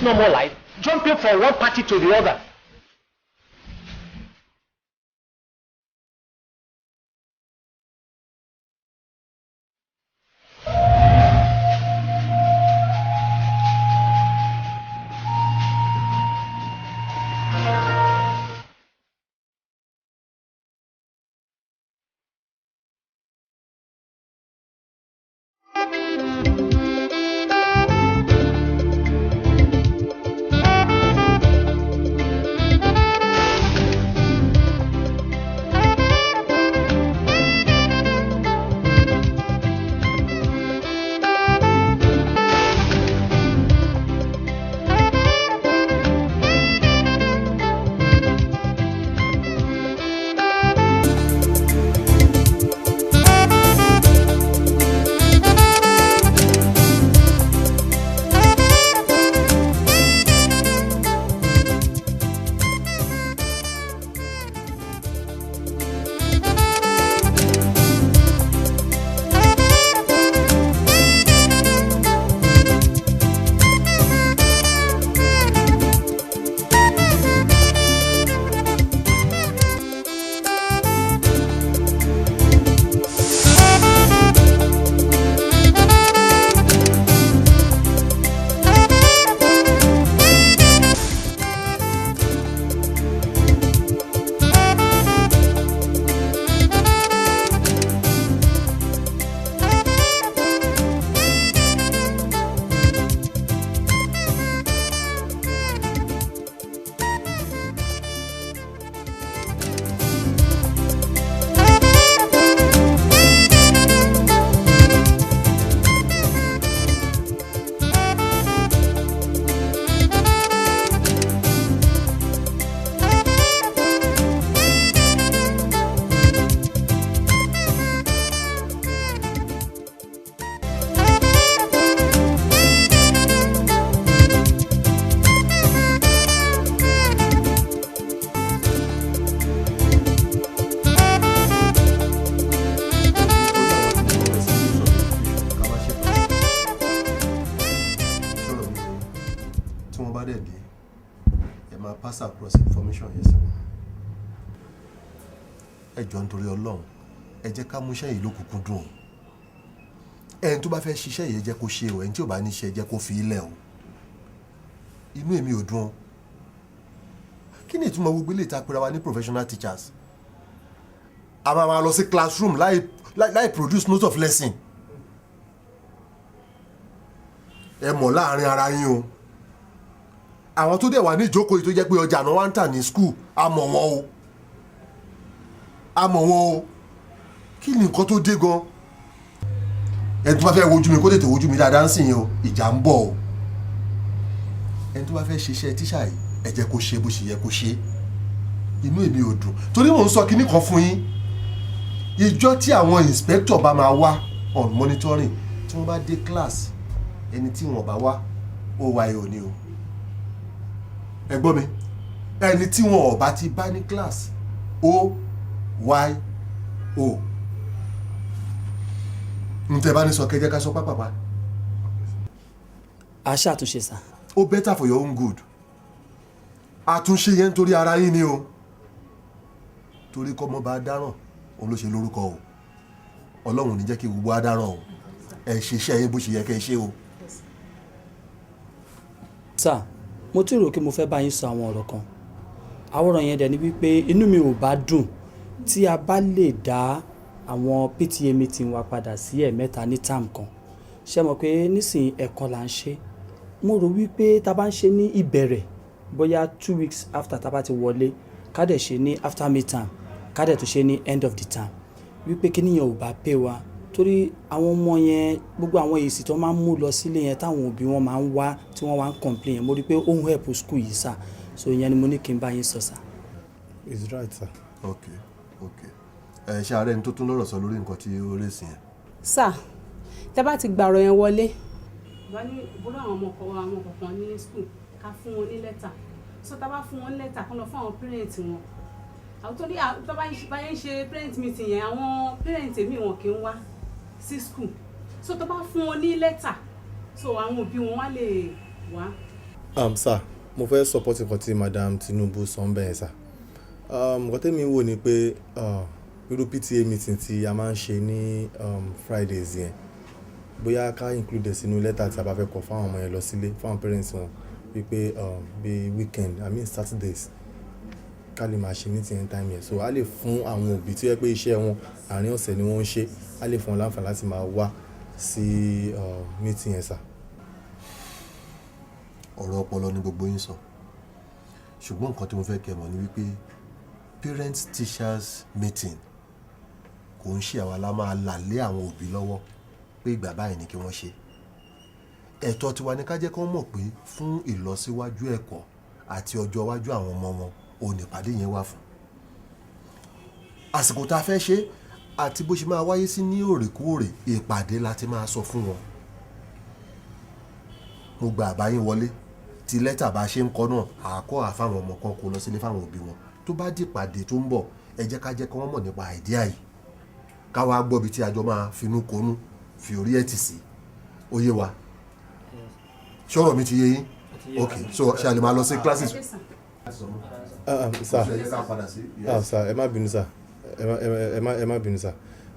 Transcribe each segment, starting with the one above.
normal life, jumping from one party to the other. pass across information yẹn sí wọn. Ẹ jọ̀ọ́ nítorí Ọlọ́run ẹ jẹ́ ká mú iṣẹ́ yìí lókùnkúndùn o. Ẹni tó bá fẹ́ ṣiṣẹ́ yìí jẹ́ kó ṣe o, ẹni tí ò bá ní ṣe jẹ́ kó fi ilẹ̀ o. Inú èmi ò dùn o. Kí ni ìtumọ̀ gbogbo ilé ìtàkùrà wa ní professional teachers? A máa lọ sí classroom láì produce note of lesson. Ẹ mọ̀ láàrin ara yín o. Àwọn tó dẹ̀ wà ní ìjókòó yìí tó jẹ́ pé ọjà náà wá ń tà ní school a mọ̀ wọ́n o. A mọ̀ wọ́n o. Kí ni nǹkan tó dé gan? Ẹni tó bá fẹ́ wojú mi kó tètè wojú mi dáadáa ń sìn yín o, ìjà ń bọ̀ o. Ẹni tó bá fẹ́ ṣiṣẹ́ tíṣà yìí ẹ jẹ́ kó ṣe bó ṣe yẹ kó ṣe. Inú èmi ò dùn torí mò ń sọ kinní kan fún yín. Ìjọ́ tí àwọn inspector bá máa wá on monitoring tí wọ́n bá dé class ẹni tí wọ́n bá wá ó wáyé òní o. Ẹ gbọ́ mi, ẹni tí wọ́n ò bá ti bá ní class ó wáyé o. Ntẹ bá ní sọ kẹjẹ ká sọ pápápá. A ṣàtúnṣe sá. Ó better for your own good. Àtúnṣe yẹn nítorí ara yín ni o. Torí kọ́mọ bá dáràn òun ló ṣe lórúkọ o. Ọlọ́run ní jẹ́ kí gbogbo á dáràn o. Ẹ ṣe iṣẹ́ yín bó ṣe yẹ kẹ́ ẹ ṣe o. Sá, mo ti rò kí mo fẹ́ bá yín sọ àwọn ọ̀rọ̀ kan. Àwòrán yẹn dẹ̀ ni wípé inú mi ò bá dùn tí a bá lè dá àwọn PTA meeting wa padà sí ẹ̀mẹ́ta ní term kan. Ṣé mọ̀ pé nísìnyí ẹ̀kan là ń ṣe. Mo rò wípé tá bá ń ṣe ní ìbẹ̀rẹ̀ bóyá 2 weeks after tá bá ti wọlé ká dẹ̀ ṣe ní after midterm ká dẹ̀ tún ṣe ní end of the term wípé kí nìyẹn ò bá pè wá torí àwọn ọmọ yẹn gbogbo àwọn èsì tó máa ń mú lọ sílé yẹn táwọn òbí wọn máa ń wá tí wọ́n wá ń complain yẹn mo rí pé ó ń help school yìí sá so ìyẹn ni mo ní kí n bá yín sọ sá. It's right sir. Okay. Ẹ ṣe ààrẹ ní tó tún lọ́rọ̀ sọ lórí nǹkan tí ó rè sí yẹn. Sá tẹ́ bá ti gbàrọ̀ yẹn wọlé. Wá ní ìbúrò àwọn ọmọ kọ̀ọ̀kan ní school ká fún wọn ní lẹ́tà so tá bá fún wọn lẹ́tà kán lọ fún àwọn parent wọn àwọn tó ní tó bá yẹn ṣe parent meeting yẹn àwọn parent mi wọn kì í wá sí school so tó bá fún wọn ní lẹ́tà so àwọn òbí wọn wá lè wá. Sir, mo fẹ́ support nǹkan tí Madam Tinubu sọ ń bẹ̀rẹ̀ sir. Nǹkan tẹ́mi wò ni pé irú PTA meeting tí a máa ń ṣe ní Fridays yẹn bóyá ká include sínú lẹ́tà tí a bá fẹ́ kọ fáwọn ọmọ yẹn lọ sílé fáwọn parents wọn wípé bí weekend Saturdays ká lè máa ṣe meeting in time yẹn so a lè fún àwọn òbí tí ó yẹ pé iṣẹ́ wọn àárín ọ̀sẹ̀ ni wọ́n ń ṣe a lè fún wọn láǹfààní láti máa wá sí meeting yẹn sir. ọ̀rọ̀ ọpọlọ ni gbogbo yín sọ ṣùgbọ́n nǹkan tí mo fẹ́ kẹ́ mọ̀ ni wípé parents teachers meeting kò ń ṣe àwa la máa là lé àwọn òbí lọ́wọ́ pé ìgbà báyìí ni kí wọ́n ṣe ẹ̀tọ́ tiwa ni ká jẹ́ kí wọ́n mọ̀ pé fún ìlọsíwájú ẹ̀kọ́ àti ọjọ́ iwájú àwọn ọmọ wọn òun ìpàdé yẹn wà fún àsìkò tá a fẹ́ ṣe àti bó ṣe máa wáyé sí ní òrèkóòrè ìpàdé láti máa sọ fún wọn mo gba àbáyín wọlé tí lẹ́tà bá ṣe ń kọ́ náà àkọ́ àfáwọn ọmọ kan kó lọ sílé fáwọn òbí wọn tó bá dìpàdé tó ń bọ̀ ẹ jẹ́ ká jẹ́ kí wọ́n mọ̀ nípa àìdíà yìí ká wá gbọ́ bí tí àjọ máa finú konú fi orí ẹ̀ tì sí ó yé wa ṣọ́rọ̀ mi ti yé yín ok so ṣe a lè máa lọ sí classes. Sir ẹ má bínú sir ẹ má bínú sir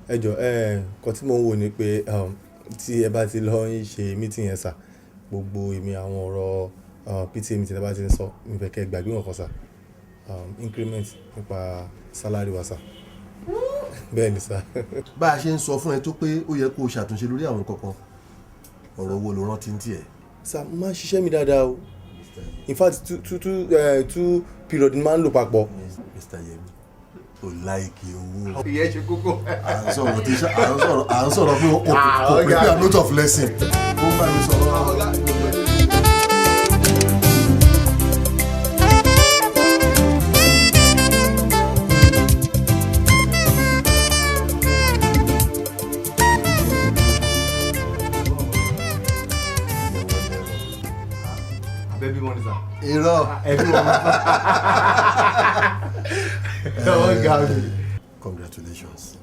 ẹ jọ nǹkan tí mo ń wò ni pé tí ẹ bá ti lọ ń ṣe meeting yẹn sir gbogbo èmi àwọn ọ̀rọ̀ PTA meeting ẹ bá ti ń sọ mi fẹ́ kẹ́ gbàgbé wọn kan sir increment nípa salary wa sir bẹ́ẹ̀ ni sir. bá a ṣe ń sọ fún ẹ tó pé ó yẹ kó o ṣàtúnṣe lórí àwọn kankan ọ̀rọ̀ wo ló rántí ń tiẹ̀. sir mo máa ń ṣiṣẹ́ mi dáadáa o in fact two period ni máa ń lò papọ̀. Mr. Yemi o láìkì owó. ìyẹn ṣe kókó. à ń sọ̀rọ̀ pé kò prepare a note of lesson. ó bá mi sọ̀rọ̀. irọ́ congratulations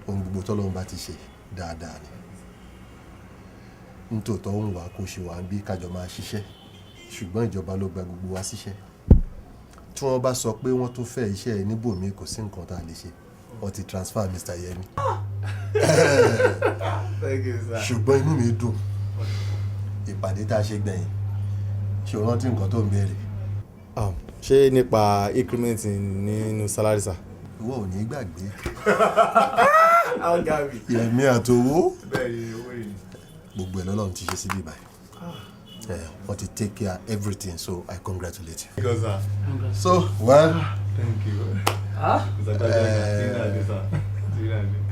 ohun gbogbo tọ́lọ́run bá ti ṣe dáadáa ni nítòótọ́ òun wà kó ṣe wà ń bí kájọ máa ṣiṣẹ́ ṣùgbọ́n ìjọba ló gba gbogbo wa síṣẹ́ tí wọ́n bá sọ pé wọ́n tún fẹ́ iṣẹ́ ẹ níbòmí kò sí nǹkan tá a lè ṣe wọ́n ti transfer Mr. Yemi ṣùgbọ́n inú mi dùn ìpàdé tá a ṣe gbẹ̀yìn ṣe o rántí nǹkan tó ń béèrè. ṣé nípa increment nínú salary sir. ìwọ ò ní gbàgbé. Yẹmi àtowó gbogbo ẹ̀ lọ́lọ́run ti ṣe síbí báyìí wọ́n ti take care everything so I congratulate you. so well. thank you.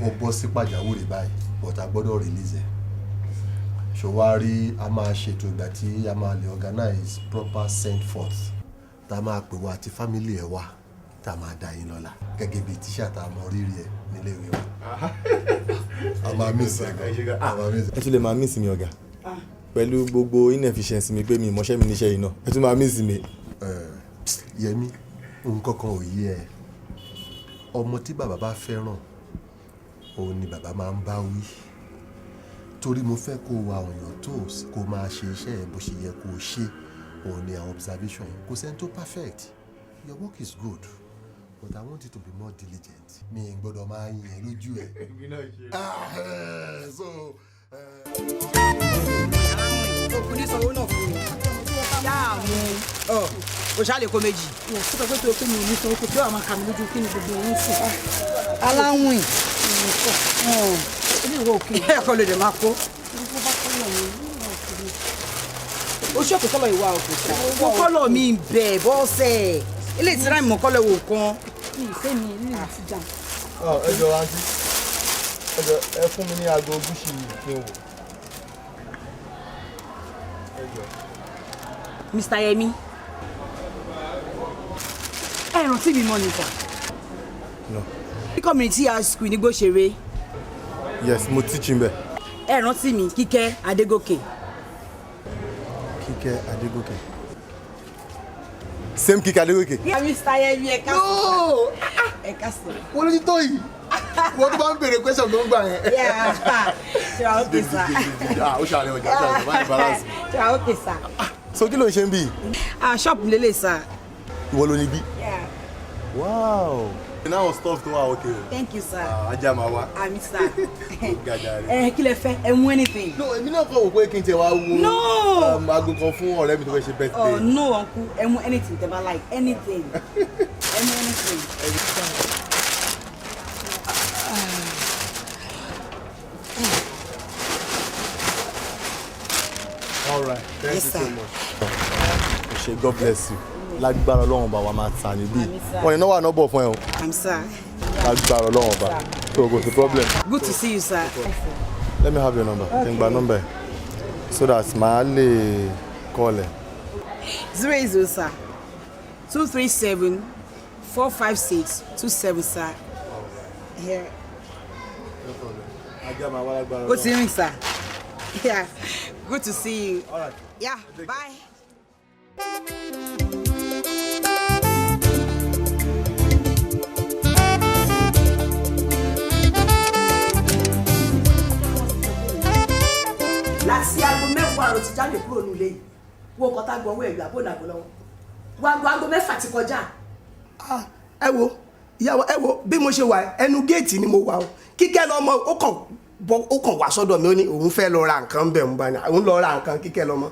ó bọ́ sí pàjáwìrì báyìí but a gbọ́dọ̀ release ẹ̀. ṣòwárí a máa ṣètò ìgbà tí a máa lè organize proper send forth tá a máa pè wá àti family ẹ̀ wá tá a máa dá yín lọ́la gẹ́gẹ́ bí tíṣà tá a mọ rírì ẹ̀ nílé ìwé wa. a máa miss ẹ̀ gan. ẹ tún lè máa miss mi ọ̀gá pẹ̀lú gbogbo inefficiency mi pé mi ìmọ̀ṣẹ́ mi níṣẹ́ yìí náà ẹ tún máa miss mi. Yẹmi nǹkan kan ò yé ẹ ọmọ tí bàbá bá fẹ́ràn òun ni bàbá máa ń bá wí torí mo fẹ́ kó wa ọ̀yàn tó kó máa ṣe iṣẹ́ ẹ̀ bó ṣe yẹ kó ṣe òun ni àwọn observation yẹn kò sẹ́ni tó perfect your work is good but I want you to be more diligent mi ì gbọ́dọ̀ máa yin ẹ lójú ẹ. ọkùnrin sanwó náà fún mi yáà mú o ṣáà lè kó méjì. sípò pé tó o pé mi ò ní sanwó kò tí wàá máa kà mí lójú kí ni gbogbo òun sùn. aláwìn ilé ìwọ òkè. ẹ̀kọ́ lè dè máa kó. o ṣe òkè kọ́lọ̀ ìwà òkè sá. mo kọ́lọ̀ mi bẹ̀ bọ́ọ̀sẹ̀ ilé ìtura ìmọ̀ kọ́lọ̀ wò kan. mi ì fẹ́ mi ní ìlú ti jà. ẹ jọ àǹtí ẹ fún mi ní aago gúúsì kí n wò. Mr. Yemi ẹ rántí mi mọ́ nìkan. no. ní community high school ní Gbóṣèré. yes mo teach him bẹ́ẹ̀. ẹ rántí mi Kíkẹ́ Adégòkè. Kíkẹ́ Adégòkè. same Kíkẹ́ Adégòkè. Mr. Yemi ẹ ká sọ. ẹ ká sọ. wọ́n ló ti tó yìí wọ́n tó bá ń béèrè question tó ń gbà yẹn. Ṣé wàá okay sir? Ó ṣàlẹ̀ ọjà ṣàlẹ̀ báyìí balance. Ṣé wàá okay sir? So kí ló ń ṣe ń bì? Ṣọ́ọ̀bù lélẹ̀ sir. Ìwọ ló ní bí? Yeah. Wow. Now stuff tó wà okay. Thank you sir. Ajá máa wá. Àmì sir. Gàjà rẹ̀. Kí lẹ fẹ́? Ẹ mú anything. No, èmi náà kọ̀ wò pé kí n tẹ wá wo. No. Aago kan fún ọ̀rẹ́ mi tó fẹ́ ṣe birthday. Oh no uncle, ẹ mú anything tẹ́ bá like, anything. Ẹ mú anything. All right. Thank Yes, you so sir. much. Ṣé God bless you. Lágbára Ọlọ́run bá wa máa ta níbí. Wọ́n ní náà wà náà bọ̀ fún ẹ o. I'm sir. Lágbára Ọlọ́run bá. So go to problem. Good to see you sir. Let me have your number. Kí n gba number ẹ. So that màá lè call ẹ. 080 sir. 237 456 27 sir. Here. No problem. Ajá máa wá lágbára Ọlọ́run. Good to ring sir. Yeah. Good to see you. All right. Yeah. Bye. Láti aago mẹ́wàá ló ti jáde kúrò nílé yìí wo nǹkan tá a gbọ́ owó ẹ̀gbà bó dàgbọ́ lọ́wọ́ wàá aago mẹ́fà ti kọjá. ẹ wo ìyàwó ẹ wo bí mo ṣe wà ẹnu géètì ni mo wà o Kíkẹ́ lọ́mọ ó kàn wá sọ́dọ̀ mi ó ní òun fẹ́ lọ ra nǹkan bẹ̀ ń bá ní òun lọ ra nǹkan Kíkẹ́ lọ́mọ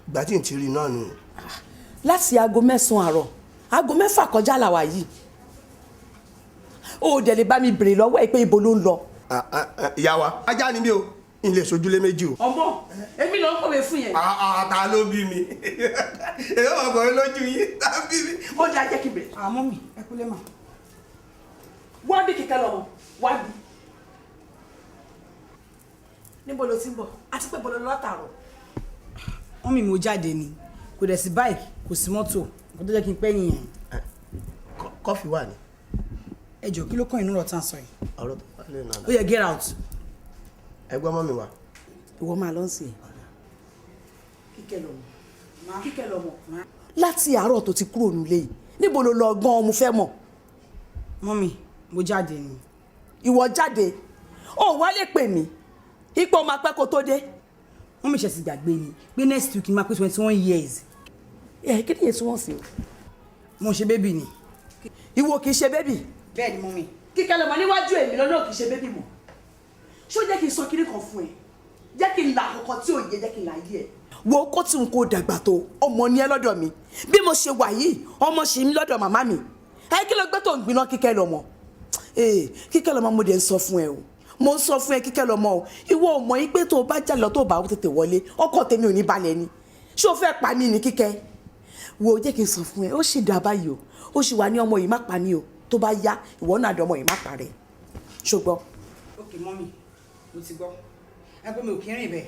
ìgbà tí n ti rí náà nù. láti aago mẹ́sàn-án àárọ̀ aago mẹ́fà kọjá làwà yìí ó dẹ̀ lè bá mi bèrè lọ́wọ́ ẹ pé ibo ló ń lọ. ìyá wa ajá ni mí o n lè sojúlé méjì o. ọmọ èmi ló ń kọ̀wé fún yẹn. ta ló bí mi èyí wọn kọ̀ lójú yín tá bí mi. ó dá jẹ́ kí n bèrè. Àmọ́ mi, ẹ kúlẹ̀ mà. wá bí Kíkẹ́ lọ́mọ wá bí. níbo ló ti ń bọ̀ àti pé bọ́lá látàárọ̀. Wọ́n mi mo jáde ni. Kò dẹ̀ sí bike, kò sí mọ́tò. Nǹkan tó jẹ́ kí n pẹ́ nìyẹn. kọfí wà ní. Ẹ jọ̀ọ́ kí ló kàn inú rọ̀ tá à ń sọ yìí? ọ̀rọ̀ tó wà lẹ́nu àná. Ó yẹ get out. ẹgbẹ́ mọ́ mi wà. ìwọ máa lọ sí Kíkẹ́ lọ́mọ Kíkẹ́ lọ́mọ láti àárọ̀ tó ti kúrò nílé yìí níbo ló lọ gan-an mo fẹ́ mọ̀. Mọ́mì, mo jáde ni. ìwọ jáde ó wá lè pè mí ipò máa pẹ́ kó tó dé. Mọ́mì ṣe ti gbàgbé ni pé next week máa pé 21 years. Kí ni èso wọn sí o. Mo ṣe bébì ni. ìwọ kì í ṣe bébì. Bẹ́ẹ̀ ni mọ́mì. Kíkẹ́ lọ́mọ níwájú èmi lọ́nà kì í ṣe bébì mọ́ ṣó jẹ́ kí n sọ kiri kan fún ẹ jẹ́ kí n la àkọ́kọ́ tí ò yẹ jẹ́ kí n la yí ẹ. wo kó tí n kò dàgbà tó ọmọ ní ẹ lọ́dọ̀ mi bí mo ṣe wà yìí ọmọ ṣì ń lọ́dọ̀ màmá mi kí ló gbé tó ń gbiná Kíkẹ́ lọ́mọ. Kíkẹ́ lọ́mọ mo dẹ̀ ń sọ fún ẹ o mo ń sọ fún ẹ Kíkẹ́ lọ́mọ o ìwọ ò mọ̀ yín pé tó o bá jà lọ tó o bá tètè wọlé ọkọ tèmi ò ní balẹ̀ ni ṣé o fẹ́ pa mí ni Kíkẹ́ wo jẹ́ kí n sọ fún ẹ ó sì dà báyìí o ó sì wà ní ọmọ yìí má pa mí o tó bá yá ìwọ náà dọmọ yìí má pa rẹ ṣùgbọ́n. Ok mọ́mì, mo ti gbọ́. Ẹ pé mi ò kí ń rìn bẹ́ẹ̀.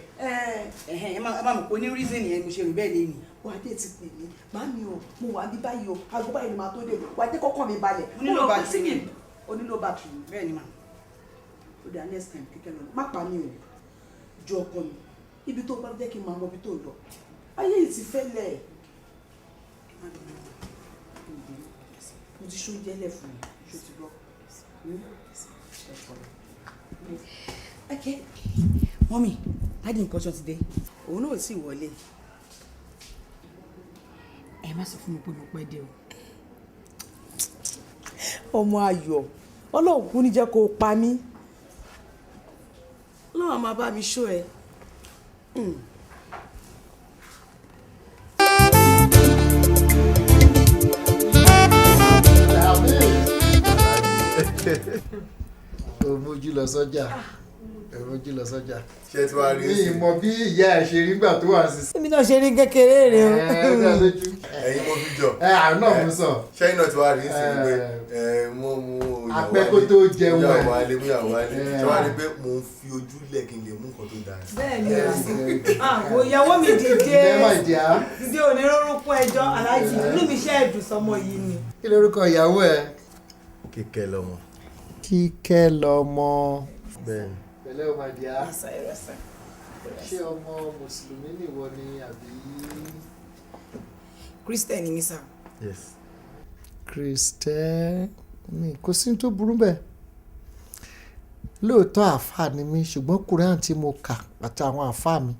Ẹ máa mọ̀ pé ní reason yẹn mo ṣe rìn bẹ́ẹ̀ lẹ́yìn. wàá dé ti pè mí màmí o mo wà bí báyìí o aago báyìí ni màá tó dé wàá dé kọ́kọ́ mi balẹ̀. Mo nílò bàtì mi. onílò bàtì mi. Bẹ́ẹ̀ ni mà. ó dà next time Kíkẹ́ lọ má pa mí o ju ọkọ mi ibi tó bá jẹ́ kí n máa mọ ibi tó lọ ayé yìí ti fẹ́ lẹ̀ mo ti ṣó jẹ́lẹ̀ fún mi ṣó ti gbọ́. Okay. Mọ́mì, láti nǹkan ṣọ́ ti dé. Òun náà sì wọlé. Ẹ má sọ fún mi pé mo pẹ́ dé o. ọmọ ayọ̀ Ọlọ́run kú ní jẹ́ kó o pa mí Ọlọ́run máa bá mi ṣó ẹ. o mójú lọ sọ́jà mójú lọ sọ́jà. Ṣé tí wàá rí mi mọ bí ìyá ẹ ṣe rí gbà tó wà sí. èmi náà ṣe rí kékeré rẹ o. ó dá lójú. ẹ̀yin mo fi jọ. àánú náà mo sọ. ṣẹ́yìn náà tí wàá rí sí pé mo apẹ́ kó tó jẹun ẹ̀. múyàwó alẹ́ ṣé wàá rí pé mo ń fi ojú lẹ̀ kí n lè mú nǹkan tó dára. bẹ́ẹ̀ni àwọn ìyàwó mi dìde dìde onírúurú ẹjọ́ aláàjì inú mi ṣe ẹ̀dùn sọmọ yìí ni. kí lorúkọ ìyàwó ẹ. Kíkẹ́ lọ́mọ. Kíkẹ́ lọ́mọ. bẹ́ẹ̀ni. pẹ̀lẹ́ o máa di á. ṣé ọmọ mùsùlùmí nìwọ ni àbí. Christian ni sà. Yes. Kristẹni kò sí tó burú bẹ́ẹ̀ lóòótọ́ àáfàá ni mí ṣùgbọ́n Quran tí mo kà àti àwọn àáfàá mi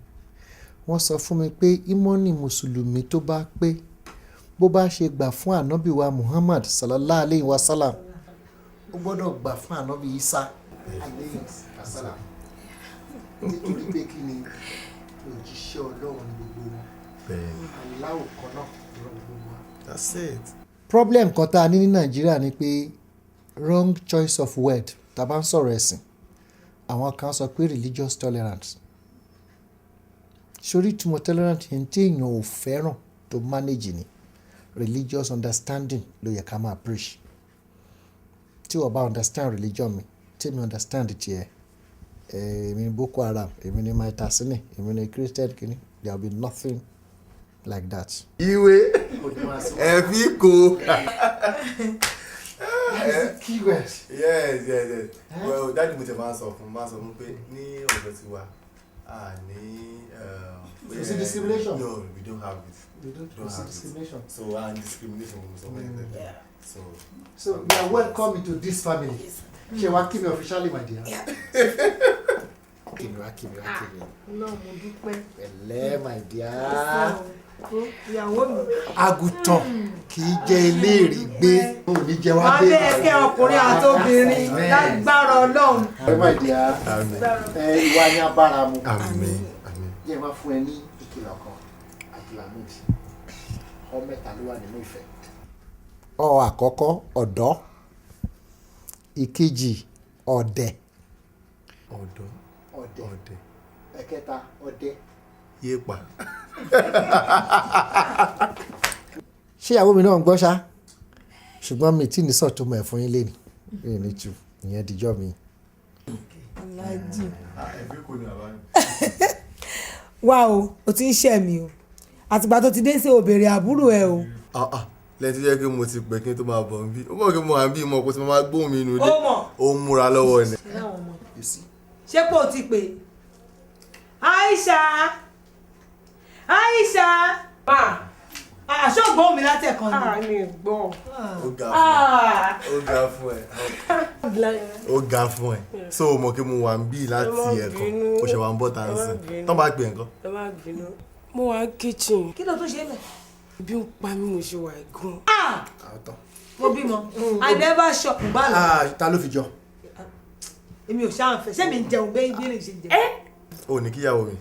wọ́n sọ fún mi pé ìmọ̀ọ́nì mùsùlùmí tó bá pé bó bá ṣe gbà fún ànábì wa Muhammad sallallahu alayhi wa sallam ó gbọ́dọ̀ gbà fún ànábì Isa alayhi wa sallam nítorí pé kí ni òjíṣẹ́ Ọlọ́run ní gbogbo wọn aláwọ̀ kan náà ló gbogbo wọn. That's it. Problem kan tá a ní Nàìjíríà ni pé wrong choice of word tá a bá ń sọ̀rọ̀ ẹ̀sìn àwọn kan sọ pé religious tolerance sórí ìtumọ̀ tolerance yẹn tí èèyàn ò fẹ́ràn tó manage ni religious understanding ló yẹ ká máa preach tí wọ́n bá understand religion mi tí mi understand tiẹ̀ èmi ni Boko Haram èmi ni maitasini èmi ni Christian kìíní there will be nothing like that. Ìwé ẹ̀fí kò. Keyword. Yes. Well, dájú mo ti máa sọ fún pé ní ọ̀dọ̀ tiwa ní. You see discrimination? No, we don't have it. You don't see discrimination. So discrimination was something like that. Yeah. So you are welcome into this family. Ṣé wàá kí mi officially, my dear? Kí mi. Ọlọ́run mo dúpẹ́. Pẹ̀lẹ́, my dear. Ìyàwó mi. Àgùntàn kì í jẹ eléèrè gbé. Ó ní jẹ wá dé. Wọ́n bẹ ẹgbẹ́ ọkùnrin àti obìnrin lágbára Ọlọ́run. My dear. Ìwà ni abára mu. Àmín. Jẹ́ wá fún ẹ ní ìkìlọ̀ kan Abdulhamid. Ọ mẹ́ta ló wà nínú ìfẹ́. Ọ àkọ́kọ́ ọ̀dọ́. Ìkejì ọ̀dẹ̀. Ọ̀dẹ̀. Ẹ̀kẹta ọdẹ. Yépa. Ṣé ìyàwó mi náà ń gbọ́ ṣá? Ṣùgbọ́n mi tí ní sọ̀tún mọ̀ ẹ̀ fún yín lénìí. Mi ò ní tu ìyẹn dijọ́ mi. Aláàjì. Ẹ̀fí kò ní àbáyé. Wá o ti ń ṣẹ̀ mí o àtìgbà tó ti dé sí òbèrè àbúrò ẹ o. Lẹ́yìn tó jẹ́ pé mo ti pẹ́ kí n tó máa bọ̀ ń bí ó mọ̀ kí mo à ń bí mọ̀ kó tí mo máa gbóhùn mi nù ilé ó ń múra lọ́wọ́ ni. Ṣé pé o ti pè Aisha àṣọ́gbọ́n mi látẹ̀kan ni. Mi gbọ́. Ó ga fún ẹ so o mọ̀ kí mo wà ń bí láti ẹ̀kan ó ṣe wà ń bọ̀ tá ń sìn tán bá gbé nǹkan. ẹ má bínú mo wà kitchen. Kí ló tó ṣe é lẹ̀? Ibi ń pa mí mo ṣe wà gan. Mo bímọ I never shop gbàlọ́. Ta ló fi jọ? Èmi ò ṣáà fẹ́ ṣé mi ń jẹun bẹ́ẹ̀ bí lè ṣe jẹun. O ní kíyàwó mi.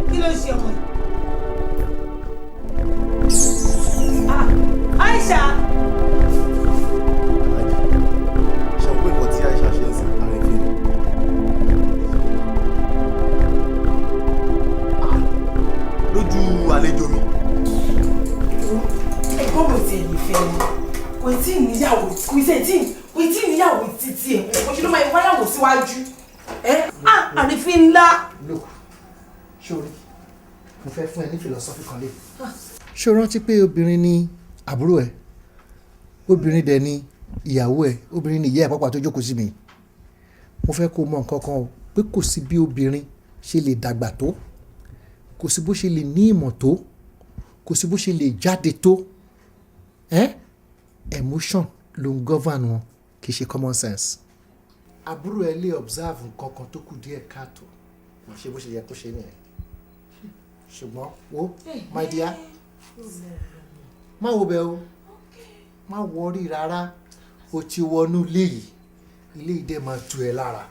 Kí ló ṣe ọmọ yìí? Aisha. Ṣé o pé nǹkan tí Aisha ṣe ń sìn àrífín ni? Lójú àlejò mi. Ẹ̀gbọ́n mi ti ẹ̀yìn fẹ́ mi kò tí ì níyàwó títí ẹ̀ kò ṣe ló máa ń wáyàwó síwájú. Àrífín ńlá. Look, ṣorí mo fẹ́ fún ẹ ní philosophy kan lé. Ṣé o rántí pé obìnrin ni àbúrò ẹ obìnrin dẹ̀ ni ìyàwó ẹ obìnrin ni ìyá ẹ pápá tó jókòó sí mi. Mo fẹ́ kó mọ nǹkan kan o pé kò sí bí obìnrin ṣe lè dàgbà tó kò sí bó ṣe lè ní ìmọ̀ tó kò sí bó ṣe lè jáde tó emotion ló ń govern wọn kì í ṣe common sense. Àbúrò ẹ lè observe nǹkan kan tó kù díẹ̀ káàtó mo ṣe bó ṣe yẹ kó ṣe nìyẹn ṣùgbọ́n wo my dear má wo bẹ́ẹ̀ o má wọrí rárá o ti wọnú ilé yìí ilé yìí dẹ̀ máa tu ẹ lára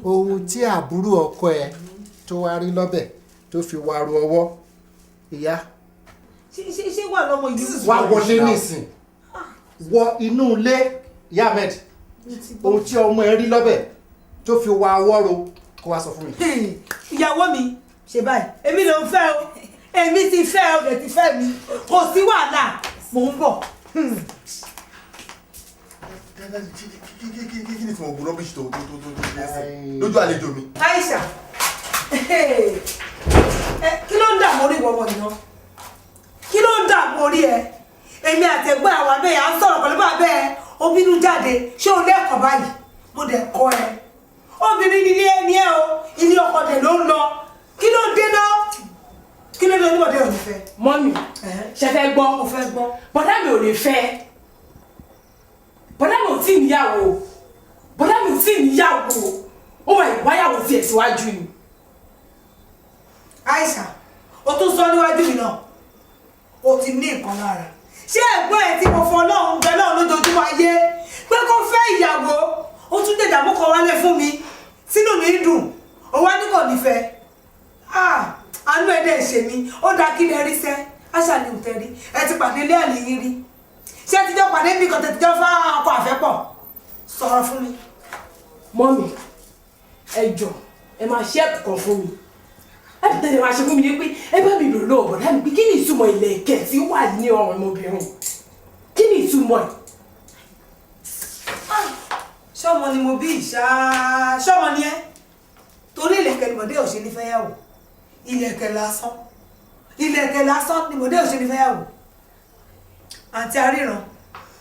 ohun tí àbúrò ọkọ ẹ tó wá rí lọ́bẹ̀ tó fi wá ru ọwọ́ ìyá ṣé wà lọ́mọ yìí. wá wọlé nísìn wọ inú ilé ìyá Ahmed ohun tí ọmọ ẹ rí lọ́bẹ̀ tó fi wá ọwọ́ ro kó wá sọ fún mi. Ìyàwó mi ṣe báyìí èmi ló ń fẹ́ o èmi ti fẹ́ o lè ti fẹ́ mi kò sí wàhálà mò ń bọ̀. Kí ni fún ogun rọ́bìṣì tó ṣe lójú àlejò mi. Aisha kí ló ń dààmú orí ìwọ ọmọ yìí náà kí ló ń dààmú orí ẹ èmi àtẹ̀gbọ́n àwọn abẹ́yẹ à ń sọ̀rọ̀ pẹ̀lú bàbá ẹ ó bínú jáde ṣé o lẹ́kọ̀ọ́ báyìí mo dẹ̀ kọ́ ẹ obìnrin nílé ẹni ẹ o ilé ọkọ dẹ̀ ló ń lọ kí ló dé náà kí ló dé onímọ̀dé ò ní fẹ́. mọ́mì ṣe fẹ́ gbọ́ mo fẹ́ gbọ́. bọ́dá mi ò lè fẹ́ bọ́dá mi ò tí ì níyàwó bọ́dá mi ò tí ì níyàwó ó wà ìwáyàwó tiẹ̀ síwájú ni. Aisha o tún sọ níwájú mi náà o ti ní nǹkan lára ṣé ẹ̀gbọ́n ẹ̀ tí mo fọ ọlọ́run bẹ lọ́run lójoojúmọ́ ayé pé kó fẹ́ ìyàwó ó tún dé ìdààmú kan wálé fún mi sínú mi dùn ó wá ní kò nífẹ̀ẹ́ àánú ẹ̀ dẹ̀ ṣe mí ó dá kí lè rí sẹ́ Aisha ni òtẹ́ rí ẹ ti pàdé ilé àlè yín rí ṣé ẹ ti jọ pàdé bí kan tẹ̀ ti jọ fá ọkọ àfẹ́pọ̀ sọ̀rọ̀ fún mi. mọ́mì ẹ jọ ẹ máa ṣe ẹ̀kọ́ kan fún mi ẹ bí tẹ́lẹ̀ máa ṣe fún mi ní pé ẹ bá mi lò lọ́wọ́ bọ̀dá mi pé kí ni ìtumọ̀ ìlẹ̀kẹ̀ tí ó wà ní ọrùn ọmọbìnrin kí ni ìtumọ̀ ẹ̀. ṣọ́mọ ni mo bí ìṣá ṣọ́mọ ni ẹ́ torí ìlẹ̀kẹ̀ ni mọ̀dé òṣèlú fẹ́yàwó ìlẹ̀kẹ̀ lásán ni mọ̀dé òṣèlú fẹ́yàwó àǹtí aríran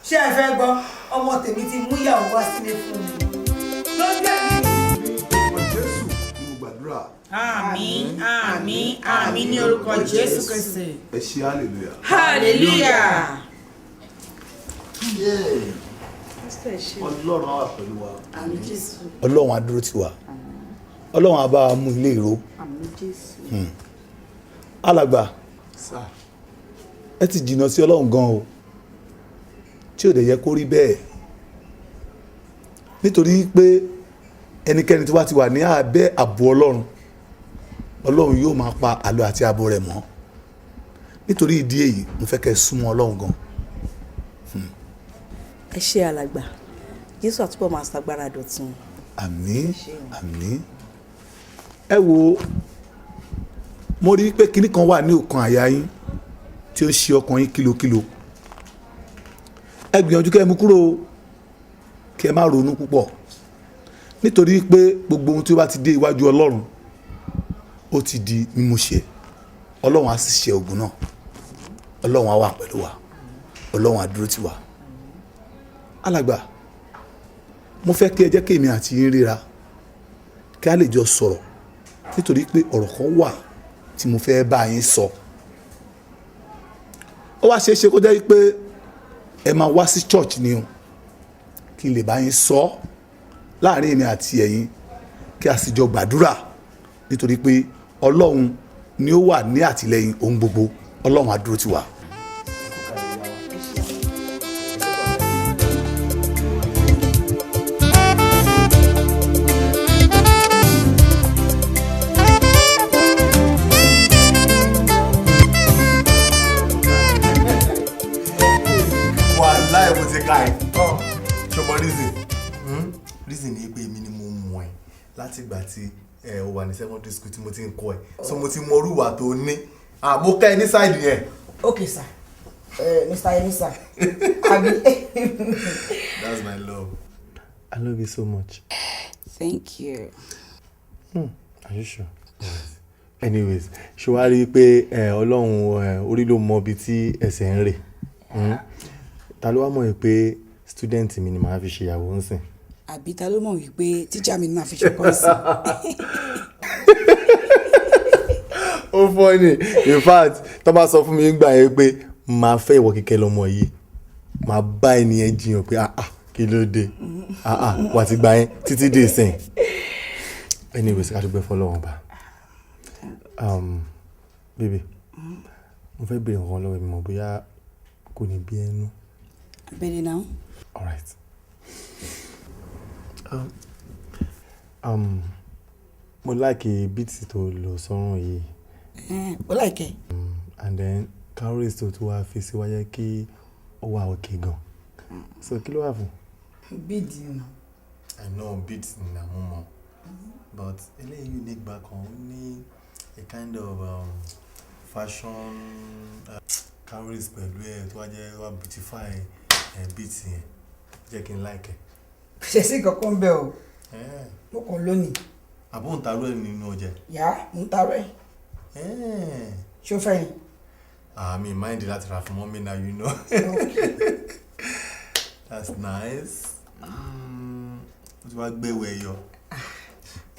ṣé ẹ fẹ́ gbọ́ ọmọ tèmi ti mú ìyàwó wá sílé fún mi lọ́jọ́ Jésù ni mo gbàdúrà. Àmín, àmín, àmín ní orúkọ Jésù Kristi. Ẹ ṣe hallelujah. Hallelujah. Ọlọ́run á wà pẹ̀lú wa. Àmín Jésù. Ọlọ́run á dúró tì wá Ọlọ́run á bá wa mú ilé ìró. Àmín Jésù. Alàgbà ẹ ti jìnnà sí Ọlọ́run gan o tí ò dẹ̀ yẹ kó rí bẹ́ẹ̀ nítorí pé ẹnikẹ́ni tí wá ti wà ní abẹ́ ààbò Ọlọ́run yóò máa pa àlọ́ àti ààbò rẹ̀ mọ́ nítorí ìdí èyí mo fẹ́ kẹ́ ẹ súnmọ́ Ọlọ́run gan. ẹ ṣé alàgbà Jésù àtúbọ̀ máa ṣàgbára dọ̀tun. Àmín àmín. Ẹ wo mo rí pé kinní kan wà ní ọkàn àyà yín tí ó ṣe ọkàn yín kílokílo ẹ gbìyànjú kẹ́ ẹ mú kúrò kí ẹ má ronú púpọ̀ nítorí pé gbogbo ohun tí ó bá ti dé iwájú Ọlọ́run ó ti di mímúṣẹ Ọlọ́run á sì ṣe ogun náà Ọlọ́run á wà pẹ̀lú wa Ọlọ́run á dúró tì wá. Alàgbà mo fẹ́ kí ẹ jẹ́ kí èmi àti yín ríra kí a lè jọ sọ̀rọ̀ nítorí pé ọ̀rọ̀ kan wà tí mo fẹ́ bá yín sọ. Ó wá ṣeé ṣe kó jẹ́ pé ẹ máa wá sí church ni o kí n lè bá yín sọ láàrin èmi àti ẹ̀yin kí a sì jọ gbàdúrà nítorí pé Ọlọ́run ni ó wà ní àtìlẹ́yìn ohun gbogbo Ọlọ́run á dúró tì wá. Wàláì mo ti ka ẹ̀ ṣọmọ reason ni pé èmi ni mo mọ̀ ẹ́ láti ìgbà tí ó wà ní secondary school tí mo ti ń kọ́ ẹ̀ so mo ti mọ orúwà tó ní mo ká ẹ ní side yẹn. Okay sir. Mr. Emisa. Abi. That's my love. I love you so much. Thank you. Are you sure? Yes. Anyways, ṣé wàá rí i pé Ọlọ́run orí ló mọ ibi tí ẹsẹ̀ ń rè. Ta ló wá mọ̀ pé student mi ni màá fi ṣe ìyàwó ńsìn? Àbí ta ló mọ̀ wípé teacher mi ni màá fi ṣe course? Ó funny. In fact, tó bá sọ fún mi gbà yẹn pé màá fẹ́ ìwọ kíkẹ́ lọ́mọ yìí màá bá ènìyàn jiyàn pé kí ló dé wà ti gbà yẹn títí dé ìsìn. Anyways, ká dúpẹ́ fọlọ́run bá. Baby, mo fẹ́ béèrè nǹkan lọ́wọ́ mi mọ̀ bóyá kò ní bí ẹnu. Abẹ́rẹ́ náà. All right. Mo like beats tó lò sọ́run yìí. Mo like. And then calories tó wá fi sí wáyé kí ó wà okay gan. So kí ló wà fún? Beads náà. I know beats ni na mo mọ̀. But eléyìí unique back on ní a kind of fashion calories pẹ̀lú ẹ̀ tó wá jẹ́ wá beautify beats yẹn. Jẹ́ kí n like ẹ̀. Ṣé sí kankan bẹ́ẹ̀ o? Mo kàn lónìí. Àbó ń tarú ẹ̀ nínú ọjà. Yá, mo ń tarú ẹ̀. Ṣó fẹ́ yín? Mi mind láti ra fún mọ́mí now, you know. Okay. That's nice. Ó ti wá gbéwò ẹ̀yọ.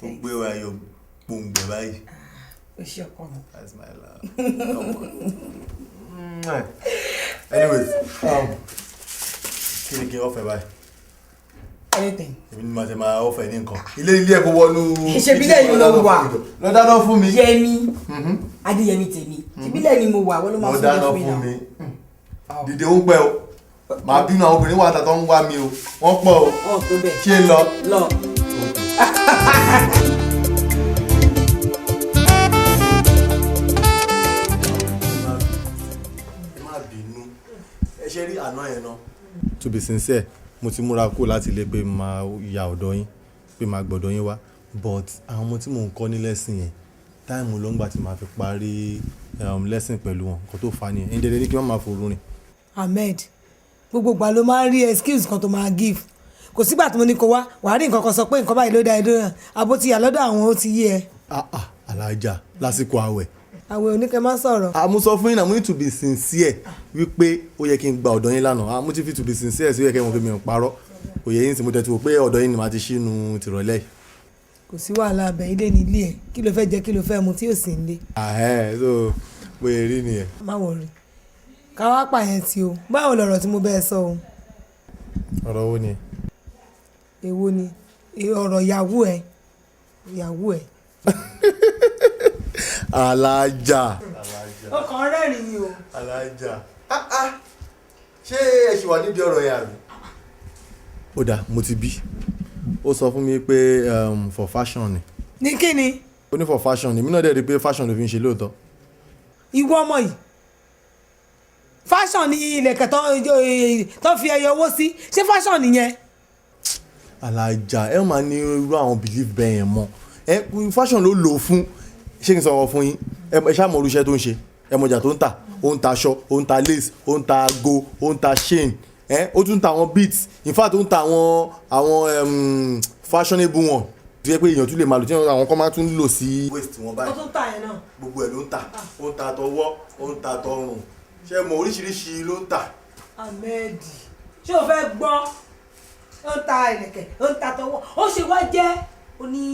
mo gbé wa ayọ̀ gbòǹgbẹ báyìí. O ṣe ọkọ mi. That's my love. Anyways, kí ni kí n ọ̀fẹ́ báyìí? Anything. Èmi ni màá ṣe máa ọ̀fẹ́ ní nǹkan. Ilé ẹ̀kọ́ wọnú. Ìṣèbílẹ̀ yìí ló wà. Lọ dáná fún mi. Yẹmi. Adéyẹmí tèmi. Ìbílẹ̀ ni mo wà, wọ́n ló máa fún mi. Lọ dáná fún mi. Dìde ó pẹ́ o. Màá bínú àwọn obìnrin wà tàtọ́ ń wá mi o. Wọ́n pọ̀ o. Ọ̀ tó bẹ̀. Ṣé lọ? Lọ. Ẹ ṣe rí àná yẹn náà. To be sincere, mo ti múra kó láti ilé pé máa ya ọ̀dọ̀ yín, pé máa gbọ́dọ̀ yín wá, but àwọn ọmọ tí mò ń kọ́ ní lẹ́sìn yẹn táìmù ló ń gbà tí màá fi parí lẹ́sìn pẹ̀lú wọn nǹkan tó fa nìyẹn ẹ̀yin dẹ̀dẹ̀ ní kí wọ́n máa forú rìn. Ahmed, gbogbo ìgbà ló máa ń rí excuse kan tó máa give, kò sígbà tí mo ní kó wá wàá rí nǹkan kan sọ pé nǹkan báyìí ló dá ẹdún náà àbó ti yà lọ́dọ̀ àwọn ó ti yé ẹ. alájà lásìkò àwẹ̀. àwẹ̀ oníkẹ́ má sọ̀rọ̀. mo sọ fún yín náà mo need to be sincere wípé ó yẹ kí n gba ọ̀dọ̀ yín lánàá mo ti fi to be sincere sí ó yẹ kí n mọ̀ pé mi ò parọ́ kò yẹ yín sí mo tẹ̀ tí wò pé ọ̀dọ̀ yín ni màá ti ṣínú tìrọ̀lẹ́ yìí. kò sí wàhálà abẹ ilé ní ilé ẹ kí ló fẹ́ jẹ kí ló fẹ́ mu tí ò sí nílé. so bóyá rí nìyẹn. má wọrí ká wá pààyàn tí o báwo lọ̀rọ̀ tí mo bẹ́ẹ̀ sọ o. ọ̀rọ̀ wo ni. èwo ni ọ̀rọ̀ ìyàwó ẹ. alájà. ọkàn rẹ́rìn ni o. alájà. ṣé ẹ ṣì wà nídìí ọ̀rọ̀ yẹn àbí. ó dáa mo ti bí ó sọ fún mi pé for fashion ni. ní kí ni. ó ní for fashion ni èmi náà dẹ̀ rí i pé fashion ló fi ń ṣe lóòótọ́. ìwọ ọmọ yìí fashion ni ilẹ̀kẹ̀ tó fi ẹyọ owó sí ṣé fashion nìyẹn. alájà ẹ máa ní irú àwọn belief bẹ́ẹ̀ yẹn mọ́ fashion ló lò ó fún ṣé kí n sọ̀rọ̀ fún yín ẹ ṣáà mọ irúṣẹ́ tó ń ṣe ẹ mọ̀jà tó ń tà ó ń ta aṣọ ó ń ta lace ó ń ta ago ó ń ta chain ó tún ń ta àwọn beads in fact ó ń ta àwọn fashionable one tó yẹ pé èèyàn tún lè máa lò tí àwọn kan máa tún lò sí waist wọn báyìí. ó tún ta yẹn náà. gbogbo ẹ̀ ló ń tà ó ń ta tọwọ́ ó ń ta tọrùn ṣé mo oríṣiríṣi ló ń tà. Ahmed ṣé o fẹ́ gbọ́ ó ń ta ìlẹ̀kẹ̀ ó ń ta tọwọ́ ó ṣe wá jẹ́ oní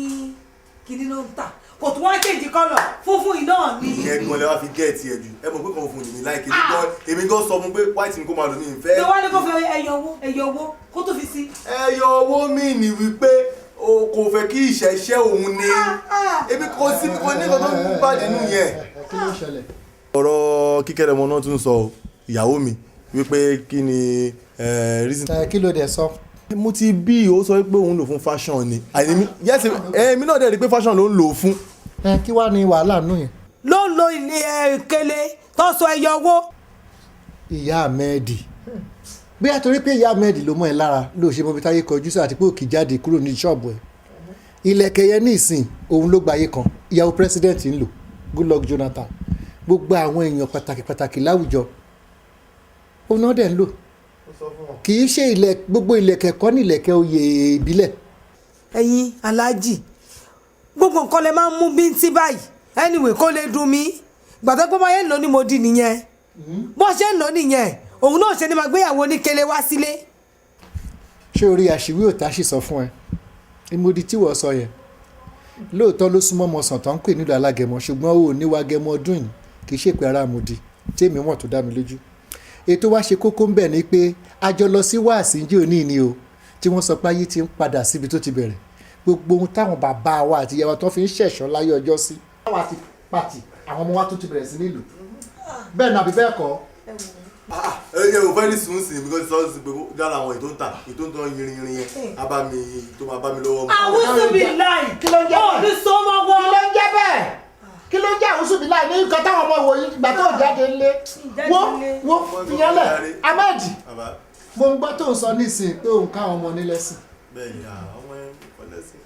kíní ló ń tà kò tún wá kéjì kọ́lọ̀ funfun iná ni. ìyẹn gan lè wá fi gẹ́ẹ̀tì ẹ̀ jù ẹ mọ̀ pé kàn fún mi láìké èmi gan sọ fún pé white ni kó máa lò ní ìfẹ́. ṣé wàá ní kó fi ẹyọ owó kó tó fi sí. ẹyọ owó mi ni wípé o kò fẹ́ kí ìṣẹ̀ṣẹ̀ òun ni ebi kò sí kò ní nǹkan tó ń bá nínú yẹn. kí ló ṣẹlẹ̀. ọ̀rọ̀ kíkẹ́rẹ́ ọmọ náà tún sọ ìyàwó mi wípé kí ni reason. kí ló dé sọ. mo ti bí ó sọ pé òun lò fún fashion ni èmi náà dẹ̀ rí pé fashion ló ń lò fún. kí wàá ní wàhálà nù yẹn. ló ń lo ilé kele tó sọ ẹyọ owó. ìyá Ahmed bí a torí pé ìyá Ahmed ló mọ ẹ lára ló ṣe mọbi táyé kọjú sí àti pé òkè jáde kúrò ní ṣọ́ọ̀bù ẹ ilẹ̀kẹ̀ yẹn ní ìsìn òun ló gbayé kan ìyàwó president ń lò Goodluck Jonathan gbogbo àwọn èèyàn pàtàkì pàtàkì láwùjọ òun náà dẹ̀ ń lò kì í ṣe gbogbo ilẹ̀kẹ̀ kọ́ ní ilẹ̀kẹ̀ oyè ìbílẹ̀. ẹ̀yin aláàjì gbogbo nǹkan lè máa ń mú bí ń tí báyìí anyway kó lè dùn mí gbàtọ́ pé báyẹn ń lò ní mo di nìyẹn bó ṣe ń lò nìyẹn òun náà ṣe ni máa gbéyàwó ní kele wá sílé. ṣé orí àṣìwí òtá sì sọ fún ẹ ìmọ̀dí tí wọ́n sọ yẹn lóòótọ́ ló súnmọ́ ọmọ sàn tó ń pè nílùú alágẹmọ ṣùgbọ́n ó ní wá gẹmọ ọdún yìí kì í ṣèpè ara àmọ̀dí tí èmi wọ̀n tó dá mi lójú ètò wá ṣe kókó ń bẹ̀ ni pé a jọ lọ sí wáàsí jí òní ni o tí wọ́n sọ pé ayé ti ń padà síbi tó ti bẹ̀rẹ̀ gbogbo ohun táwọn bàbá wa àti ìyá wa tó fi ń ṣẹ̀ṣọ́ láyé ọjọ́ sí. táwa ti pàtì àwọn ọmọ wa tó ti bẹ̀rẹ̀ sí nílùú bẹ́ẹ̀ nàbí bẹ́ẹ̀ kọ́. ẹ ò fẹ́ ní sùn sí i because sọ́ọ́sì pé dára àwọn ètò ń tà yìnrìn yẹn á bá mi tó máa bá mi lọ́wọ́. àwùjọ bíi láì kí ló ń jẹ́ bẹ́ẹ̀ ní sọ́mọ́ wọ́n. kí ló ń jẹ́ bẹ́ẹ̀ kí ló ń jẹ́ àwùjọ bíi láì ní nǹkan táwọn ọmọ ìwòyí ìgbà tó jáde ńlé wo ìyẹnlẹ̀ Ahmed mo ń gbọ́ tó ń sọ nísìnyí pé òun káwọn ọmọ nílẹ̀sìn. bẹ́ẹ̀ni àwọn ẹ̀ kọ́ lẹ́sìn.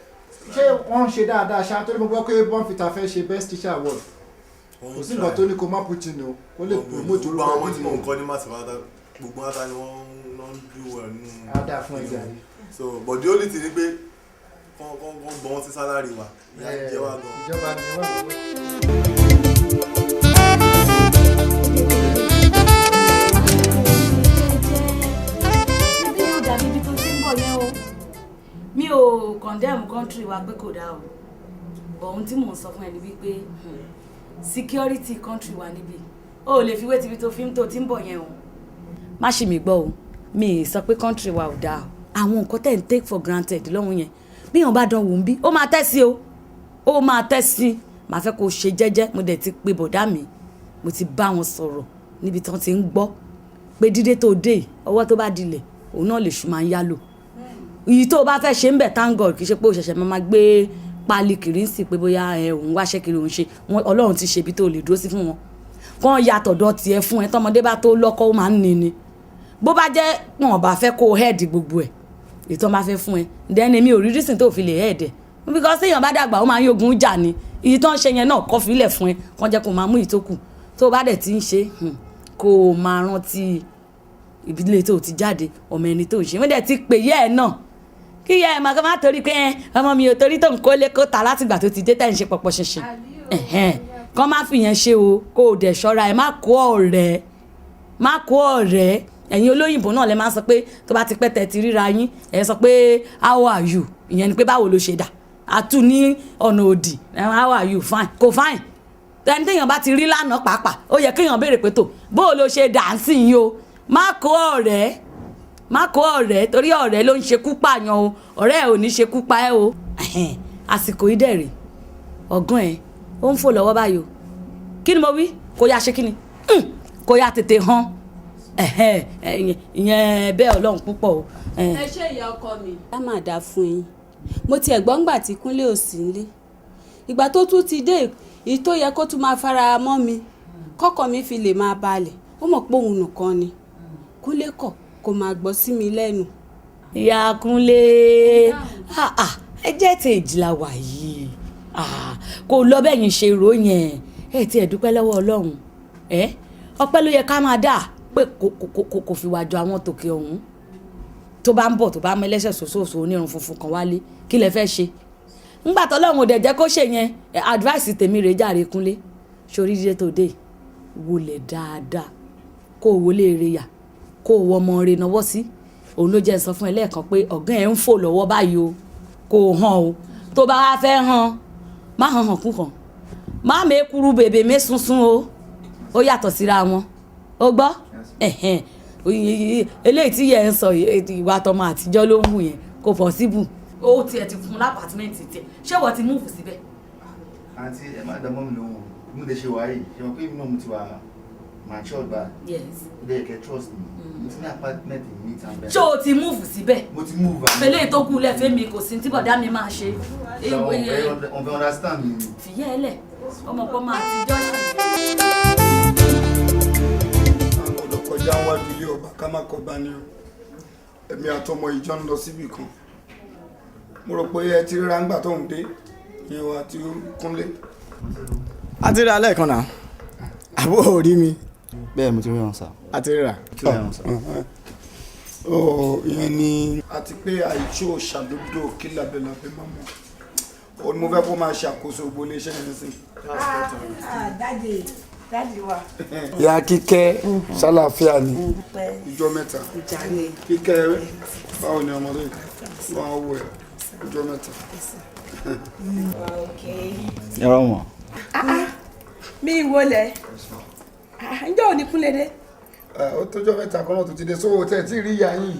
ṣé wọ́n ń ṣe dáadáa ṣáá tó ní mo gbọ́ pé Bọ́ǹfìtà fẹ́ ṣe best teacher award kò sí nǹkan tó ní kó má Putin o kó lè promote orúkọ àwọn ọmọ tí mò ń kọ́ ní mathematics gbogbo ata ni wọ́n ń dùn wẹ̀ nù. ada fún ẹgbẹ́ rẹ. so but the only thing ni pé kọ́ gbọ́n sí sálárì wa ìyá ń jẹ́ wá gan. ìjọba ni wọ́n lọ́wọ́. mi ò condemn country wa pé kò dáa o bọ̀ ohun tí mò ń sọ fún ẹ ni wípé security country wa níbí o ò lè fi wé tibi tó fi ń tó tí ń bọ̀ yẹn o. má ṣì mí gbọ́ o mi ì sọ pé country wa ò dáa o àwọn nǹkan tẹ̀ ń take for granted lọ́hùn yẹn bí èèyàn bá dán wò ń bí ó máa tẹ́ sí o ó máa tẹ́ sí màá fẹ́ kó o ṣe jẹ́jẹ́ mo dẹ̀ ti pe bọ̀dá mi mo ti bá wọn sọ̀rọ̀ níbi tí wọ́n ti ń gbọ́ pé dídé tó dé ọwọ́ tó bá dilẹ̀ òun náà lè ṣù máa ń yálò èyí tó o bá fẹ́ ṣe ń bẹ̀ thank God kì í ṣe pé o ṣẹ̀ṣẹ̀ máa gbé pálí kiri ń sì pé bóyá òun wáṣẹ́ kiri òun ṣe Ọlọ́run ti ṣe ibi tó lè dúró sí fún wọn kàn yàtọ̀ dọ̀ tiẹ̀ fún ẹ tọmọdé bá tó lọ́kọ́ ó máa ń ní ni bó bá jẹ́ wọn bá fẹ́ kó o head gbogbo ẹ̀ èyí tó bá fẹ́ fún ẹ then èmi ò rí reason tó fi lè head ẹ̀ because téèyàn bá dàgbà ó máa ń yógun jà ni èyí tó ń ṣe yẹn náà kọ́ fílẹ̀ fún ẹ kàn jẹ́ kó máa mú ìtókù tó bá dẹ̀ ti ń ṣe kó o máa rántí ìbílẹ̀ tó ti jáde ọmọ ẹni tó ń ṣe wọ́n dẹ̀ ti pè yẹ́ ẹ̀ náà kí yẹ́ ẹ̀ máa má torí pé ọmọ mi ò torí tó ń kólé kó ta látìgbà tó ti dé tẹ̀ ń ṣe pọ̀pọ̀ ṣinṣin kọ́ má fi yẹn ṣe o kó o dẹ̀ ṣọ́ra ẹ̀ má kó ọ̀rẹ́ ẹ̀yin olóyìnbó náà lè máa sọ pé tó bá ti pẹ́ tẹ̀ ti ríra yín ẹ̀ sọ pé how are you ìyẹn ni pé báwo ló ṣe dà àtú ní ọ̀nà òdì how are you fine kò fine ẹni téèyàn bá ti rí lánàá pàápàá ó yẹ kéèyàn béèrè pé tó bó ló ṣe dà ń sìn yín o má kó ọ̀rẹ́ torí ọ̀rẹ́ ló ń ṣekú pààyàn o ọ̀rẹ́ ẹ̀ ò ní ṣekú pa ẹ́ o àsìkò yìí dẹ̀rẹ̀ ọ̀gán ẹ̀ ó ń fò lọ́wọ́ báyìí o kí ni mo wí kó yá ṣe kí ni kó yá tètè hàn ìyẹn bẹ́ẹ̀ Ọlọ́run púpọ̀ o. ẹ ṣe ìyá ọkọ mi. á máa dà fún yín mo tiẹ̀ gbọ́ ńgbà tí Kúnlé ò sí nílé ìgbà tó tún ti dé èyí tó yẹ kó tún máa fara mọ́ mi kọ́kọ́ mi fi lè máa balẹ̀ ó mọ̀ pé òun nìkan ni Kúnlé kọ̀ kó máa gbọ́ sí mi lẹ́nu. ìyá Kúnlé ẹ jẹ́ tèjì la wà yìí kò lọ bẹ́yìn ṣe rò yẹn ẹ ti ẹ̀ dúpẹ́ lọ́wọ́ Ọlọ́run ọpẹ́ ló yẹ ká máa dà pé kò fi wájú àwọn tòkè ọ̀hún tó bá ń bọ̀ tó bá mọ ẹlẹ́sẹ̀ sòsòsò onírun funfun kan wálé kí lẹ fẹ́ ṣe ńgbà tọ́lọ́run ò dẹ̀ jẹ́ kó ṣe yẹn advice tèmi rèé jàre Kúnlé sórí dídé tó dé wọlé dáadáa kó o wọlé rè yà kó o wọ ọmọ rè náwó sí òun ló jẹ́ sọ fún ẹ lẹ́ẹ̀kan pé ọ̀gá ẹ̀ ń fò lọ́wọ́ báyìí o kó o hàn o tó bá wá fẹ́ hàn má hàn kú kan má mẹ́kúrú bèbè mẹ́sùnsún o ó yàtọ̀ síra wọn ó gbọ́ eléyìí tí yẹn ń sọ ìwà tọmọ àtijọ́ ló ń wù yẹn kò possible ó tiẹ̀ ti fún lápàtímẹ́ǹtì tiẹ̀ ṣé wọ́n ti múùfù síbẹ̀. àǹtí ẹ má dààmú mi lóhùn mo lè ṣe wáyé ṣe mọ̀ pé mi náà mo ti wà matured bá ilé ẹ̀kẹ́ trust me mo ti ní apartment in Midtown bẹ́ẹ̀. ṣé o ti múùfù síbẹ̀. mo ti move am. eléyìí tó kú lẹ́fẹ̀ẹ́ mi kò sí tí bọ̀dá mi máa ṣe. on fẹ́ understand mi. fìyẹ́ ẹ lẹ̀ ọmọkọ máa ti jọ́ yìí. kọjá wájú ilé ọba ká má kọba ni o èmi àtọmọ ìjọ ń lọ síbì kan mo rò pé ẹ ti ríra ńgbà tó ń dé ìyẹn wa ti Kúnlé. a ti ríra lẹ́ẹ̀kan náà àbó ò rí mi. bẹ́ẹ̀ mo ti rí wọn sá. a ti ríra. ìyẹn ni àti pé àìṣó ṣàdúgbò kí labẹ́labẹ́ máa mọ̀ ó ní mo fẹ́ kó máa ṣàkóso gbogbo iléeṣẹ́ yẹn sí. dáàdì wa. ìyá Kíkẹ́ ṣàlàáfíà ni ìjọ mẹ́ta Kíkẹ́ báwo ni ọmọdé wọn wọ ẹ ìjọ mẹ́ta. yàrá wọn. mi ìwọlẹ̀ ǹjẹ́ ò ní Kúnlé dé. ó tójọ́ mẹ́ta kan náà tó ti dé sówó tẹ̀ tí rí ìyá yìí.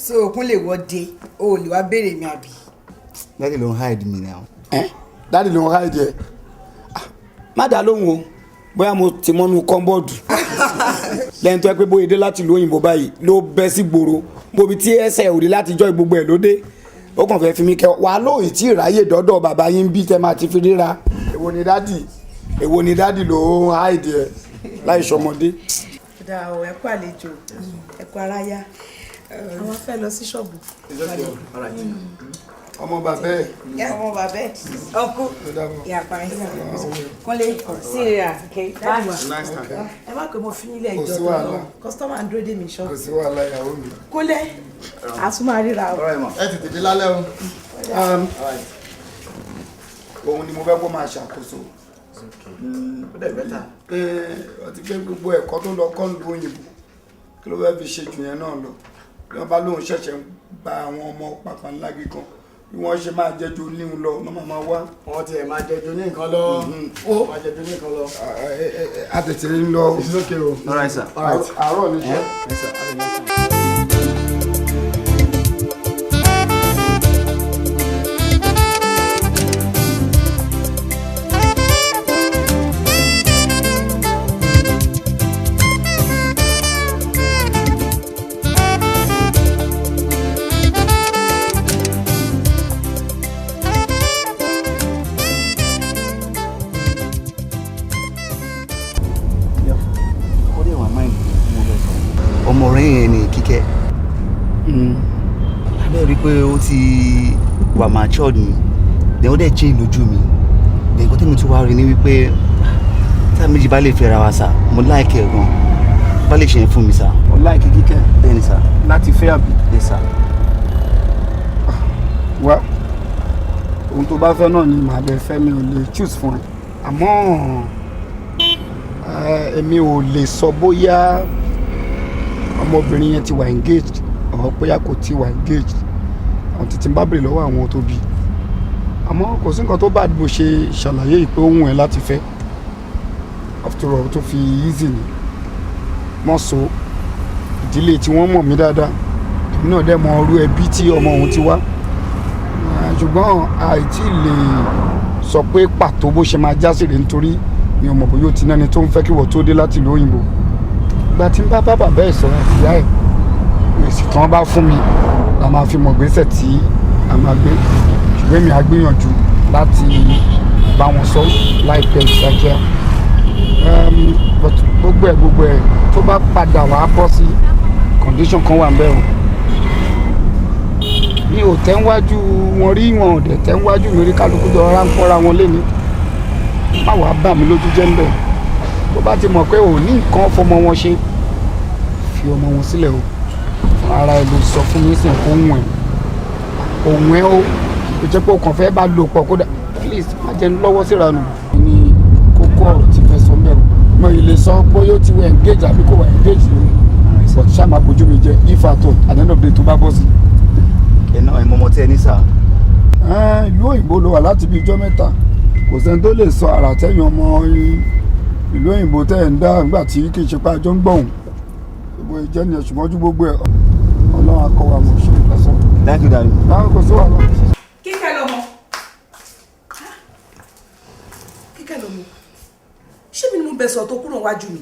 so Kúnlé wọ dé o lè wá béèrè mi àbí. dáàdì ló ń hide mi now. dáàdì ló ń hide ẹ má dá lóhùn o bóyá mo ti mọ́nú kọ́ńbọ́ọ̀dù lẹ́yìn tó yẹ pé bóyá dé láti ìlú òyìnbó báyìí ló bẹ́ sí gbòòrò bóbi tí ẹsẹ̀ òde láti jọ́ gbogbo ẹ̀ ló dé ó kàn fẹ́ fi mí kẹ́ wà lóyìn tí ìráyè dọ́dọ̀ bàbá yín bí tẹ́ máa ti fi ríra èwo ni dádì ló ń hide ẹ láì sọmọdé. dà ọ ẹ kú àlejò ẹ kú aráyá àwọn fẹ́ lọ sí ṣọ́ọ̀bù. ọmọ bàbá ẹ. ọmọ bàbá ẹ ọkú ìyàpá ẹ Kúnlé sí ìrà dáàbò ẹ má pè mo fi nílẹ̀ ìjọba kọ́sítọ́mà ń dúró dé mi ṣọ́ọ̀bù. kò sí wàhálà ìyàwó mi. Kúnlé àtúmọ̀ ríra o. ẹ tètè dé lálẹ́ o. òun ni mo fẹ́ kó máa ṣàkóso. ọtí pé gbogbo ẹ̀kọ́ tó lọ kọ́ lu òyìnbó kí ló fẹ́ fi ṣe jù yẹn náà lọ bí wọ́n bá lóun ṣẹ̀ṣẹ̀ ń gba àwọn ọmọ pàpà ńlági kan bí wọ́n ṣe máa jẹjọ níhun lọ ní màmá wá. wọ́n ti ẹ̀ máa jẹjọ ní nǹkan lọ. ó máa jẹjọ ní nǹkan lọ. a tètè ń lọ. it's okay o. all right sir. àárọ̀ ni ṣe. yes sir. ọmọọ̀rẹ́ yẹn ni Kíkẹ́ abẹ́ rí i pé ó ti wà matured ni then ó dẹ̀ change lójú mi then kó tẹ́mi tún wá rí ni wípé tá a méjì bá lè fẹ́ra wa sà mo láìkẹ́ ẹ̀ gan bá lè ṣe yẹn fún mi sà. mo láìkẹ́ Kíkẹ́. bẹ́ẹ̀ ni sà. láti fẹ́ àbí. bẹ́ẹ̀ sà. wá ohun tó bá fẹ́ náà ni màá bẹ fẹ́ mi ò lè choose fún ẹ àmọ́ èmi ò lè sọ bóyá ọmọbìnrin yẹn ti wà engaged ọ̀ bóyá kò ti wà engaged àwọn títí bá bèrè lọ́wọ́ àwọn tó bí àmọ́ kò sí nǹkan tó bá bó ṣe ṣàlàyé ìpé ohun ẹ̀ láti fẹ́ after all tó fi easy ni wọ́n so ìdílé tí wọ́n mọ̀ mí dáadáa èmi náà dẹ̀ mọ orú ẹbí tí ọmọ òun ti wá ṣùgbọ́n àìtí lè sọ pé pàtó bó ṣe máa jásìrè nítorí mi ò mọ̀ bóyá ó ti náni tó ń fẹ́ kí wọ́n tó dé láti ìlú òyìnbó ìgbà tí n bá bàbá bẹ́ẹ̀ sọ̀rọ̀ ìyá ẹ̀ èsì tí wọ́n bá fún mi la máa fi mọ̀ gbésẹ̀ tí a máa gbé ṣùgbọ́n èmi á gbìyànjú láti bá wọn sọ láìpẹ́ ìdákẹ́á gbogbo ẹ̀ tó bá padà wá bọ́ sí condition kan wà ń bẹ̀ o mi ò tẹ́ ń wájú wọn rí wọn ò dẹ̀ tẹ́ ń wájú mi rí kálukú jọ ráńpọ́ra wọn lé ní má wàá bà mí lójú jẹ́ ń bẹ̀ tó bá ti mọ̀ pé ò ní nǹkan fọmọ wọn ṣe fi ọmọ wọn sílẹ̀ o fún ara ẹ ló sọ fún mi sìn òun ẹ ó kò jẹ́ pé o kàn fẹ́ bá lò pọ̀ kódà please má jẹ́ lọ́wọ́ síra nù ní kókó ọ̀rọ̀ tí fẹ́ sọ mẹ́rù mo ì lè sọ pé yóò ti wọ engage àbí kò wọ engage lórí but ṣá máa bójú mi jẹ if at all at the end of the day tó bá bọ́ sí. ẹ̀nà ìmọ̀mọ́ tí ẹ ní sà. ìlú òyìnbó ló wà láti bí ijọ́ mẹ́ta kò sẹ́ni tó lè sọ àrà tẹ́yìn ọmọ ìlú òyìnbó tẹ́ ẹ̀ ń dá nígbà tí kì í ṣe pé àjọ ń gbọ̀hún gbogbo ìjẹ́ ni ẹ̀ṣùgbọ́n ojú gbogbo ẹ̀ ọlọ́run akọwà mọ̀ ṣe lásán. thank you daddy. báwo kò sí wàhálà. Kíkẹ́ lọmọ Kíkẹ́ lọmọ ṣé mi ni mo bẹ sọ tó kúrò wájú mi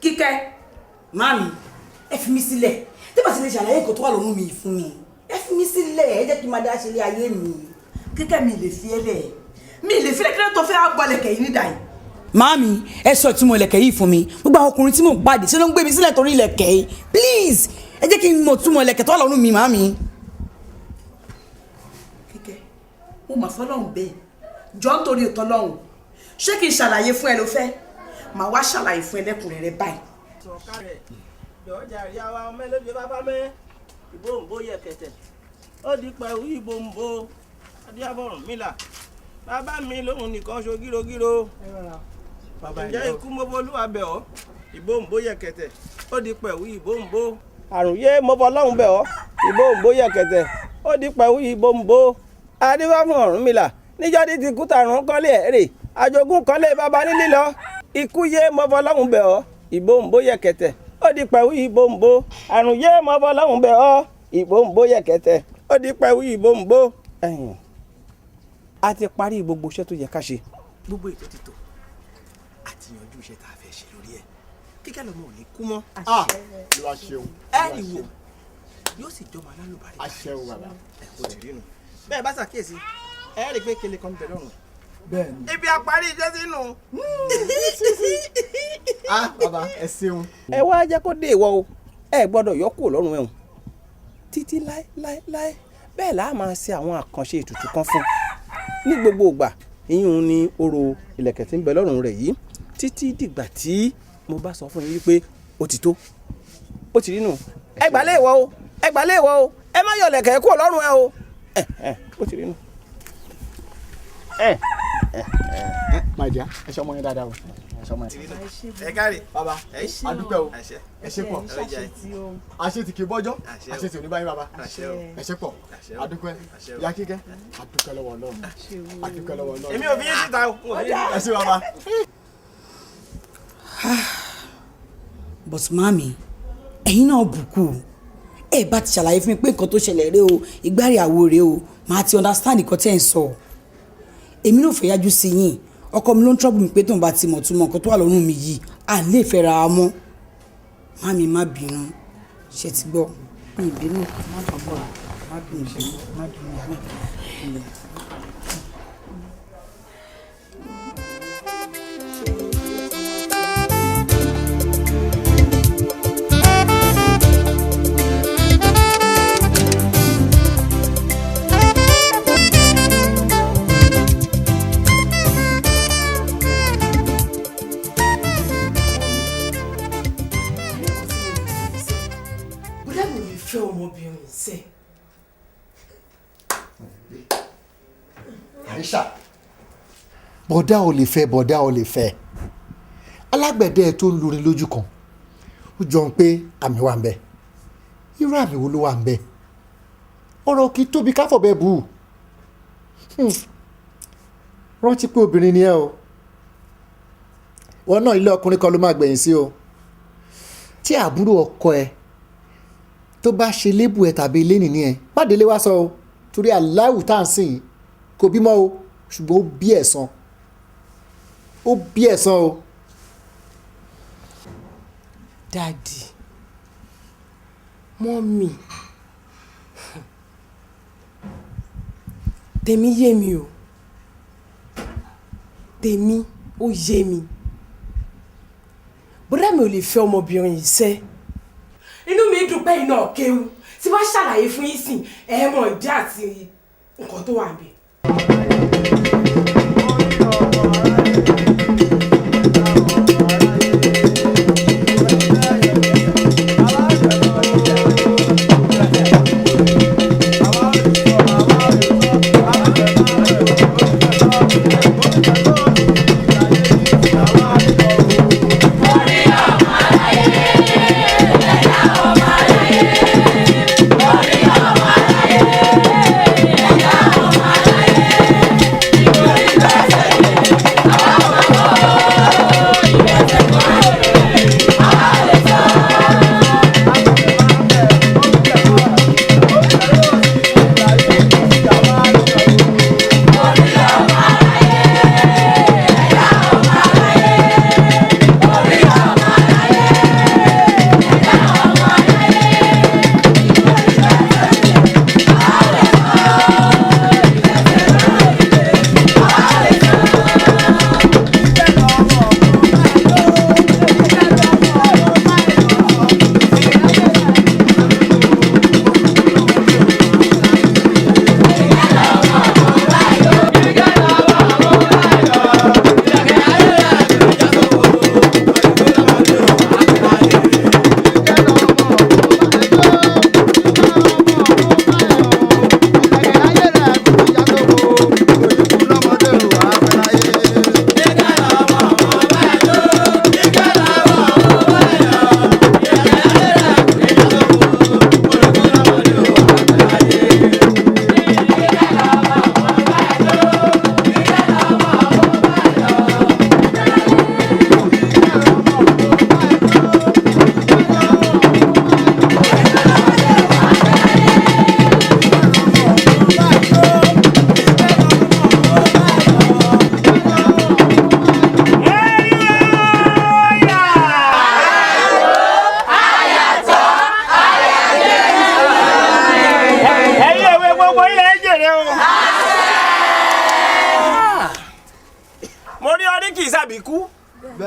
Kíkẹ́ màmí ẹ fi mi sílẹ̀ tí bá ti lè ṣàlàyé nǹkan tó wà lọ́rùn mi fún mi ẹ fi mi sílẹ̀ ẹ jẹ́ kí n máa dá ṣe ilé ayé mi Kíkẹ́ mi lè fi ẹ lẹ̀ mi lè fi lẹ́kẹ́lẹ́ tó fẹ́ gbọ́lẹ̀kẹ̀ yìí nídà yìí. Màámi ẹ sọ ìtumọ̀ ìlẹ̀kẹ̀ yìí fún mi gbogbo àwọn ọkùnrin tí mò ń pàdé ṣé ló ń gbé mi sílẹ̀ torí ìlẹ̀kẹ̀ yìí please ẹ jẹ́ kí n mọ̀ túmọ̀ ìlẹ̀kẹ̀ tó wà lọ́rùn mi màámi. Kíkẹ́ mo mà fọlọ́run bẹ́ẹ̀ jọ ń torí ìtọ́ lọ́hùn ṣé kí n ṣàlàyé fún ẹ ló fẹ́ màá wá ṣàlàyé fún ẹ lẹ́kùnrẹ́rẹ́ báyìí. sọ̀kárẹ̀ jọ̀ọ́jà ìyá wa ọmọ ẹlẹ́gbẹ̀ẹ́ bàbá mẹ́ ìbòǹbò yẹ̀kẹ̀tẹ̀ ó di pẹ̀lú ìbòǹbò adíábọ̀rùn mílà bàbá mi lóhun nìkan ṣo gírogíro ǹjẹ́ ikú mọ́bọ́lúwà bẹ̀ ọ́ ìbòǹbò yẹ̀kẹ̀tẹ̀ ó di pẹ̀lú ìbòǹbò àrùn yé mọ́bọ́lọ́hún bẹ̀ ọ́ ìbòǹbò yẹ̀kẹ̀tẹ̀ ó di pẹ̀lú ìbòǹbò adífáfún Ọ̀rúnmìlà níjọ́ tí ti kú tàrún kọ́lé ẹ̀rẹ̀ àjogún kọ́lé bàbá nílí lọ ikú yé mọ́bọ́lọ́hún bẹ̀ ọ́ ìbòǹbò yẹ̀kẹ̀tẹ̀ ó di pẹ̀lú ìbòǹbò àrùn yé mọ́bọ́lọ́hún bẹ̀ ọ́ ìbòǹbò yẹ̀kẹ̀tẹ̀ ó di pẹ̀lú ìbòǹbò ẹ̀yìn a ti parí gbogbo iṣẹ́ tó yẹ ká ṣe gbogbo ètò ti tò àti yanjú iṣẹ́ tá a fẹ́ ṣe lórí ẹ̀ Kíkẹ́ lọ́mọ ò ní kú mọ́. ló wá ṣeun. ẹ ìwò yóò sì jọmọ alálùbárí. aṣẹ́wó bàbá. kò tí rí nu bẹ́ẹ̀ bá ṣàkíyèsí ẹ rí i pé kele kan bẹ̀ lọ́rùn. bẹ́ẹ̀ni. ibi àparí iṣẹ́ sínú. bàbá ẹ ṣeun. ẹ wá jẹ́ kó dé ìwọ o ẹ gbọ́dọ̀ yọ kúrò lọ́rùn ẹ̀hún títí láéláé bẹ́ẹ̀ là á máa ṣe àwọn àkànṣe ètùtù kan fún ní gbogbo ìgbà ìyún ní orò ìlẹ̀kẹ̀ tí ń bẹ lọ́rùn rẹ̀ yìí títí dìgbà tí mo bá sọ fún yín wípé ó ti tó ó ti rí nù ẹ gbà lé ìwọ o ẹ gbà lé ìwọ o ẹ má yọ ìlẹ̀kẹ̀ kúrò lọ́rùn ẹ o ó ti rí nù. my dear ẹ ṣe ọmọ yẹn dáadáa o ẹ káre bàbá ẹ ṣe adúpẹ́ o àṣẹ ẹ ṣe pọ̀ àṣẹ ti kì í bọ́jọ́ àṣẹ ti ò ní báyìí bàbá ẹ ṣe pọ̀ adúpẹ́ ya kíkẹ́ adúpẹ́ lọ́wọ́ Ọlọ́run adúpẹ́ lọ́wọ́ Ọlọ́run. èmi ò fi yín síta o. ẹ ṣe bàbá. but mami ẹ̀yin náà bùkù ẹ bá ti ṣàlàyé fún mi pé nǹkan tó ṣẹlẹ̀ rèé o ìgbáríyàwó rèé o màá ti understand nǹkan tẹ́ ẹ̀ ń sọ èmi náà fẹ́ yájú sí yín ọkọ mi ló ń trouble mi pé tóun bá ti mọ̀ túmọ̀ nǹkan tó wà lọ́rùn mi yìí à ń lè fẹ́ ra mọ́ mami má bínú ṣe ti gbọ́ mi ìbínú má bọ̀ má bínú má bínú. ọmọbìnrin ṣe. Àìṣà bọ̀dá ò lè fẹ́ bọ̀dá ò lè fẹ́ alágbẹ̀dẹ tó ń lurin lójú kan ó jọ ń pé àmì wà ń bẹ irú àmì wo ló wà ń bẹ ọ̀rọ̀ kì í tóbi káfọ̀bẹ́ bù rántí pé obìnrin ni ẹ o wọn náà ilé ọkùnrin kan ló máa gbẹ̀yìn sí o tí àbúrò ọkọ ẹ tó bá ṣe lébù ẹ tàbí ilé nìní ẹ má délé wá sọ o torí aláwù tá à ń sìn kò bímọ o ṣùgbọ́n ó bí ẹ̀san o. Daddy, mọ́mì, tèmi yé mi o, tèmi ó yé mi, bọ́dá mi ò lè fẹ́ ọmọbìnrin yìí sẹ́. Inú mi dùn pé iná kéwu tí wọ́n ṣàlàyé fún yín sìn ẹ̀ mọ̀ ìdí àti nǹkan tó wà níbẹ̀.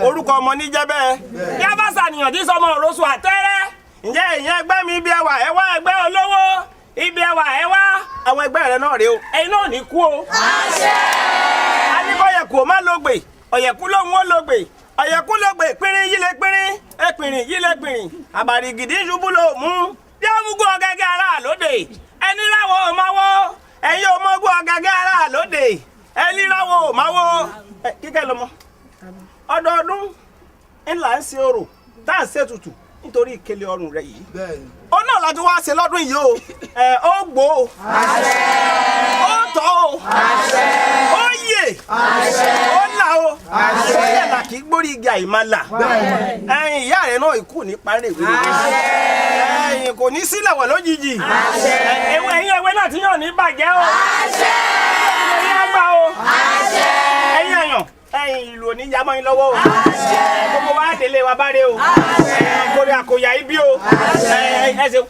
orúkọ ọmọ ní jẹ́ bẹ́ẹ̀ yá bá ṣàníyàn tí sọmọ òroṣù àtẹ́rẹ́ ǹjẹ́ ìyẹn ẹgbẹ́ mi ibi ẹwà ẹ wá ẹgbẹ́ olówó ibi ẹwà ẹ wá àwọn ẹgbẹ́ rẹ náà rèé o ẹ̀yin náà ní kú o. àṣẹ. anikọ̀yẹ̀kù má lógbè ọ̀yẹ̀kú lóhun ó lógbè ọ̀yẹ̀kú lógbè pínrín yílé pínrín ẹ̀pìnrín yílé pìnrín àbàrí gidi ṣubú ló mú bí ó múgún ọ̀gẹ́gẹ́ ara lóde ẹni láwọn ò máa wó ẹ̀yin ò mọ́gún ọ̀gẹ́gẹ́ ara lóde ẹni láwọn ò máa wó kíkẹ́ lọ́mọ ọdọọdún ńlá ń ṣe orò tá à ń ṣètùtù nítorí ìkélé ọrùn rẹ yìí. ó náà láti wá ṣe lọ́dún yìí o ó gbó o ó tọ́ o ó yè ó là o ó yẹ là kí gbórí igi àìmálà ẹ̀yin ìyá rẹ náà ikú ní parí ìwé ẹ̀yin kò ní sílẹ̀ wọ̀ lójijì ẹ̀yin ewé náà ti yàn ní bàjẹ́ o ẹ̀yin àgbà o ẹ̀yin àyàn ẹ̀yin ìlú òní yamọ́ yín lọ́wọ́ o gbogbo wa délé wa bá rè o kórè àkòyà ibi o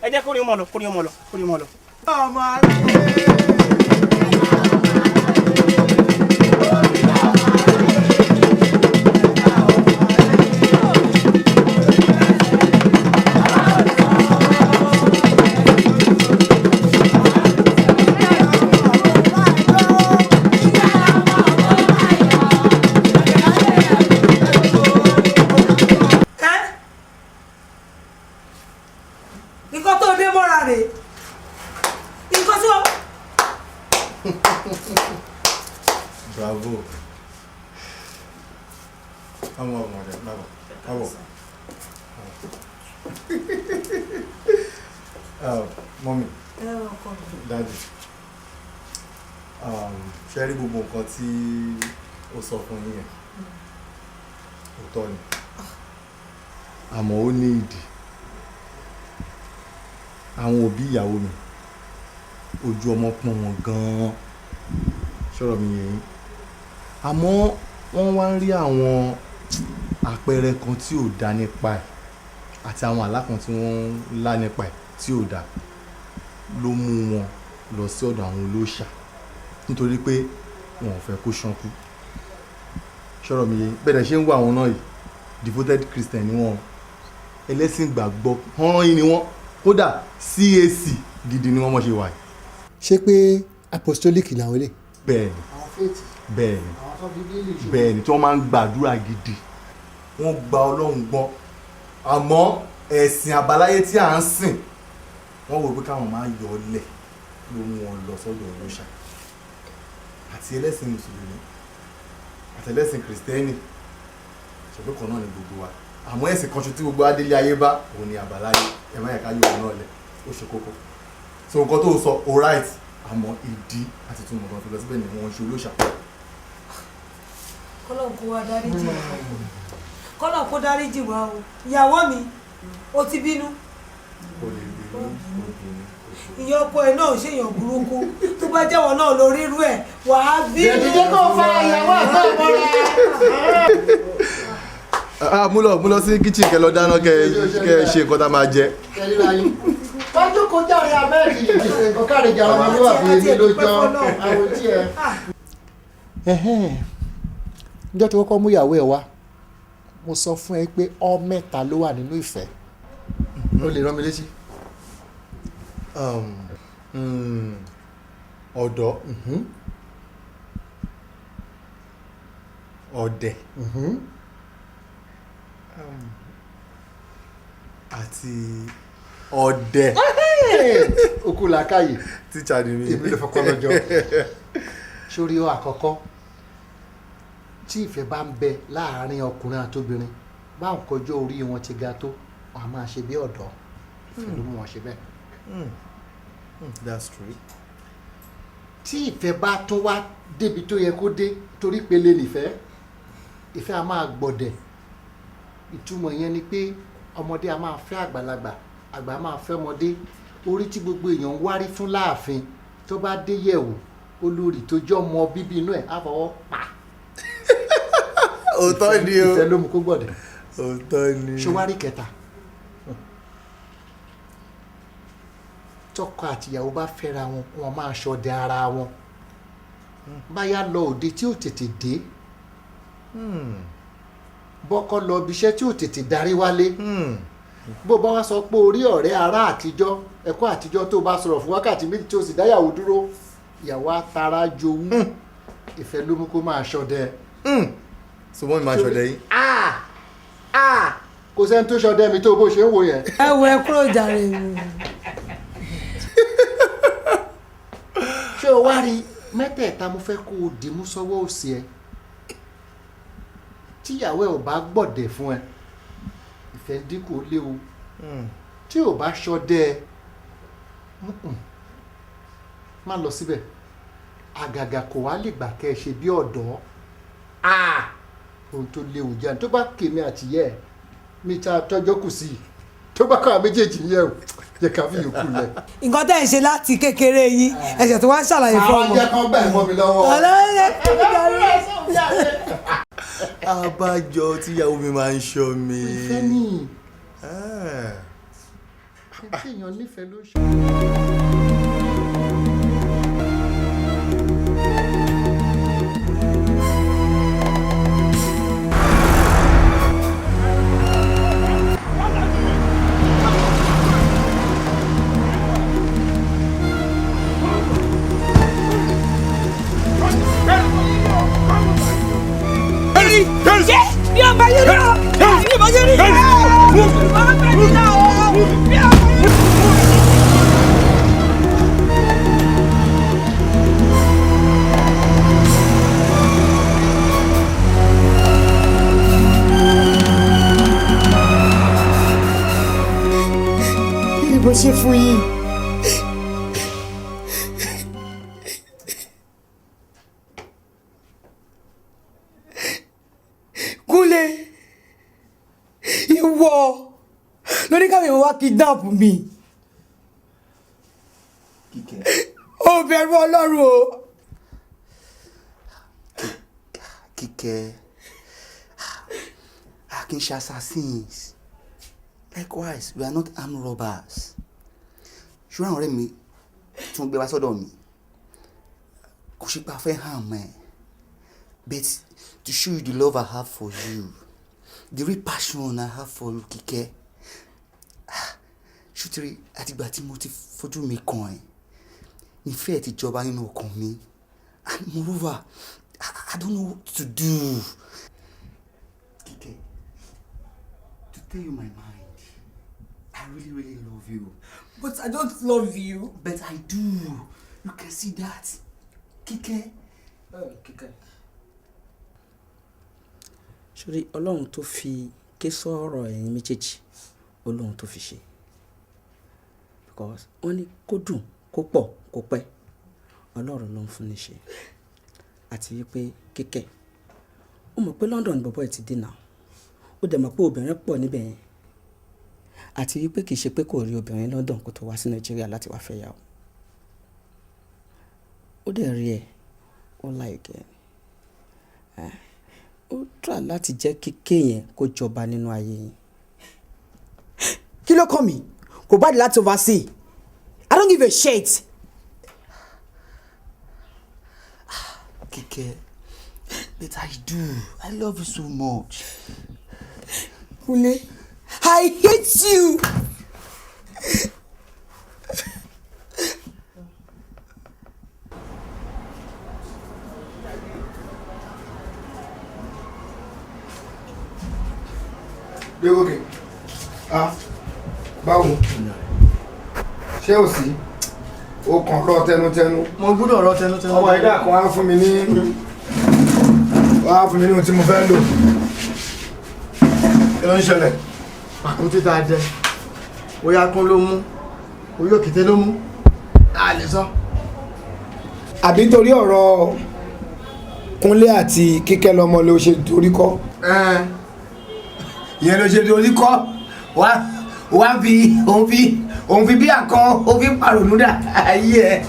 ẹ jẹ́ kórè mọ̀ lọ kórè mọ̀ lọ kórè mọ̀ lọ. nǹkan tó dé mọ́ra rè nǹkan tí wọ́n. Bravo. Àwọn ọmọdé bravo. Bravo. Mọ́mí. Daddy. Ṣé rí gbogbo nǹkan tí ó sọ fún yín yẹn? Òótọ́ ni. Àmọ́ ó ní ìdí. Àwọn òbí ìyàwó mi ojú ọmọ pọ́n wọn gan-an ṣọ́rọ̀ mi yẹn àmọ́ wọ́n wá ń rí àwọn àpẹẹrẹ kan tí ò dá nípa ẹ̀ àti àwọn àlá kan tí wọ́n ń lá nípa ẹ̀ tí ò dá ló mú wọn lọ sí ọ̀dọ̀ àwọn olóòṣà nítorí pé wọn ò fẹ́ kó ṣánkú ṣọ́rọ̀ mi yẹn bẹ́ẹ̀ ṣe ń wá àwọn náà yìí devoted Christian ni wọ́n ẹlẹ́sìn gbàgbọ́ hánrán yìí ni wọ́n kódà CAC gidi ni wọ́n mọ̀ ṣe wà yìí. ṣé pé apostolic làwọn lè. bẹ́ẹ̀ni bẹ́ẹ̀ni bẹ́ẹ̀ni tí wọ́n máa ń gbàdúrà gidi wọ́n gba Ọlọ́run gbọ́ àmọ́ ẹ̀sìn àbáláyé tí à ń sìn wọ́n wò pé káwọn máa yọ ọ lẹ̀ ló mú wọn lọ sọ́dọ̀ olóṣà àti ẹlẹ́sìn mùsùlùmí àti ẹlẹ́sìn kìrìsìtẹ́nì ṣùgbọ́n kan náà ni gbogbo wa àmọ́ ẹ̀sìn kan ṣo tí gbogbo adélé ayé bá òun ni àbáláyé ẹ má yẹ ká yọ òun náà lẹ̀ ó ṣe kókó so nǹkan tó sọ all right àmọ́ ìdí àti túmọ̀ kan tó lọ síbẹ̀ ni wọ́n ṣe olóṣà. kọ́lọ̀ kó wa dáríjì wá kọ́lọ̀ kó dáríjì wá o ìyàwó mi ó ti bínú ìyá ọkọ ẹ náà ṣèyàn burúkú tó bá jẹ́wọ́ náà lórí irú ẹ̀ wàá bínú. èdè kò fa ìyàwó àgbà mọ́ra. mú lọ sí kitchen kẹ́ lọ dáná kẹ́ ṣe nǹkan tá a máa jẹ. wájú kò jáde abẹ́ẹ̀dì ọ̀kadì jà ọmọ ló wà fún èmi lójọ́ àwọn tí ẹ. níjọ́ tí wọ́n kọ́ mú ìyàwó ẹ̀ wá mo sọ fún ẹ pé ọ mẹ́ta ló wà nínú ìfẹ́. ó lè rán mi létí. ọ̀dọ́ ọ̀dẹ̀ àti ọ̀dẹ̀. okú làákàyè tíṣà ni mi. èmi lè fọkọ lọ́jọ́ sórí ọ àkọ́kọ́ tí ìfẹ́ bá ń bẹ láàárín ọkùnrin àtobìnrin báwọn kọjọ́ orí wọn ti ga tó wọn a máa ṣe bí ọ̀dọ́ ìfẹ́ ló mú wọn ṣe bẹ́ẹ̀. That's true. tí ìfẹ́ bá tún wá débi tó yẹ kó dé torí pele nìfẹ́ ìfẹ́ a máa gbọ̀dẹ̀ ìtumọ̀ yẹn ni pé ọmọdé a máa fẹ́ àgbàlagbà àgbà máa fẹ́ ọmọdé orí tí gbogbo èèyàn ń wárí fún láàfin tó bá dé yẹ̀wò olórí tó jọ́ mọ bíbí inú ẹ̀ á fọwọ́ pa. òótọ́ ni o ìfẹ́ ló mú kó gbọ̀dẹ̀. òótọ́ ni. ṣọwárí kẹta tọkọ àtìyàwó bá fẹ́ra wọn wọn máa ṣọdẹ ara wọn báyà lọ òde tí ò tètè dé bọ́kọ́ lọ ibi iṣẹ́ tí ò tètè darí wálé bó bá wá sọ pé orí ọ̀rẹ́ ará àtijọ́ ẹ̀kọ́ àtijọ́ tó bá sọ̀rọ̀ fún wákàtí méjì tí ó sì dáyàwó dúró ìyàwó atara jowú ìfẹ́ ló mú kó máa ṣọdẹ. so wọ́n mi máa ṣọdẹ yín. kò sẹ́ni tó ṣọdẹ mi tó bó ṣe ń wò yẹn. ẹ wo ẹ kúrò jàre mi. ṣé o wá rí mẹ́tẹ̀ẹ̀ta mo fẹ́ kó o dìímú sọ́wọ́ òsì ẹ tíyàwó ẹ̀ ò bá gbọ̀dẹ̀ fún ẹ ìfẹ́ dínkù ó léwu tí ò bá ṣọdẹ ẹ má lọ síbẹ̀ àgàgà kò wá lè gbà kẹ́ ẹ ṣe bí ọ̀dọ́ ohun tó léwu jáde tó bá kèmí àtìyẹ́ ẹ̀ mi ta tọ́jọ́ kù sí i tó bá kọ́ àwọn méjèèjì yẹ o jẹ́ ká fi yòókù lẹ̀. nǹkan tẹ́ ẹ̀ ń ṣe láti kékeré yín ẹ̀ṣẹ̀ tó wá ń ṣàlàyé fún ọmọ. àwọn jẹ́ kán gbà ẹ̀ mọ́ mi lọ́wọ́. abájọ tíyàwó mi máa ń ṣọ́ mi. ìfẹ́ ni èèyàn nífẹ̀ẹ́ ló ṣe. bí ọba yẹn lọ bí ọba yẹn lọ bí ọba yẹn lọ. kí ni mo ṣe fún yín. ìwọ lórí káwé wá kidnap mi ó bẹ̀rù Ọlọ́run o. Kíkẹ́ a kì í ṣe assassins likewise we are not armed robbers ṣùgbọ́n àwọn ọ̀rẹ́ mi tí wọ́n gbé wá sọ́dọ̀ mi kò ṣe pé a fẹ́ hàn mọ́ ẹ but to show you the love I have for you. The real passion I have for you, Kíkẹ́. Ṣùtìrì àtìgbà tí mo ti fojú mi kàn ẹ́ ìfẹ́ ti jọba nínú ọkàn mi and moreover I don't know what to do. Kíkẹ́, to tell you my mind, I really love you. But I don't love you. But I do. You can see that. Kíkẹ́. Kíkẹ́. Sórí Ọlọ́run tó fi ké sọ̀rọ̀ ẹ̀yin méjèèjì Ọlọ́run tó fi ṣe because wọ́n ní kó dùn kó pọ̀ kó pẹ́ Ọlọ́run ló ń fún ní ṣe àti wípé Kíkẹ́ ó mọ̀ pé London bọ̀bọ̀ ẹ̀ ti dé náà ó dẹ̀ mọ̀ pé obìnrin pọ̀ níbẹ̀ yẹn àti wípé kì í ṣe pé kò rí obìnrin London kó tó wá sí Nàìjíríà láti wá fẹ́ yà ó dẹ̀ rí ẹ̀ ó láìkẹ́ ó try láti jẹ́ Kíkẹ́ yẹn kó jọba nínú ayé yín. kí ló kàn mí kò bá di láti oversee I don't give a shit. Kíkẹ́, but I do. I love you so much. Kúnlé, I hate you. Gbégókè, báwo? Ṣé ò sí? O kàn rọ tẹnutẹnu. Mo gbọ́dọ̀ rọ tẹnutẹnu. Ọmọ ẹ̀dá kan á fún mi ní ohun tí mo fẹ́ lò. Kí ló ń ṣẹlẹ̀? Àkúntí tá a jẹ. Bóyá kún ló mú. Orí òkété ló mú. A lè sọ. Àbí torí ọ̀rọ̀ Kúnlé àti Kíkẹ́ lọ́mọ ló ṣe torí kọ́. Ìyẹn ló ṣe torí kọ́. Wá òun fi bí àkọ́ ó fi pàrònúdà ayé ẹ̀.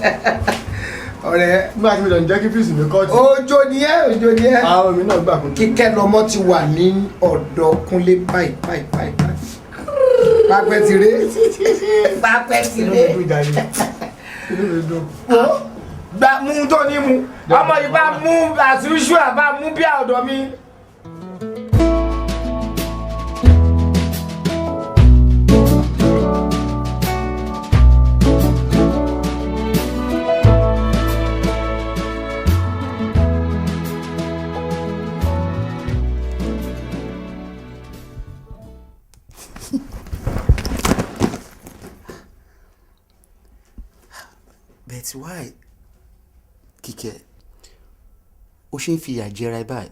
Ọ̀rẹ́ nígbà tí mi lọ ń jẹ́ kí fíìsì mi kọ́ jù. Òjò ni ẹ́. Àwọn mi náà gbà kún. Kíkẹ́ lọ́mọ ti wà ní ọ̀dọ̀ Kúnlé báyìí. Pápẹ́ ti ré. Gba mú tó ní mu. Ọmọ yìí bá mú àṣíríṣù àbá mú bí ọ̀dọ̀ mi. But why, Kíkẹ́, o ṣe ń fi ìyà jẹra ẹ báyìí?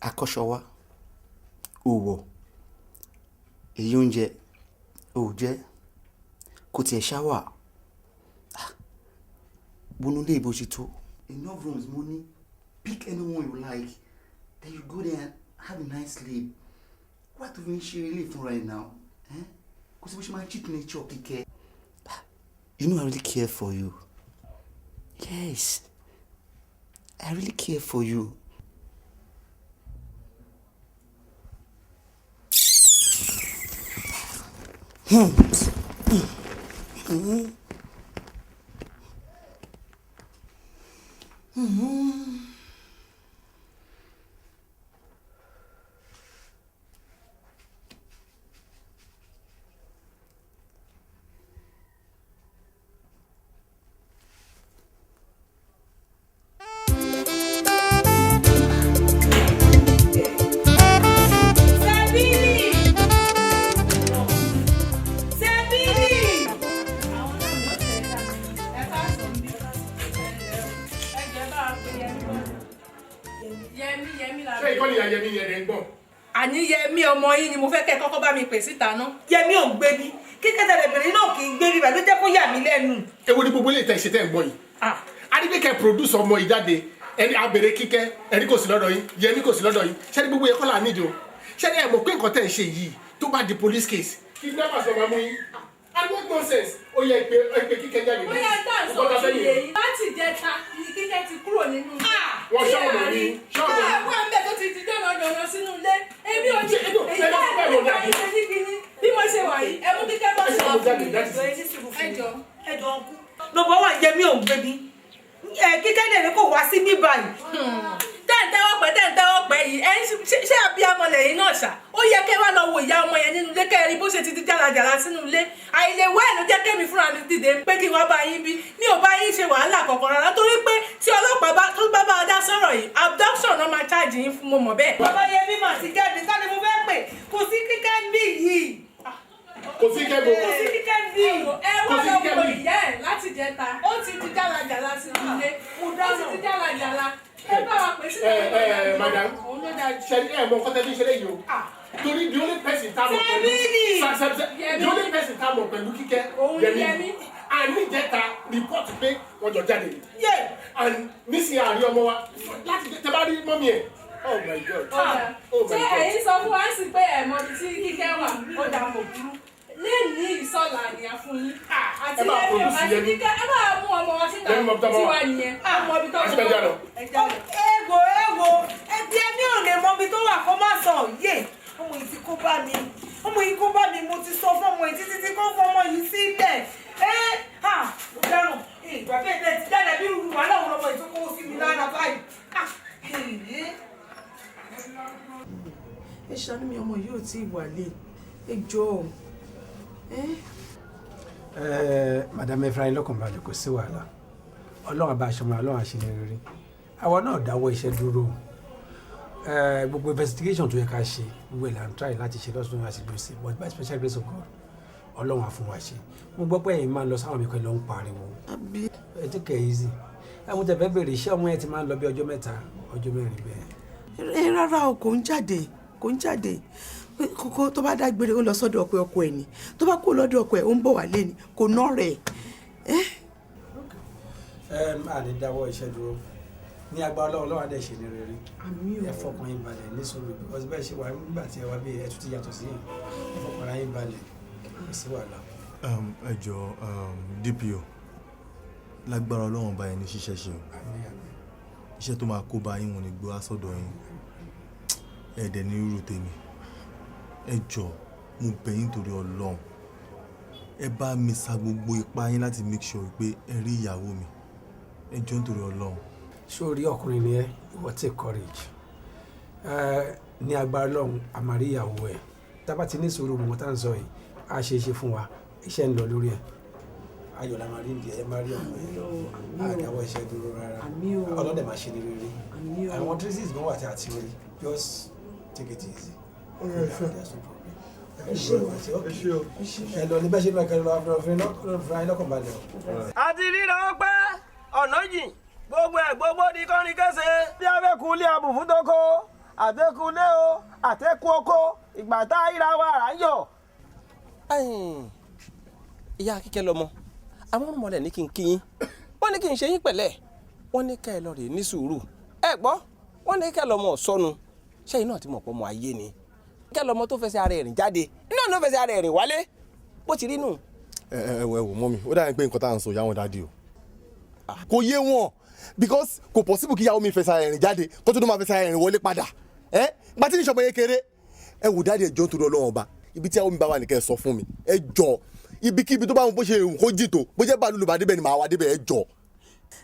akọ́ṣọ́ wa ò wọ̀ èyí oúnjẹ ò jẹ́ kò tiẹ̀ ṣáwà bónú lé ìbò ṣe tó enough rooms mo ní pick anyone you like then you go there and have a nice sleep why do we ṣe ilé fún right now kò sí bó ṣe máa cheat nature kíkẹ́ you know I really care for you yes I really care for you. àní Yẹmí ọmọ yín ni mo fẹ́ kẹ́ kọ́kọ́ bá mi pè síta ná. Yẹmí ò ń gbé bí kíkẹ́ tẹ̀lébìnrin náà kì í gbé bí bàbá jẹ́ kó yà mí lẹ́nu. Èwo ni gbogbo ilé ìtẹ̀ ṣe tẹ̀ ń gbọ́ yìí. Adébíkẹ́ produce ọmọ yìí jáde ẹni abèrè kíkẹ́ ẹni kò sí lọ́dọ̀ yín Yẹmí kò sí lọ́dọ̀ yín ṣẹ́ni gbogbo yẹn kọ́ là nídìí o ṣẹ́ni ẹ̀ mọ̀ pé nǹkan tẹ̀ ń ṣe yìí tó bá di police case kidnappers ọmọ mú yín and what nonsense ó yẹ ìpè kíkẹ́ jáde. ó yẹ dáǹsì òkè yìí láti jẹta ni kíkẹ́ ti kúrò nínú. wọ́n ṣọ́ọ̀nù ní ṣọ́ọ̀nù. wọ́n á ń bẹ̀ tó ti di dọ́nà sínú ilé èmi ò ní èyí bá ní kíní bí mo ṣe wà yìí ẹ mú kíkẹ́ bọ́ sí ọ̀fun ẹjọ́ ọkú. lọ́bọ̀ wà Yẹmí ò ń gbé bí kíkẹ́ dẹ̀ ní kò wá sí ní báyìí. tẹ́ǹtẹ́wọ́ pẹ́ yìí ṣé abiyamọ lẹ́yìn náà ṣá ó yẹ kẹ́ wá lọ wo ìyá ọmọ yẹn nínú ilé kẹ́rin bó ṣe ti di jàlàjàlà sínú ilé àìlèwọ́ ẹ̀ ló jẹ́ kémi fúnra mi dìde pé kí wọ́n bá yín bí mi ò bá yín ṣe wàhálà kankan rárá torí pé tí ọlọ́pàá tó bá dá sọ̀rọ̀ yìí abduction náà máa charge yín fún mo mọ̀ bẹ́ẹ̀. bàbá Yẹmí mà sí kẹ́mi sani mo fẹ́ pè kò sí kíkẹ́ bí yìí. kò sí kẹ́mi. kò sí kíkẹ́ bí ẹ wá lọ́wọ́ ìyá ẹ̀ láti jẹta ó ti di jàlàjàlà sínú ilé ó ti di jàlàjàlà ẹ bá wa pè sí madam ṣẹ́ni ẹ̀ mọ̀ kọ́tẹ́ tí ń ṣe léyìí o torí the only person tá a mọ̀ pẹ̀lú the only person tá a mọ̀ pẹ̀lú kíkẹ́ Yẹmí àní ìjẹta report pé wọ́n jọ jáde and nísìnyí àárín ọmọ wa láti tẹ bá rí mọ́mí ẹ̀ oh my god oh my god. ṣé ẹ̀yin sọ fún wa sí pé ẹ̀ mọ̀ tí kíkẹ́ wà ó dà mọ̀ burú lẹ́ẹ̀ni ìsọ̀là àníyàn fún yín àti Yẹmí ò àti kíkẹ́ ẹ máa mú ọmọ wa síta tiwa nìyẹn ọmọ ibi tó wà. Èwo ẹbí ẹni ò lè mọ ibi tó wà kó má sọ yé ọmọ yìí ti kó bá mi mo ti sọ fún ọmọ yìí títí tí kò fún ọmọ yìí sílẹ̀ mo dáràn ìgbà bẹ́ẹ̀ bẹ́ẹ̀ ti dáadáa bí rúru wà láwọn ọmọ yìí tó kó sí mi lára báyìí. ẹ ṣàánú mi ọmọ yìí ò tí ì wálé ẹ jọ̀ọ́. madame Efrain lọ́kàn balẹ̀ kò sí wàhálà ọlọ́run bá aṣọ mọ́ ọlọ́run àṣírí rere àwọn náà dáwọ́ iṣẹ́ dúró gbogbo investigation tó yẹ ká ṣe gbogbo ẹ̀ là ń try láti ṣe lọ́sùn àti lọ́sẹ̀ but by special grace of God ọlọ́run á fún wa ṣe mo gbọ́ pé ẹ̀yin máa ń lọ sáwọn mìíràn ló ń pariwo ẹ ti kẹ̀ easy ẹ mo tẹ̀fẹ́ bèrè iṣẹ́ ọmọ yẹn ti máa ń lọ bí ọjọ́ mẹ́ta ọjọ́ mẹ́rin bẹ́ẹ̀. rárá o kò ń jáde kókó tó bá dágbére ó lọ sọ́dọ̀ ọkọ ẹ̀ ni tó bá kó lọ́dọ̀ ọkọ ẹ̀ ó ń bọ̀ wálé ni kò ná rẹ̀. a lè dáwọ́ iṣẹ́ dúró ní agbára ọlọ́run adé ṣe ní rere ẹ fọkàn yín balẹ̀ ní sùúrù because bẹ́ẹ̀ ṣe wà nígbà tí ẹ wá bí ẹ tún ti yàtọ̀ sí yìí ẹ fọkàn yín balẹ̀ kò sí wàhálà. ẹ jọ̀ọ́ DPO lágbára ọlọ́run bá yẹn ní ṣiṣẹ́ ṣe o iṣẹ́ tó máa kó bá yín wọn ni gbé wá sọ́dọ̀ yín ẹ̀ẹ́dẹ̀ ní irú tèmi ẹ jọ̀ọ́ mo bẹ̀ yín torí ọlọ́run ẹ bá mi sa gbogbo ipá yín láti make sure pé ẹ rí ìyàwó mi ẹ jọ̀ọ́ nítorí ọlọ́run. sórí ọkùnrin ni ẹ ìwọ take courage ní agbára ọlọ́run a máa rí ìyàwó ẹ tábà ti ní sùúrù mọ̀ tá à ń sọ yìí a ṣe é ṣe fún wa iṣẹ́ ń lọ lórí ẹ̀ ayọ̀ la máa rí ìdí ẹ máa rí ọmọ ẹ àdáwọ̀ iṣẹ́ dúró rárá ọlọ́dẹ máa ṣe ní rere àwọn traces gan wà tí a ti rí just take it easy. ẹ lọ ní bẹ́ẹ̀ ṣe lọ́ọ́ kẹrin lọ́ọ́ fún ayé lọ́kàn balẹ̀ o. àti ríra ọpẹ́ ọ̀nà jìn gbogbo ẹ̀ gbogbo di kọ́ni kẹsẹ̀ bí abẹ́kú ilé abùfún tó kó àtẹkùnlé o àtẹkùn oko ìgbà tá a yíra wa à ń yọ. ìyá kíkẹ́ lọ́mọ àwọn ọmọlẹ̀ ní kí n kí yín wọ́n ní kí n ṣe yín pẹ̀lẹ́ wọ́n ní ká ẹ lọ rè ní sùúrù ẹ gbọ́ wọ́n ní ká lọ́mọ sọnù ṣẹ́yìn náà ti mọ̀ pọ̀ mọ́ ayé ni ká lọ́mọ tó fẹsẹ̀ ara ẹ̀rìn jáde iná ló fẹsẹ̀ ara ẹ̀rìn wálé bó ti rí nù. ẹ wò mọ́mí ó dàbí pé nǹkan tá à ń sọ ìyá wọn dáadé o kò yé wọn because kò possible kí ìyàwó mi fẹsẹ̀ ara ẹ̀rìn jáde kó tó máa fẹsẹ̀ ara ẹ̀rìn wọlé padà gba tí ní sọmọ yẹn kéré ẹ wò dáadé ẹjọ́ nítorí Ọlọ́run ọba ibi tí ìyàwó mi bá wà ní kẹ́ ẹ sọ fún mi ẹ jọ ibikíbi tó bá wọn bó ṣe kó jìtò bó jẹ́ bàálù ló bá débẹ̀ ni màá wá débẹ̀ ẹ jọ.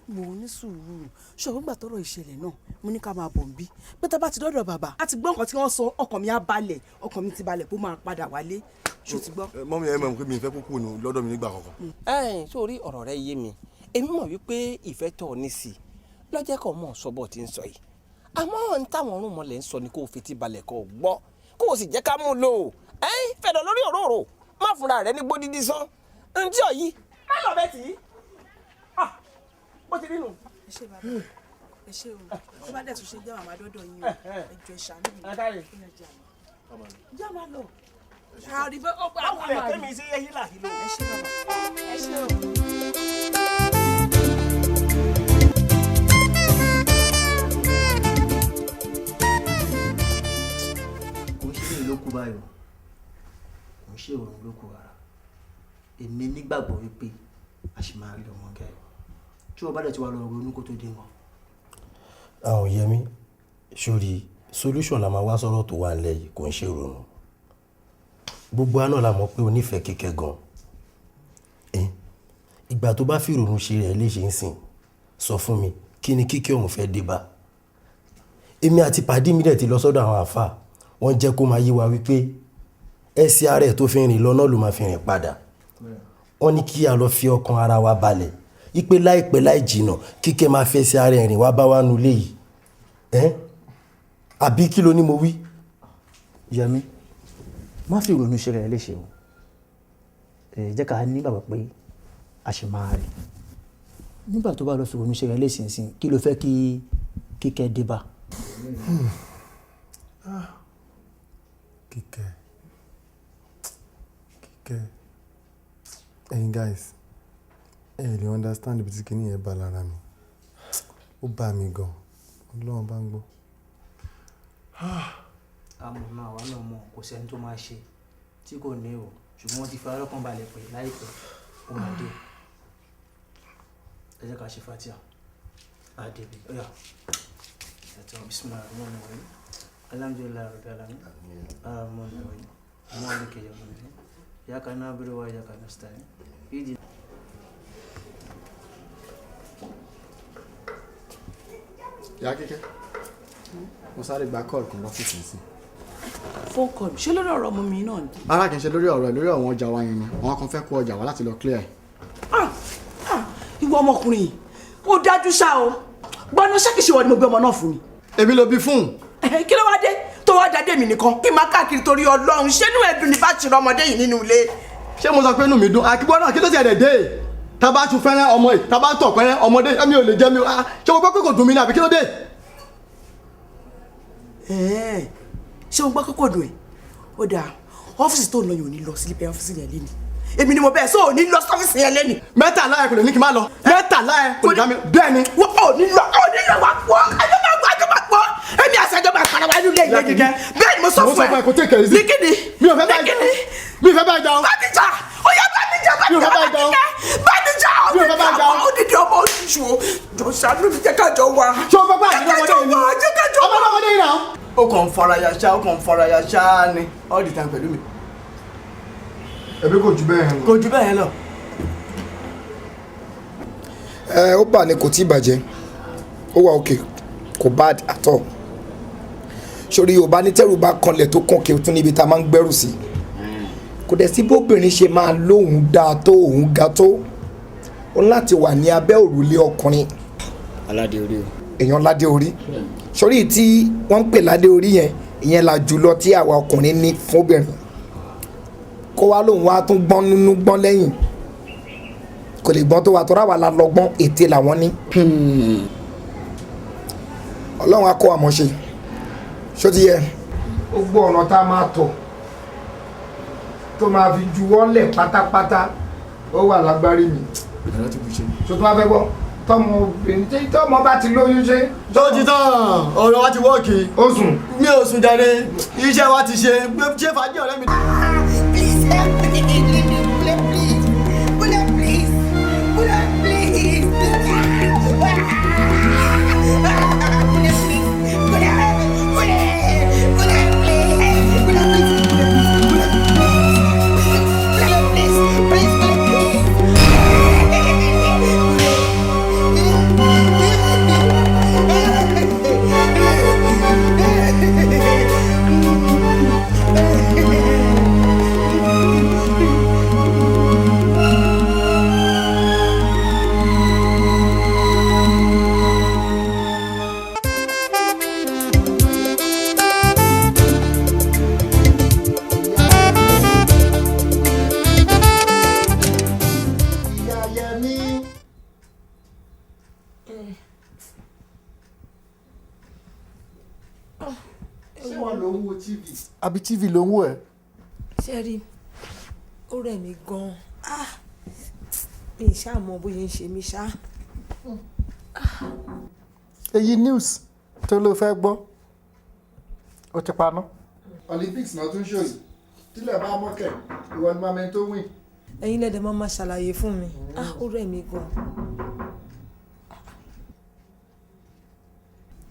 mo ní sùúrù ṣùgbọ́n gbà tọrọ ìṣẹ̀lẹ̀ náà mo ní ká máa bọ̀ ń bí pé tá bá ti dọ́dọ̀ bàbá a ti gbọ́ nǹkan tí wọ́n sọ ọkàn mi á balẹ̀ ọkàn mi ti balẹ̀ bó máa padà wálé ṣó ti gbọ́. mọ́mí ẹ mọ̀ pé mi ì fẹ́ kúkú nù lọ́dọ̀ mi nígbà kankan. sórí ọ̀rọ̀ rẹ yé mi èmi mọ̀ wípé ìfẹ́ tọ̀ ní sí i lọ́jẹ́ kan mọ̀ sọ́bọ̀ tí ń sọ yìí àmọ́ ń táwọn ọ̀run mọ̀lẹ́ ń sọ ni kó o fetí balẹ̀ kó o gbọ́ kó o sì jẹ́ ká mú un lò ó fẹ̀dọ̀ lórí òróró má fúnra rẹ ní gbódídí sán ǹjẹ́ ọ̀ yìí má lọ bẹ́ẹ̀ tì í bó ti rí nù. ẹ ṣe bàbá ẹ ṣe o tó bá dẹ̀ tún ṣe jẹ́ màmá dọ́dọ̀ yín o ẹ jọ ìṣàánú mi já máa lọ. àrífẹ́ ọ̀pọ̀ àwọn àwọn ẹ̀kẹ́ mi sí eyín làhílò. ẹ ṣe bàbá ẹ ṣe o. kò ń ṣe ló kú báyọ̀ kò ń ṣe òun ló kú rárá èmi nígbàgbọ́ wípé a sì máa rí ọmọ gẹ̀ẹ́ tí wọ́n bá dẹ̀ ti wà lọ ronú kó tó dé wọn. àwọn Yẹmí sórí solution la máa wá sọ̀rọ̀ tó wà nílẹ̀ yìí kò ń ṣe ìrònú gbogbo àná la mọ̀ pé o nífẹ̀ẹ́ Kíkẹ́ gan ìgbà tó bá fi ìrònú ṣe rẹ̀ léṣe ń sìn sọ fún mi kí ni Kíkẹ́ òun fẹ́ dé bá èmi àti pàdé mi dẹ̀ ti lọ sọ́dọ̀ àwọn àfà wọ́n jẹ́ kó máa yé wa wípé ẹsẹ̀ ara ẹ̀ tó fi rìn lọ náà ló máa fi rìn padà wọ́n ní kí a lọ fi ọkàn ara wa balẹ̀ ipe láìpẹ́ láì jìnà Kíkẹ́ máa fẹsẹ̀ ara ẹ̀rìn wá bá wa nulẹ̀ yìí àbí kí ló ní mo wí. Yẹmí má fi ìrònú ṣe rẹ̀ léṣe o jẹ́ ká nígbàgbọ́ pé a ṣe máa rí nígbà tó bá lọ fi ìrònú ṣe rẹ̀ léṣe nsìn kí ló fẹ́ kí Kíkẹ́ dé bá. Kíkẹ́ ẹ̀yin guys ẹ lè understand ibi tí kìíní yẹn bá lára mi ó bá mi gan Ọlọ́run bá ń gbọ́. àmọ́ náà wà náà mọ̀ kò sẹ́ni tó máa ṣe tí kò ní o ṣùgbọ́n wọ́n ti fi ọlọ́kàn balẹ̀ pé láìpẹ́ ó máa dé ẹ jẹ́ ká ṣe fatia àdèbí ọ̀yà ẹ̀tọ́ bisimilahi rahman rahim alhamdulilayi rabbil alamin arahman rahim maliki yawmiddin iyyaka na'budu wa iyyaka nasta'in ìdí. Ìyá Kíkẹ́ mo sáré gba kọ́ọ̀lù kan lọ́fíìsì sí. phone call ṣé lórí ọ̀rọ̀ ọmọ mi náà ni. ara kì í ṣe lórí ọ̀rọ̀ ẹ̀ lórí àwọn ọjà wa yẹn ni àwọn kan fẹ́ kó ọjà wa láti lọ clear ẹ̀. ìwọ ọmọkùnrin yìí ó dájú ṣá o gbọ́dọ̀ ṣé kìí ṣe wọ́n ni mo gbé ọmọ náà fún ni. èmi ló bí fún. kí ló wá dé tó wá dáadé mi nìkan kí n máa káàkiri torí Ọlọ́run ṣé inú ẹ̀dùn ní bá ti rọ ọmọdé yìí nínú ilé. ṣé mo sọ pé inú mi dùn àkíbọ́ náà kí ló ti ẹ̀dẹ̀ dé tábà tún fẹ́rẹ́ ọmọ yìí tábà tọ̀ pẹ́rẹ́ ọmọdé mi ò lè jẹ́ mi ṣé mo gbọ́ pé kò dùn mí ní àbí kí ló dé. ṣé o gbọ́ kókò dùn ẹ̀ ó dáa ọ́fíìsì tó ń lọ yìí ò ní lọ sílé pé ọ́fíìsì yẹn lé ni èmi ni mo bẹ́ẹ̀ sọ ò ní lọ sọ́fíìsì yẹn lé ni. mẹ́tàlá ẹ̀ kò lè ní kí n má lọ mẹ́tàlá ẹ̀ kò lè dá mi bẹ́ẹ̀ ni. wọ́n ò ní lọ wá pọ̀ àjọba pọ̀ èmi àti àjọba àkàrà wa nílé ìyẹn gígẹ́ bẹ́ẹ̀ ni mo sọ fún ẹ ní kíni mi ò fẹ́ bá jà mi ò fẹ́ bá jà o. bá mi jà ó yẹ bá mi jà bá mi jà ó dídí ọmọ oṣù o jọ ṣàánú mi jẹ́ kájọ wa. ṣé o fẹ́ bá àjọba ọmọdé yìí náà. ó kàn ń faraya ṣá ni all the time pẹ̀lú mi. ẹbí kò jù bẹ́ẹ̀ lọ. kò jù bẹ́ẹ̀ lọ. ó bà ní kò tí ì bàjẹ́ ó wà òkè kò bad at all sórí yorùbá ní tẹ́rù bá kanlẹ̀ tó kàn kí o tún níbi tá a máa ń gbẹ́rù sí kò dẹ̀ sí bóbìnrin ṣe máa lóhùn dáa tó òun ga tó ó láti wà ní abẹ́ òrùlé ọkùnrin aládé orí o èèyàn ládé orí sórí tí wọ́n ń pè ládé orí yẹn ìyẹn la jùlọ tí àwa ọkùnrin ní fún obìnrin kó wá lóhùn wá tún gbọ́n nínú gbọ́n lẹ́yìn kò lè gbọ́n tó wà tó ráwà la lọ gbọ́n ète làwọn ní ọlọ́run á kọ́ àmọ́ ṣe ṣó ti yẹ gbogbo ọ̀nà tá a máa tọ̀ tó máa fi juwọ́ lẹ̀ pátápátá ó wà lágbárí mi ṣó tó máa fẹ́ gbọ́ tọmọbìnrin tí tọmọ bá ti lóyún ṣe. tó ti tán ọ̀rọ̀ wa ti wọ́ọ̀kì. ó sùn. mi ò sùn jáde iṣẹ́ wa ti ṣe fàájì ọ̀rẹ́ mi. Please help me. Please. Please. ṣé wọn ló ń wo tv àbí tv ló ń wò ẹ. ṣé rí ó rẹ̀ mí gan-an mi ṣáà mọ bóyá ń ṣe mí ṣá. èyí news tó ló fẹ́ gbọ́ ó ti paná. olympics náà tún ṣòyí tílẹ̀ bá mọ́kẹ̀ ìwọ ni mamẹ́ tó win. ẹ̀yin lẹ́dẹ̀ máa ma ṣàlàyé fún mi ó rẹ̀ mí gan-an.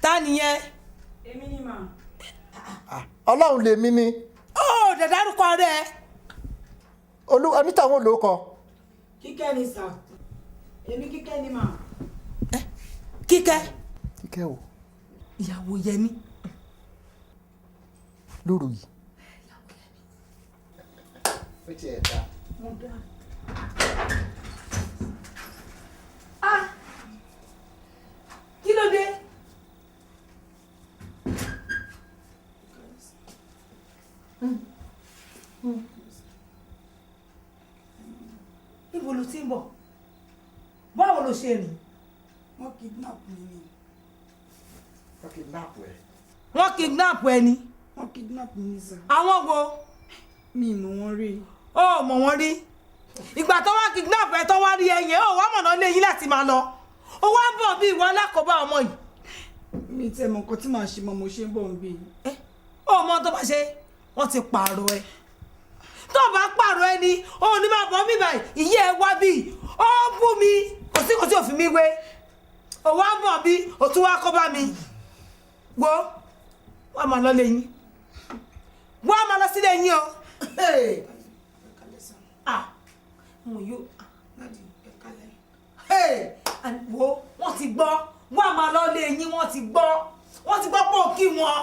ta nìyẹn. èmi ni mà. ọlọ́run lèmi ni. ó dàdárúkọ rẹ. onítàwọn ló kọ. kíkẹ́ ni sà èmi kíkẹ́ ni mà. kíkẹ́. kíkẹ́ o. ìyàwó Yẹmí. lóru yìí. ó ti ẹ̀ dá. mo dá. kí ló dé. ibo ló ti ń bọ̀ báwo ló ṣe rìn. wọ́n kidnap mi ni. wọ́n kidnap ẹ. wọ́n kidnap ẹ ni. wọ́n kidnap mi ni sà. àwọn wo. mi ì mọ̀ wọ́n rí. ó mọ̀ wọ́n rí. ìgbà tó wá kidnap ẹ tó wá rí ẹyẹ ó wá mọ̀nà lé yín láti máa lọ. ó wá ń bọ̀ bí ìwọ alákọ̀ọ́bá ọmọ yìí. mi tẹ mọ nǹkan tí màá ṣe mọ mo ṣe ń bọ̀ ń bí. ó mọ tó bá ṣe wọ́n ti pààrọ̀ ẹ. tó bá pààrọ̀ ẹ ni òun ní máa bọ̀ mí báyìí ìyá ẹ wá bí ó bú mi kò sí kò sí òfin mi wé. ó wá ń bọ̀ bí ó tún wá kọ́ bá mi. wo wá máa lọ lé yín wá máa lọ sílé yín o. mo yóò wo wọ́n ti gbọ́ wá máa lọ lé yín wọ́n ti gbọ́ pé ó kí wọn.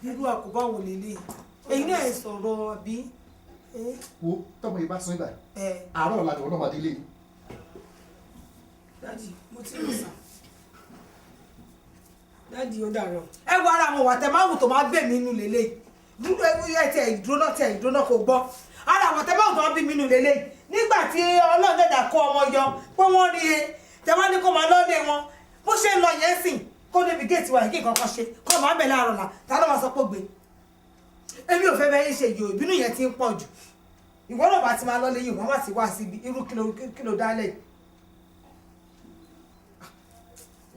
irú àkóbá wo lélẹ̀ èyí náà ẹ sọ̀rọ̀ àbí. wo tọmọ yìí bá sún ibà àárọ̀ ọ̀làjọ̀ ọlọ́mọ adélé. dájì mo ti lọ sàn. dájì ó dàrọ. ẹ wo ara àwọn wàtẹ máa wù tó máa gbé mi nínú lélẹ̀ dúró ẹ tẹ ìdúró náà kò gbọ́ ara àwọn wàtẹ máa wù tó máa bí mi nínú lélẹ̀ nígbà tí Ọlọ́run dẹ̀dà kó ọmọ yọ pé wọ́n rí e tẹ̀wọ́n ní kó máa lọ́ọ́lé wọn bó ṣe ń lọ yẹn sìn kó débi géètì wa kí nǹkan kan ṣe kó máa bẹ̀ láàárọ̀ là tá ló máa sọ pé gbé èmi ò fẹ́ bẹ́ẹ̀ yín ṣe yìí ò ìbínú yẹn ti ń pọ̀ jù ìwọ náà bá ti máa lọ́ọ́lé yìí wọ́n má ti wá síbi irú kìlò dálẹ̀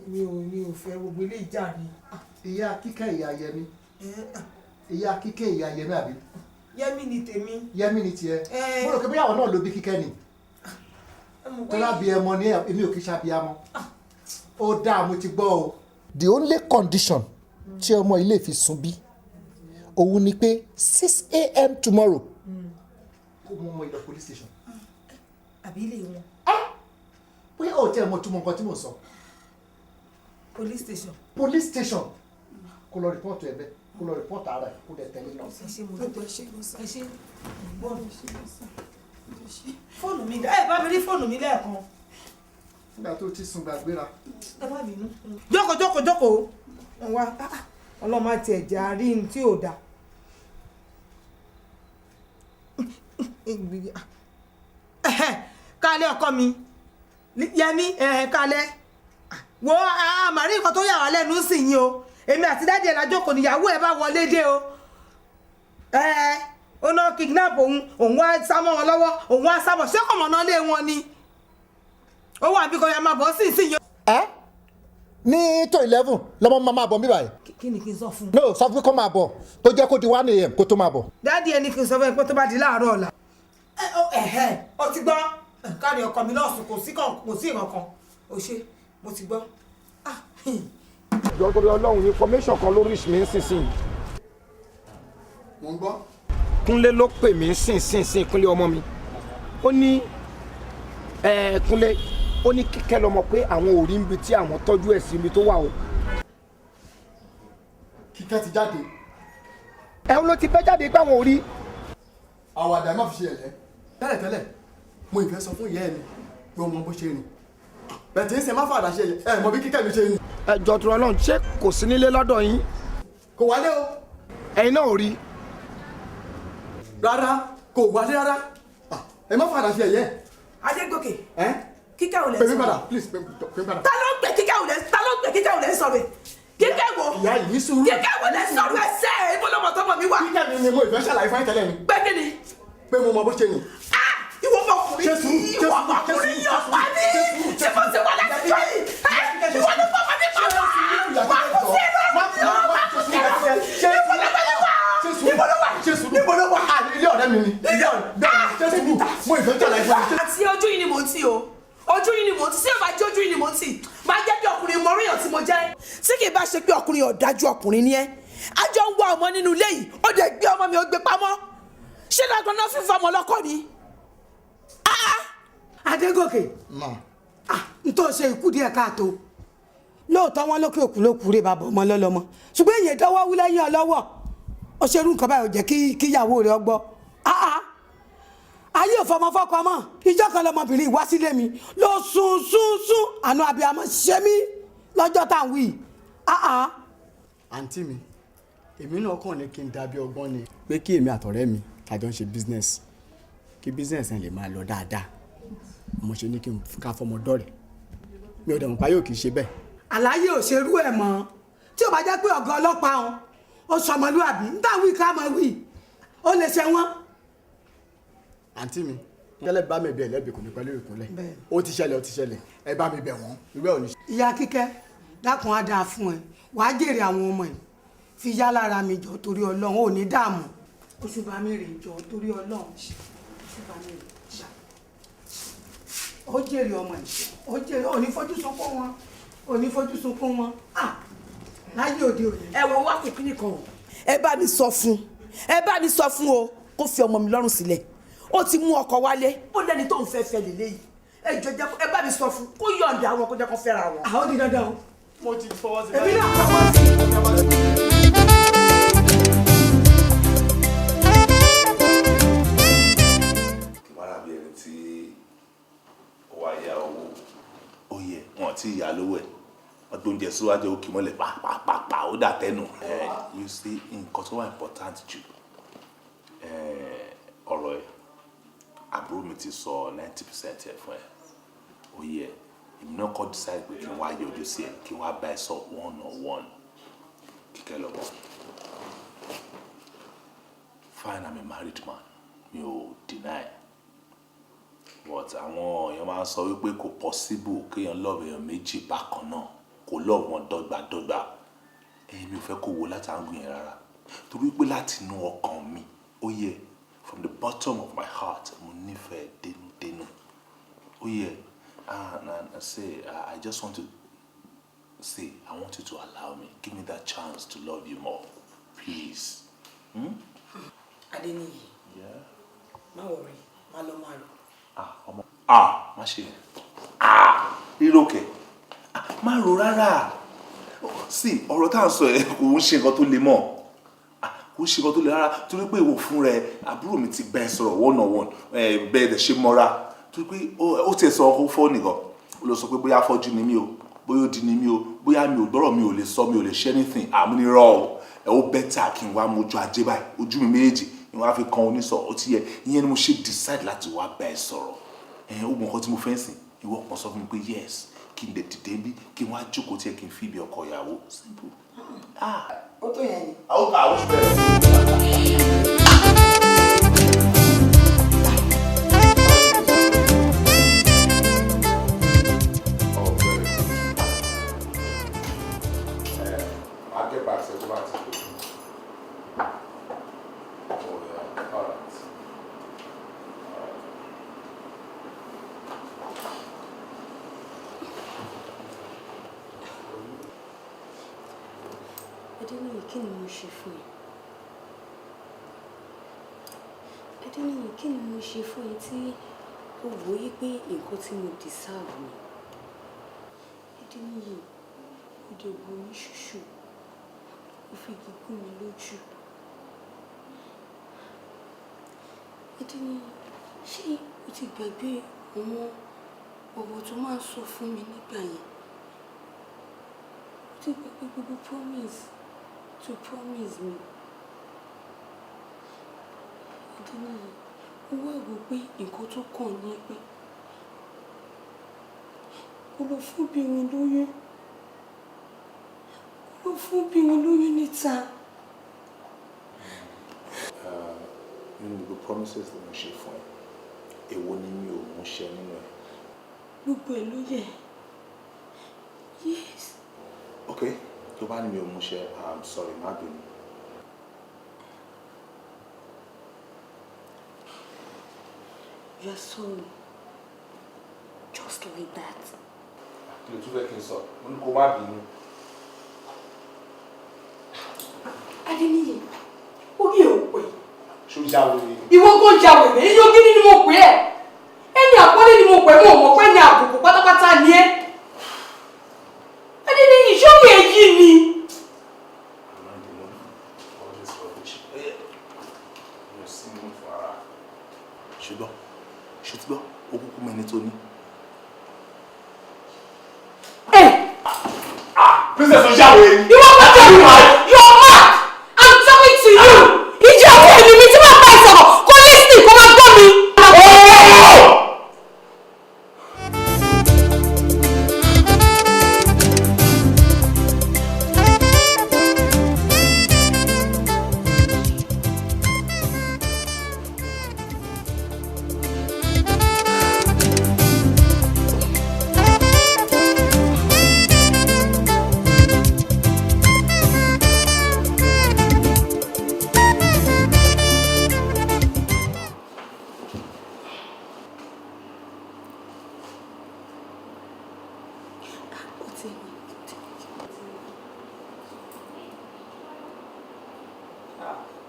mi ò fẹ́ gbogbo ilé ìjà ni. ìyá kíkẹ́ ìyá Yẹmí ìyá kíkẹ́ ìyá Yẹmí àbí. Yẹmí ni tèmi. Yẹmí ni tiẹ̀ mo rò pé bóyá àwọn náà ló bí kíkẹ́ ni tọ́lá bí ẹmọ ní èmi ò kí ṣàbíamọ ó dáa mo ti gbọ́ o. the only condition tí ọmọ ilé fi sùn bí òun ni pé 6 a.m. tomorrow kó mú ọmọ ilé police station. àbí ilé wọn. bóyá ò tẹ́ ẹ mọ túmọ̀ nǹkan tí mò ń sọ. police station. police station kó lọ rìpọ́ọ̀tù ẹ̀bẹ̀ kó lọ rìpọ́ọ̀tù ara ẹ̀ kó dẹ̀ tẹ̀lé lọ. ẹ ṣe mo dúpẹ́ ẹ ṣe bọ́ọ̀lù fóònù mi ẹ bá mi rí fóònù mi lẹ́ẹ̀kan. nígbà tó ti sùn gbàgbéra. ẹ má bínú. jókòó wá ọlọ́mọ àti ẹ̀jẹ̀ àárí ní tí ò dáa. kálẹ̀ ọkọ mi Yẹmí kálẹ̀ wo àmàrí nǹkan tó yà wá lẹ́nu sí yín o èmi àti dáàdì ẹ̀ lájọ́ kò níyàwó ẹ̀ bá wọlé dé o ó náà kidnap òun wá sá mọ́ wọn lọ́wọ́ òun wá sábọ̀ ṣé kò mọ̀ náà lé wọn ni ó wà bí kan ya máa bọ̀ sí ìsìn yẹn. ní tó 11 lọ́mọ máa bọ̀ bíbáyìí. kí ni kí n sọ fún un. no sọ fún mi kó máa bọ̀ tó jẹ́ kó di 1 a.m. kó tó máa bọ̀. dáàdì ẹni kí n sọ fún ẹ pé tó bá di láàárọ̀ ọ̀la. ó ti gbọ́ káàdì ọkọ mi náà sùn kò sí ìkankan ó ṣe mo ti gbọ́. ìjọ torí ọlọ́run information kan lórí ìsinmi ń sìn. mo ń gbọ́. Kúnlé ló pè mí sìn Kúnlé ọmọ mi ó ní Kúnlé ó ní Kíkẹ́ lọ́mọ pé àwọn ò rí níbi tí àwọn tọ́jú ẹ̀ sí ibi tó wà o. Kíkẹ́ ti jáde. ẹ̀ ló ti bẹ́ jáde pé àwọn ò rí. àwàdà má fi ṣe ẹ̀lẹ́ tẹ́lẹ̀tẹ́lẹ̀ mo ìfẹ́ sọ fún ìyá ẹ̀ mi pé ọmọ bó ṣe rìn bẹ̀tẹ̀ ń ṣe má fàdà ṣe ẹ̀ mọ bí Kíkẹ́ mi ṣe rìn. ẹjọ́ tó Ọlọ́run ṣé kò sí nílé lọ́dọ̀ yín. kò wálé o. ẹ̀yin náà ò rí. rárá kò wálé rárá ẹ má fàdà ṣe ẹ̀yẹ. Adégòkè Kíkẹ́ ò lè sọ. pèmí padà please pèmí padà. ta ló ń pè Kíkẹ́ ò lè sọ̀rọ̀ Kíkẹ́ wo ìyá yìí sùúrù. Kíkẹ́ wo lè sọ̀rọ̀ ẹsẹ̀ ibo lọ́mọ tọ́mọ mi wá. Kíkẹ́ mi ni mo ìfẹ́ ṣàlàyé fún ẹ̀tẹ́lẹ̀ mi. pé kí ni. pé mo mọ bó ṣe rìn. ìwọ ọmọkùnrin ìwọ ọmọkùnrin yóò pa mí ṣé mo ti wà láti jọ yìí ìwọ ló pọ̀ mọ́ mi pọ̀ wá wà kó sí ẹ̀rọ wà kó sí ẹ̀rọ níbo ló wà ilé ọ̀rẹ́ mi ni ilé ọ̀rẹ́ mo ìfẹ́ ṣàlàyé fún ẹ. àti ojú yìí ni mò ń tì o ojú yìí ni mò ń tì sí ìbá jẹ́ ojú yìí ni mò ń tì máa jẹ́ kí ọkùnrin mọ oríyàn tí mo jẹ́. tí kì í bá ṣe pé ọkùnrin ọ̀dájú ọkùnrin ni ẹ́ àjọ ń wá ọmọ nínú ilé yìí ó dẹ̀ gbé ọmọ mi ó gbé pamọ́ ṣé dandan náà fífa ọmọ lọ́kọ ni. Adégòkè n tó ṣe ikú díẹ̀ káàtó lóòótọ́ wọn lókè òkú ló kúrè bàbá ọmọ lọ́lọ́mọ ṣùgbọ́n èyí dánwọ́ wí lẹ́yìn ọlọ́wọ́ ó ṣerú nǹkan báyìí ò jẹ́ kíyàwó rẹ̀ ọgbọ́ ayé ò fọmọ fọkọ mọ́ ìjọ kan lọmọbìnrin wá sílé mi ló sún àánú abiyamọ ṣe mí lọ́jọ́ tá à ń wí. àǹtí mi èmi náà kàn ní kí n dàbí ọgbọ́n ni pé kí èmi àtọ̀rẹ́ mi kájọ ń ṣe business kí business yẹn lè máa lọ dáadáa mo ṣe ní kí n ká fọmọ dọ́rẹ̀ mi ò dẹ̀mọ̀ páyọ̀ kì í ṣe bẹ́ẹ̀. àlàyé ò ṣerú ẹ̀ mọ́ tí ò bá jẹ́ pé ọ̀gá ọlọ́pàá wọn ó sọmọlúàbí ń tà wí ká mọ̀ wí ó lè ṣe wọ́n. àǹtí mi tẹ́lẹ̀ bá mi bẹ̀ lẹ́bi kò ní pẹ́lú ìkúnlẹ̀ ó ti ṣẹlẹ̀ ẹ bá mi bẹ̀ wọ́n ìwé ò ní. ìyá Kíkẹ́ dákun á dáa fún ẹ wàá jèrè àwọn ọmọ ẹ fi yá lára mi jọ torí Ọlọ́run ò ní dààmú oṣù bá mi rè jọ torí Ọlọ́run oṣù bá mi rè ṣá ó jèrè ọmọ ẹ ó jèrè ò ní fojú sunkún wọn láyé òde òní. ẹ wo wá kùkú nìkan o ẹ bá mi sọ fún o kó fi ọmọ mi lọ́rùn sílẹ̀ ó ti mú ọkọ wálé ó lẹ́ni tó ń fẹ́ lélẹ́yìí ẹ jọ jẹ́ ẹ bá mi sọ fún kó yọ̀ǹda àwọn kó jẹ́ kó fẹ́ra wọn. àwọn di dandan o. mo ti fọwọ́ sí i. èmi náà fọwọ́ sí i. wàhálà bí ẹni tí ó wá ya owó ó yẹ wọn ti yà lówó ẹ wọn tó ń jẹ síwájú ó kì í mọ́lẹ̀ pàápàá ó dà tẹnu. you see nǹkan tó wà important jù ọ̀rọ̀ ẹ̀ àbúrò mi ti sọ 90% ẹ̀ fún ẹ ó yẹ èmi náà kọ́ decide pé kí n wá yọjú sí ẹ kí n wá bá ẹ sọ 1-on-1 Kíkẹ́ lọ́wọ́ fine I'm a married man mi ò deny but àwọn èèyàn máa ń sọ wípé kò possible kéèyàn love èèyàn méjì bákan náà kò love wọn dọ́gbadọ́gba èmi ò fẹ́ kó wo láti àgùn yẹn rárá torí pé láti inú ọkàn mi ó yẹ from the bottom of my heart mo nífẹ̀ẹ́ dénúdénú ó yẹ and say I just want to say I want you to allow me give me that chance to love you more please. Adéníyì má wọrí má lọ má lọ. Má ṣe rírọkẹ má ro rárá sí ọ̀rọ̀ tá à ń sọ ẹ kò ń ṣe nǹkan tó le mọ́ kò ń ṣe nǹkan tó le rárá torí pé ìwọ fún rẹ àbúrò mi ti bẹ́ẹ̀ sọ̀rọ̀ 1-on-1 bẹ́ẹ̀ dẹ̀ ṣe mọ́ra torí pé ó ti sọ ọkọ fọ́ nìkan ó lọ sọ pé bóyá afọ́jú ni mí o bóyá ó di ni mí o bóyá mi ò gbọ́rọ̀ mi ò lè sọ mi ò lè ṣe anything àmúnirọ́ o ó bẹ́tà kí n wá mojú ajé báyìí ojú mi méjèèjì ni wọ́n á fi kan onísọ̀ ó ti yẹ ìyẹn ni mo ṣe decide láti wá bá ẹ sọ̀rọ̀ ó mọ nǹkan tí mo fẹ́ sìn ìwọ kan sọ fún mi pé yes kí n lè dìde bí kí n wá jókòó tí ẹ kí n fi ibi ọkọ ìyàwó simple. ó tó yẹn ni. àwọn oṣù bẹ̀rẹ̀. Adéníyì, kí ni mo ṣe fún ẹ? Adéníyì, kí ni mo ṣe fún ẹ tí o wò yí pé nǹkan tí mo deserve ni? Adéníyì, o dẹ̀ wò mí ṣùṣù, o fi gígùn mi lójú. Adéníyì, ṣé o ti gbàgbé àwọn ọ̀rọ̀ tó máa ń sọ fún mi nígbà yẹn? O ti gbàgbé gbogbo promise to promise me. Adéníyì, ó wá rò pé nǹkan tó kàn ní pé kó lọ fún obìnrin lóyún. Kó lọ fún obìnrin lóyún níta. Nínú gbogbo promises tí mo ṣe fún ẹ, èwo ni mi ò mú ṣẹ nínú ẹ? Gbogbo ẹ̀ ló yẹ. Yes. Okay, tó bá ní mi ò mú ṣẹ, I'm sorry, má bínú. You are sorry. Just like that. Kí ló tún fẹ́ kí n sọ? Mo ní kó má bínú. Adéníyì, orí ẹ̀ ò pè. Ṣó jáwé ni? Ìwọ kò jáwé rẹ̀, èyí ogí ni mo pè ẹ́. Ẹni àpọ́nlé ni mo pè mọ́ mọ̀ pé ní àbùkù pátápátá ni ẹ́. Adéníyì, ṣórí èyí ni. Ṣùgbọ́n, ṣùgbọ́n, ó kúkú mẹ́ni tó ní. Princess of Yahweh! You are not telling me! You are mad! I'm talking to you! Ìjọ àwọn ènìyàn mi tí máa bá ìsọ̀rọ̀ kó lísìnì kó máa gbọ́ mi.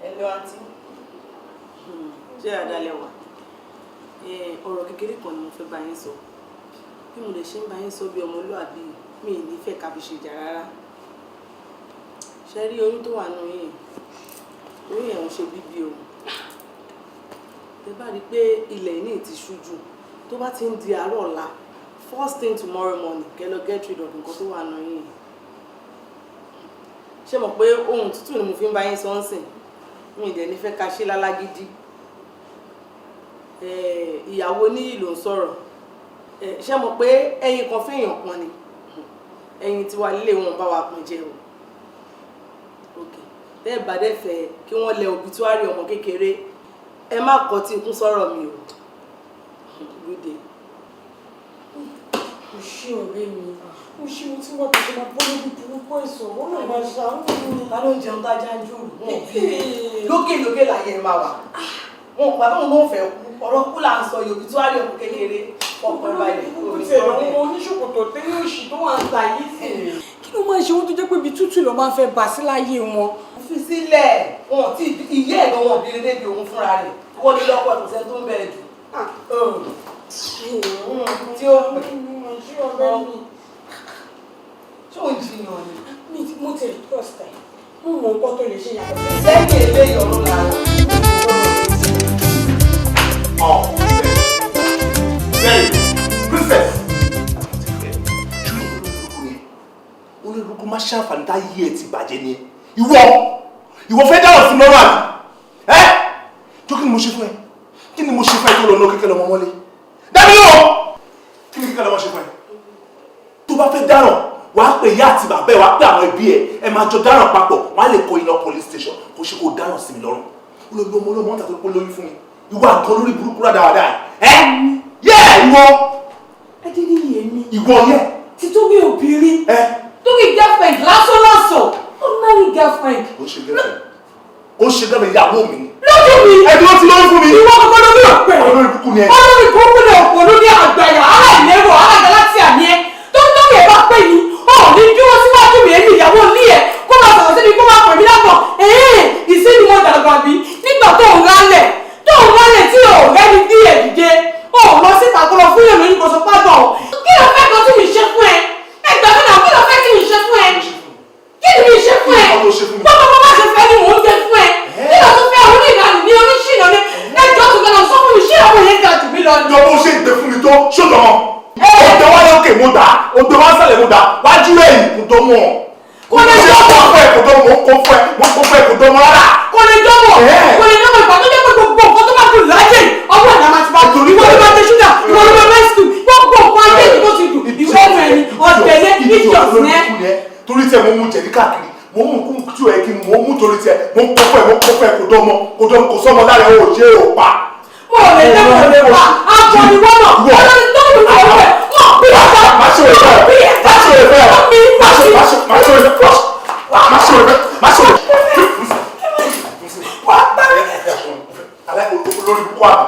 Hello aunty. Ṣé àdálẹ̀ wà? Ọ̀rọ̀ kékeré kan ni mo fẹ́ bá yín sọ. Bí mo lè ṣe ń bá yín sọ bí ọmọlúàbí mi ì ní fẹ́ ká fi ṣèjà rárá. Ṣé rí oyún tó wà nù yín? Oyún yẹn ò ṣe bíbí o. Ẹ bá rí i pé ilẹ̀ ní ti ṣú jù. Tó bá ti ń di àárọ̀ ọ̀la, first thing tomorrow morning, kẹ́ lọ get rid of nǹkan tó wà nù yín. Ṣé mọ̀ pé ohun tútù ni mo fi ń bá yín sọ ń sìn? Mi ìdẹ̀ ní fẹ́ ká ṣe lálágídí. Ìyàwó níyì ló ń sọ̀rọ̀. Ṣé mọ̀ pé ẹyin kan fẹ́yàn kan ni? Ẹyin tiwa lílé wọn bá wa pín jẹ o. Bẹ́ẹ̀ bá dẹ̀ fẹ́ kí wọ́n lẹ obituary ọmọ kékeré, ẹ má kọ́ tí ikún sọ̀rọ̀ mi o. Good day. Mo ṣe ọ̀rẹ́ mi. Mo ṣe ohun tí wọ́n ti ṣe máa bọ́ lórí burúkú ìsọ̀rọ̀. Ó lè máa ṣàánú mi. Ta ló ń jẹun tájá ń jù? Lókè lókè láyé ẹ máa wà. Wọn bàbá wọn náà fẹ́ kú. Ọ̀rọ̀ kú là ń sọ yòókì tó wá rí ọmọ kékeré. Ọ̀pọ̀ ìbàdàn. Àwọn ọmọ oníṣòkòtò tẹ́lẹ̀ òṣì tó wà ń ta yìí sí. Kí ló máa ń ṣe wọ́n tó jẹ́ pé ibi tútù ló máa ń fẹ́ bà sí láyé wọn? Fi sílẹ̀, wọn tí ìyá ẹ̀gbọ́n wọn bí débi òun fúnra rẹ̀. Wọ́n ní lọ́pọ̀ ẹ̀kọ́sẹ́ tó ń bẹ̀rẹ̀ jù. Tí ó pè. Ṣé ò ń jiyàn ni? Mo ti trust ẹ̀. Mo mọ nǹkan tó lè ṣe yàtọ̀. Lẹ́yìn eléyìí ọ̀run lára. Princess! Olórúkú má ṣàǹfààní tá yí ẹ ti bàjẹ́ ni. Ìwọ fẹ́ dáhùn sí lọ́rọ̀ àbí? Jó kí ni mo ṣe fún ẹ? Kí ni mo ṣe fún ẹ tó lọ náà kékeré ọmọ mọ́lé? Dábí lọ! Kí ni kékeré ọmọ ṣe fún ẹ? ẹbí ẹ máa jọ dáràn papọ̀ wọ́n á lè kó iná police station kó ṣe kó dáràn sí mi lọ́rùn olóògbé ọmọ ọlọ́mọ ọ̀tà tó pé lóyún fún mi ìwọ àgọ́ lórí burúkú rádaràdà ẹ yẹ ìwọ. Adéníyì èmi. ìwọ yẹ. títóbi obìnrin. tóbi girlfriend lásánlásán ó marry girlfriend. ó ṣe girlfriend ó ṣe girlfriend ìyàwó mi. lójú mi. ẹ̀dùn ó ti lóyún fún mi. ìwọ kọ́kọ́ lórí ọ̀pẹ. olórí burúkú ni ẹ. olórí burúkú ni ọ̀pọ̀ lórí àgbàyà aláìlérò alágalátíà ni ẹ tó ń tóbi ẹ̀ bá pè ní ọ̀ ní dúró síwájú mi èmi ìyàwó ní ẹ kó máa sọ̀rọ̀ síbi kó máa pè mí lápọ̀ ìsinmi mo dàgbà bí nígbà tó ń rálẹ̀ tí ò rẹ́ni bí ẹ̀dìdẹ ò lọ síta kó lọ fún èrò ìbọ̀sọ̀ pàgọ́ kí ló fẹ́ kan tí mi ṣe fún ẹ ẹgbẹ́ mi náà kí ló fẹ́ tí mi ṣe fún ẹ kí ni mi ṣe fún ẹ gbọ́dọ̀ bá ṣe fẹ́ ni mò ń jẹ fún ẹ kí ló tún fẹ́ oníranù ní oníṣìnà ní ẹjọ́ tó gbọ́dọ̀ sọ fún mi ṣé àwọn yẹn ga jù mí lọ. jọ bó ṣe ń gbé fún mi tó ṣòjọ́ mọ́ ògbé wá lókè mo dà ògbé wá sálẹ̀ mo dà wájú ẹ̀yìn kò tó mọ̀ kò lè jọ́mọ̀ kò fún ẹ̀ kò tó mọ̀ kò fún ẹ̀ kò tó mọ̀ rárá. kò lè jọ́mọ̀ ìgbà tó jẹ́ pé gbogbo nǹkan tó bá kù láyé ọwọ́ ẹ̀ náà máa ti bá dùn ìwọ ló máa jẹ ṣúgà ìwọ ló máa rẹ́sítù gbogbo nǹkan ayé ìdìbò ti dùn ìwọ ọmọ ẹni ọ̀tẹ̀lẹ̀ ìjọsìn ẹ. torí tẹ mo mú jẹ̀dí káàkiri mo mú kú tí o yẹ kí mo mú torí tẹ mo kọ́ fún ẹ kò dọ́mọ kò sọ́mọ lára ẹ̀ ò ṣe é ò pa. mo lè lé mo lè pa akọ ni wọ́n náà ọlọ́run tó ń bọ̀ ọ́ mọ̀ bí ọ̀gá má ṣe òye fẹ́ má ṣe òye fẹ́ má ṣe òye fẹ́ má ṣe òye fẹ́ wà á bá mi. alẹ́ olórí bukú àná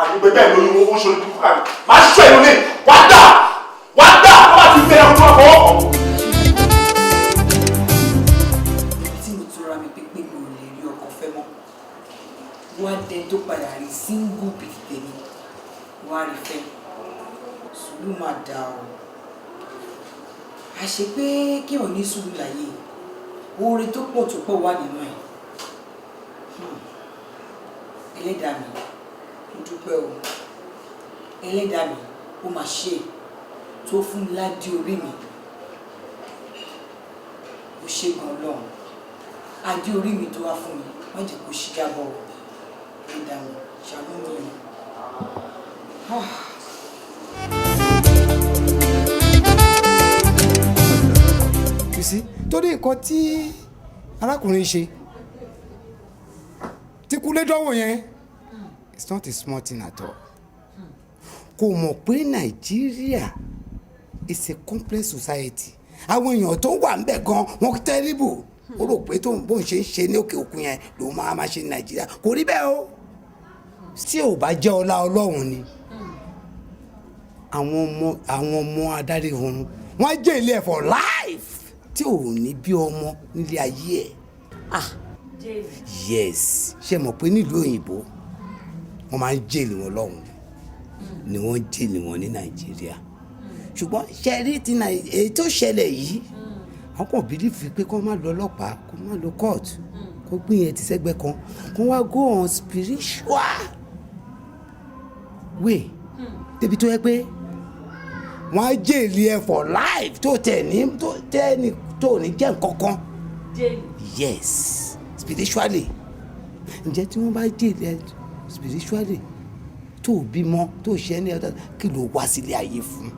àti gbé bẹ́ẹ̀ lórí owó ṣe olórí bukú àná má ṣe ìlú ní wá dà wọ́n bá ti gbé ẹ̀kú ọkọ̀ ọkọ̀. tí mo tura mi pé mi ò lè rí ọkọ fẹ́ mọ́ wọ́n á dẹ tó padà rí single big tèmi wọ́n á rí fẹ́ sùúrù máa dà ọ́ àṣé pé kí ò ní sùúrù láyé oore tó pọ̀ wà nínú ẹ̀ ẹlẹ́dàá mi mo dúpẹ́ o ẹlẹ́dàá mi ó máa ṣe tó fún mi ládé orí mi ó ṣe gan lọ́hùn adé orí mi tó wá fún mi má jẹ́ kó ṣí jábọ̀ ẹlẹ́dàá mi ṣàánú mi o. You see, torí nǹkan tí arákùnrin ṣe tí kúlé dánwò yẹn it's not a small thing at all. Kò mọ̀ pé Nàìjíríà is a complex society. Àwọn èèyàn tó wà ń bẹ̀ gan wọ́n terrible. Ó rò pé tó ń bó ń ṣe ní òkè òkun yẹn ló máa ṣe ní Nàìjíríà. Kò rí bẹ́ẹ̀ o. Tí ò bá jẹ́ ọlá Ọlọ́run ni. Àwọn ọmọ adarí ọ̀run wọ́n jẹ́ ilé ẹ̀ for life tí ò ní bí ọmọ nílé ayé ẹ̀. Yes, ṣe mọ̀ pé nílùú òyìnbó wọ́n máa ń jèlì wọn lọ́hùn ni wọ́n jèlì wọn ní Nàìjíríà ṣùgbọ́n ṣẹ́rí ti èyí tó ṣẹlẹ̀ yìí wọ́n kàn bílífì pé kó má lọ ọlọ́pàá kó má lọ court kó gbìyànjú ti sẹ́gbẹ́ kan kó wá go on spiritual way débi tó yẹ pé wọ́n á jèlì ẹ̀ for life tó tẹ̀ ní tó ní jẹ́ nǹkan kan yes spiritually ǹjẹ́ tí wọ́n bá jèlè spiritually tó bímọ tó ṣe ní ọ̀dọ̀ kí ló wá sílé ayé fún.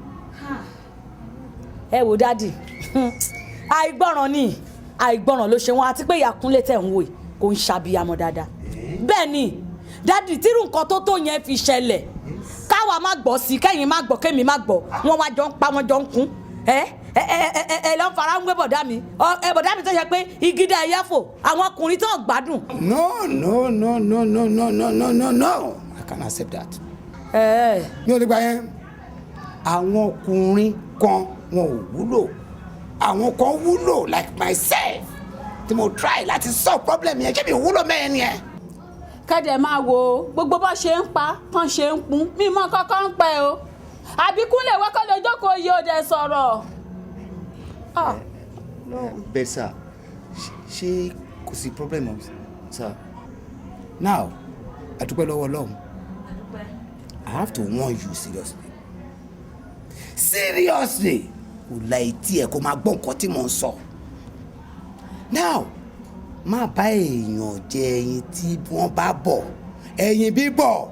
ẹ wò dádì àìgbọràn ni àìgbọràn ló ṣe wọn àti pé ìyàkúnlé tẹ̀ ń wò yìí kò ń ṣàbíyamọ dáadáa bẹ́ẹ̀ ni dádì tírú nǹkan tó yẹn fi ṣẹlẹ̀ káwa má gbọ́ sí kẹ́yìn má gbọ́ kémi má gbọ́ wọ́n wá jọ ń pa wọ́n jọ ń kún ẹ lọ fara ń gbé bọ̀dá mi bọ̀dá mi tó ṣe pé igi dá ẹyẹ fò àwọn ọkùnrin tó gbádùn. No, I can't accept that. ní olùgbà yẹn àwọn ọkùnrin kan wọn ò wúlò àwọn kan wúlò like myself tí mo try láti solve problem yẹn ṣé mi wúlò mẹ́rin yẹn. kẹ́dẹ̀ máa wo gbogbo bó ṣe ń pa tán ṣe ń pún mímọ́ kọ́kọ́ ń pẹ́ o àbíkúnlẹ̀ wọ́kọ́ lè jókòó yìí ó dẹ̀ sọ̀rọ̀. bẹ́ẹ̀ sà ṣé kò sí problem o sà. Now àdúpẹ́ lọ́wọ́ Ọlọ́run I have to warn you seriously kò la etí ẹ̀ kó máa gbọ́ nǹkan tí mò ń sọ. Now má bá èèyàn jẹ ẹyin tí wọ́n bá bọ̀ ẹyin bíbọ̀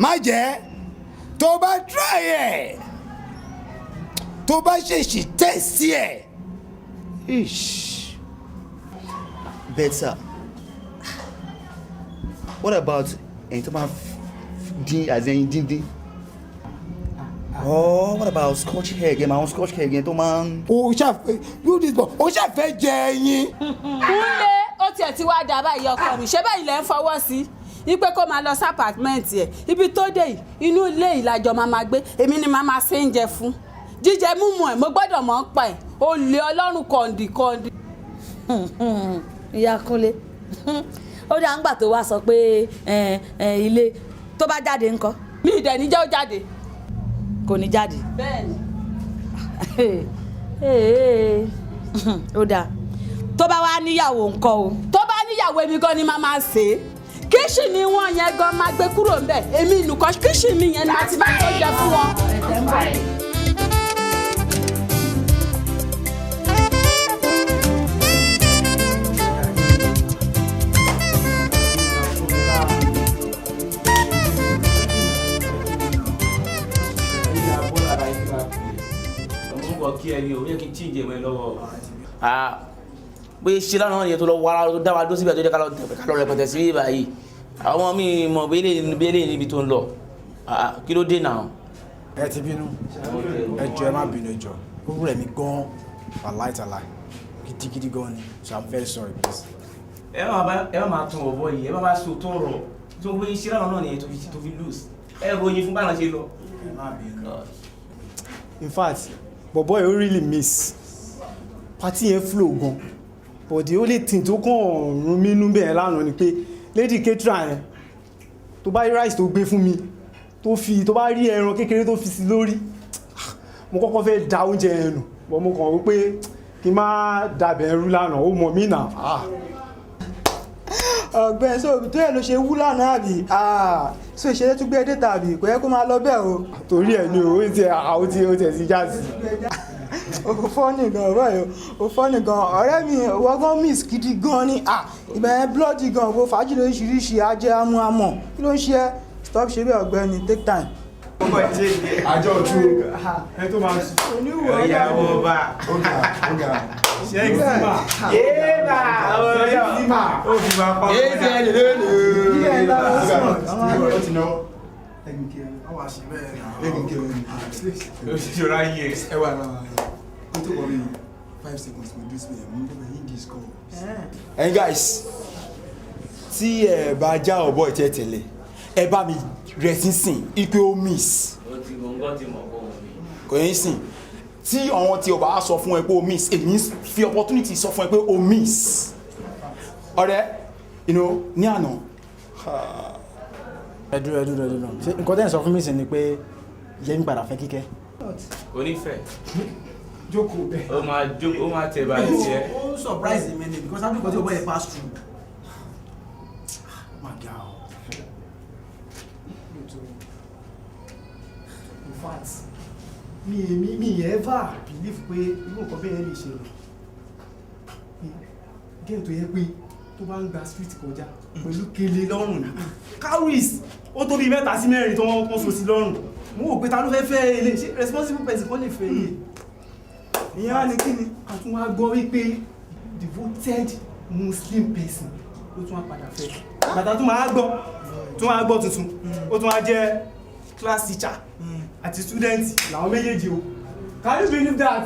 má jẹ́ tó bá try ẹ̀ tó bá ṣèṣì tẹ̀ sí ẹ̀ better. What about ẹni tó máa dín àzẹyìn díndín? Oh, what about scotch egg? Ẹ máa ń scotch egg yẹn tó máa ń. o ṣàfẹ́ jẹ ẹyin. Kúnlé ó tiẹ̀ ti wá dà báyìí ọkọ mi ṣé báyìí lẹ́ ń fọwọ́ sí ipe kó máa lọ sí apàtmẹ́ǹtì ẹ̀ ibi tó dé yìí inú ilé ìlàjọ máa gbé èmi ni màá ṣe ń jẹ fún jíjẹ múmu ẹ̀ mo gbọ́dọ̀ mọ̀ ń pa ẹ̀ ó lé ọlọ́run kọ̀ǹdì. ìyá Kúnlé ó dá ń gbà tó wá sọ pé ilé tó bá jáde ńkọ́. mi ì dẹ̀ ní jẹ́ ó jáde. kò ní jáde. bẹ́ẹ̀ni. ó dáa tó bá wá níyàwó ńkọ́ o. tó bá níyàwó èmi gan ni màá ṣe é kíṣìnì wọn yẹn gan máa gbé kúrò ńbẹ̀ èmi nìkan kíṣìnì yẹn ni màá ti máa tó jẹ fún wọn. kí ẹni o yẹ kí n tí ì jẹ mọ́ ẹ lọ́wọ́. bóyá ṣe lánàá yẹn tó lọ wàrà tó dá wa dó síbẹ̀ tó jẹ́ ká lọ rẹpẹtẹ sí ibà yìí àwọn mi mọ̀ bẹ́lẹ̀ níbi tó ń lọ kí ló dé náà. ẹ ti bínú ẹ jọ̀ọ́ ẹ má bínú ẹ jọ̀ọ́ ó rẹ̀ mí gan wàláìtàláì gidigidi gan ni so I'm very sorry please. ẹ má máa tún ọ̀bọ yìí ẹ má bá so tó rọ̀ tó bóyá ṣe lánàá nìyẹn tó fi lose ẹ ròyìn fún báwọn ṣe lọ. ẹ má bínú. In fact bọ̀bọ̀ yìí ó really miss party yẹn flow gan but the only thing tó kàn rún mí nú bẹ́ẹ̀ lánàá ni pé lady caterer yẹn tó bá rí rice tó gbé fún mi tó bá rí ẹran kékeré tó fi sí lórí mo kọ́kọ́ fẹ́ da oúnjẹ yẹn nù but mo kàn wí pé kí n má dàbẹ̀ ẹrú lánàá ó mọ̀ mí nà. ọ̀gbẹ́ni sọ tó yẹ ló ṣe wú lánàá àbí so ìṣẹ̀lẹ̀ tún gbé dé tàbí kò yẹ kó máa lọ bẹ́ẹ̀ o. torí ẹ̀ ni o ó ti já sí. o fọ́nì gan ọ̀rọ̀ yìí o fọ́nì gan ọ̀rẹ́ mi wọ́gán miss gidi gan ni ìgbà yẹn bloody gan o fàájì lóríṣiríṣi ajẹ́ amúamọ̀ kí ló ń ṣe ẹ́ stop ṣe bẹ́ẹ̀ ọ̀gbẹ́ni take time. àjọ òtún ẹ tó máa sùn. ìyàwó bá ṣẹ́gbìmà yéèbà ṣẹ́gbìmà ó fi máa pa ọ́ yéèbà ẹ̀ lélẹ́lẹ́ yéèbà ó ti náwó. àwọn àṣìbẹ́ ẹ̀ náà ó ti ṣọ́ra yẹ. ẹ wà náà ó tó wọ́n mi 5 seconds with this way mo ń gbé yín dis call. And guys tí ẹ bá já ọ̀bọ ìtẹ́ tẹ̀lé ẹ bá mi rẹ̀ sínsìn ipe ó miss. ó ti gbọ̀ngàn ti mọ̀ kó wọn mi. kò yẹn sìn tí àwọn tí o bá sọ fún ẹ pé o miss èmi fi opportunity sọ fún ẹ pé o miss ọ̀rẹ́ ní àná. ẹ dúró ṣé nǹkan tẹ́ ẹ̀ sọ fún mi sì ni pé yẹmi padà fẹ́ Kíkẹ́. onífẹ̀ jókòó bẹ́ẹ̀. ó máa tẹ̀ bá tiẹ̀. ó surprise mi ni because sábà tí o bọ́ yẹ pass through. má ga o. in fact mi ever believe pé irú nǹkan bẹ́ẹ̀ lè ṣe gẹ́ẹ̀ tó yẹ pé tó bá ń gba street kọjá pẹ̀lú kele lọ́rùn ní cowries ó tó bí 3 sí 4 tó wọ́n so sí lọ́rùn mo wò pé ta ló fẹ́ fẹ́ ilé ṣe responsible person kan lè fẹ́ ilé ìyẹn wá ní kí ni a tún wá gbọ́ wípé devoted muslim person ló tún wá padà fẹ́ bàtà tún máa gbọ́ tuntun ó tún wá jẹ́ class teacher àti student làwọn méjèèjì o can you believe that?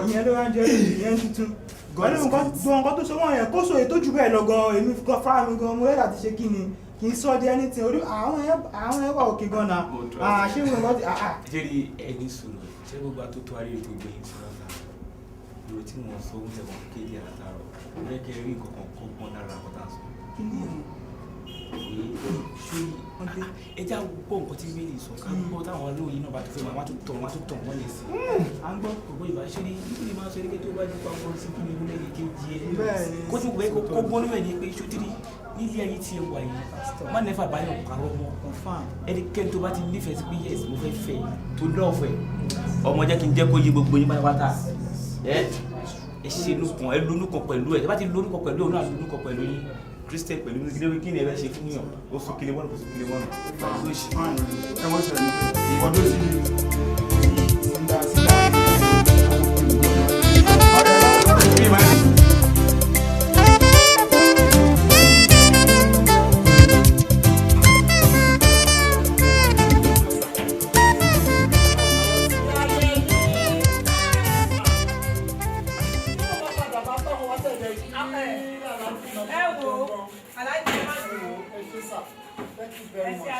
ìyẹn ló wá jẹ́ ìyẹn tuntun gọ́ọ̀lù nǹkan tó sọ wọ́n yẹn kó so ètò jù bẹ́ẹ̀ lọ gan èmi gan fara mi gan mo rẹ́dà ti ṣe kí ni kì í sọ di anything orí àwọn ẹwà òkè gan na ṣé wọn lọ ti. jẹ́rì ẹni sọ̀rọ̀ ṣé gbogbo àtúntò àríyé tó gbé yín sọ̀rọ̀ náà ìrò tí mo sọ oúnjẹ kan kéde àtàrọ̀ lẹ́kẹ̀ẹ́ rí nǹkan kan kó gbọ́n lára àkọ́tà sọ. kí ni ẹjá gbọ́ nǹkan tí bíbélì sọ ká gbọ́ táwọn olóyìn náà bá tó fẹ́ máa wá tó tọ̀ wọ́n lè sí. à ń gbọ́ gbogbo ìbá ṣe ní bíbélì máa ń sọ ní pé tó bá nípa ọkọ sí fún mi lẹ́yìn kejì ẹ̀ kó tó gbé kó gbọ́n níbẹ̀ ní pé sotiri nílé ayé tí ẹ wà yìí má nẹ́fà báyọ̀ parọ́ mọ́ ẹnikẹ́ni tó bá ti nífẹ̀ẹ́ sí pé yẹ́sì mo fẹ́ fẹ́ tó lọ́ọ̀fẹ́ ọmọ jẹ́ kí n jẹ́ kó yé gbogbo yín pátápátá ẹ ṣe lókun ẹ lónúkan pẹ̀lú ẹ bá ti lónúkan pẹ̀lú òun náà lónúkan pẹ̀lú yín Christian pẹ̀lú mílíọ̀nù kí ni ẹ bẹ ṣe fún yàn ó sọ kílé wọ́n kò sọ kílé wọ́n. ẹ wọ́n sọ ìwọ́dọ̀ sí i.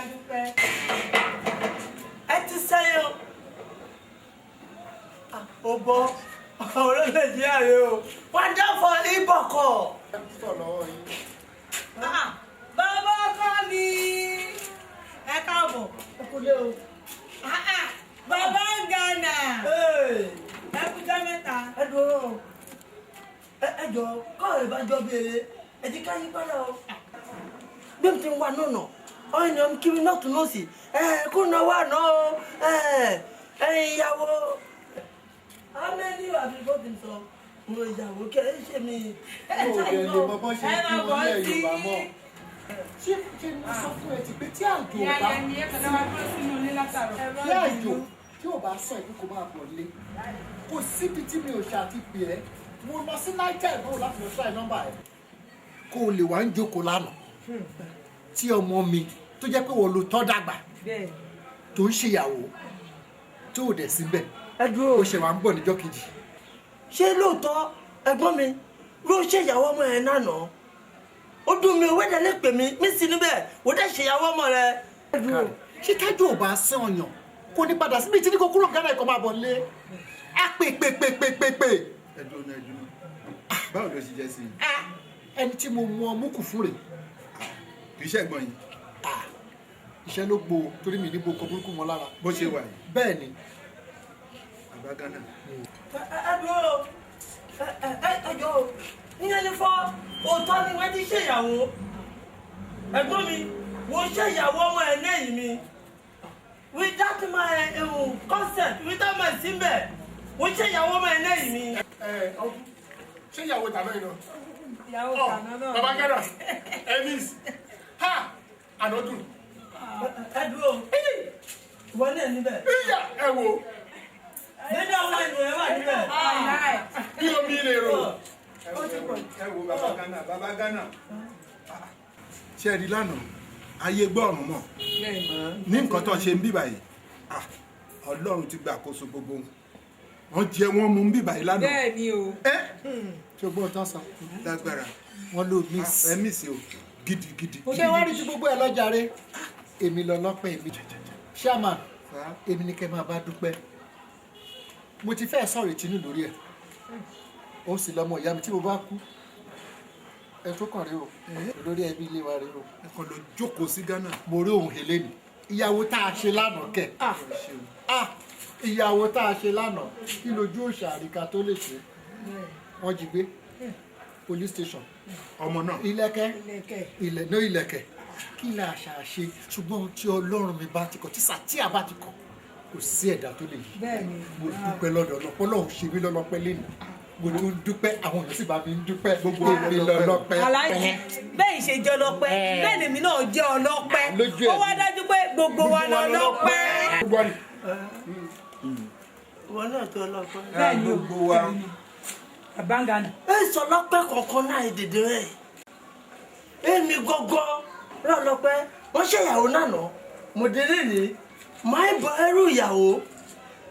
adúpẹ́. Ẹ ti sẹ́yìn o bọ́ orílẹ̀-èdè ààrẹ o wọ́n dáfọ́ ìbọ̀kọ̀. Bàbá ọkọ mi ẹ káàbọ̀ ọkùnrin o. Bàbá Ghana ẹ kújá mẹ́ta. Ẹ dúró ẹ jọ kọ́ọ̀rẹ́ bá jọ béèrè ẹ ti ká yí padà o. Bí mo ti ń wá nọ̀nà ọ̀hún ni kí mi náà tún náà sí kó náà wà náà ìyàwó. Amẹ́ni àbí bó ti sọ mo ìyàwó kẹ́ ẹ ṣe mi. Mo ò lè mọ bọ́ ṣe kí wọ́n ní ẹ̀yìn bá mọ̀. Ṣé mo sọ fún ẹ ti pé tí àjò bá tí àjò tí ò bá sọ ìdúkọ máa bọ̀ lé kò síbi tí mi ò ṣàtìpè ẹ́ mo lọ sí nitel náà láti lọ ṣáì nọ́mbà ẹ̀ kó o lè wá ń jókòó lánàá tí ọmọ mi tó jẹ́ pé wọ́n lo tọ́ dàgbà tó ń ṣèyàwó tó ò dẹ̀ síbẹ̀ ó ṣe wà ń bọ̀ níjọ́ kejì. Ṣé lóòótọ́ ẹ̀gbọ́n mi ló ṣèyàwó ọmọ ẹ̀ náà nà? Ó dùn mí owó ẹ̀dẹ̀ lè pè mí sí níbẹ̀ wò dẹ̀ ṣèyàwó ọmọ rẹ. Ṣé tájú ò bá sẹ́ ọ̀yàn kò ní padà síbi tí ní kò kúrò Ghana ẹ̀kọ́ máa bọ̀ lé á pè. ẹdùnú báwo ló ṣe jẹ́ sí i. Ẹni tí mo mú ọmú kù fún rẹ̀. kì í ṣe ẹ̀gbọ́n yìí. Iṣẹ́ ló gbó torí mi ní bo kọ burúkú mọ́ lára. bó ṣe wà yìí. Bẹ́ẹ̀ ni. Bàbá Ghana. Ẹ dúró ẹ jọ ìyẹn ní fọ́ òótọ́ ni wọ́n ti ṣèyàwó ẹ̀gbọ́n mi wọ́n ṣèyàwó ọmọ ẹ̀ lẹ́yìn mi without my consent without my symbol wọ́n ṣèyàwó ọmọ ẹ̀ lẹ́yìn mi. Ṣé ìyàwó tàná yìí náà? Ìyàwó tàná náà. Bàbá Ghana Emis ha ànọ́dún. Ẹ dúró wọ́n náà níbẹ̀. Ìyá ẹ wo. Nínú àwọn ènìyàn wà níbẹ̀. Bí omi lè rò. ẹ wo bàbá Ghana ṣe rí lánàá ayé gbọ́ràn mọ̀ ní nǹkan tó ṣe ń bí báyìí Ọlọ́run ti gbà àkóso gbogbo wọn jẹ wọn mú ń bí báyìí lánàá. Bẹ́ẹ̀ ni o. Ṣùgbọ́n tán sàn. Lágbára wọn ló miss. ẹ miss o gidigidi. Ṣé wọ́n rí ti gbogbo ẹ̀ lọ́jà rẹ̀? Èmi lọ lọ́pẹ́ èmi. Chairman èmi ni kẹ́ máa bá dúpẹ́. Mo ti fẹ́ sọ̀rọ̀ ìtinú lórí ẹ̀. Ó sì lọ́mọ ìyá mi tí mo bá kú. Ẹ tó kàn rí o. Lórí ẹbí ilé wa rí o. Ẹ kàn lọ jókòó sí Ghana. Mo rí òun hèlé mi. Ìyàwó tá a ṣe lánàá kẹ̀. Ìyàwó tá a ṣe lánàá kí lójú òṣà àríkà tó lè ṣe. Wọ́n jí gbé. Police station. Ọmọ náà. Ilẹ̀kẹ̀. Kí ni àṣà ṣe ṣùgbọ́n tí Ọlọ́run mi bá ti kọ̀ tí Sàtíà bá ti kọ̀ kò sí ẹ̀dá tó lè yí. Mo dúpẹ́ lọ́dọ̀ ọlọ́pọ̀ lọ́hùn ṣe mí lọ́lọ́pẹ́ lẹ́nu. Mo tún dúpẹ́ àwọn èèyàn sì bá mi ń dúpẹ́ gbogbo mi lọ́lọ́pẹ́. Aláàjì bẹ́ẹ̀ ṣe jẹ́ ọlọ́pẹ́ bẹ́ẹ̀ lèmi náà jẹ́ ọlọ́pẹ́ ó wá dájú pé gbogbo wa lọ́lọ́pẹ́. Ìwọ náà jẹ́ ọlọ́pẹ́. Bẹ́ẹ̀ ni gbogbo wa. Bàbá Ghana. Ẹ sọ lọ́pẹ́ kọ̀ọ̀kan náà èdèdè rẹ̀. Èmi gọ́gọ́ lọ́lọ́pẹ́ wọ́n ṣèyàwó náà nà mo délé ni máa bọ ẹrú ìyàwó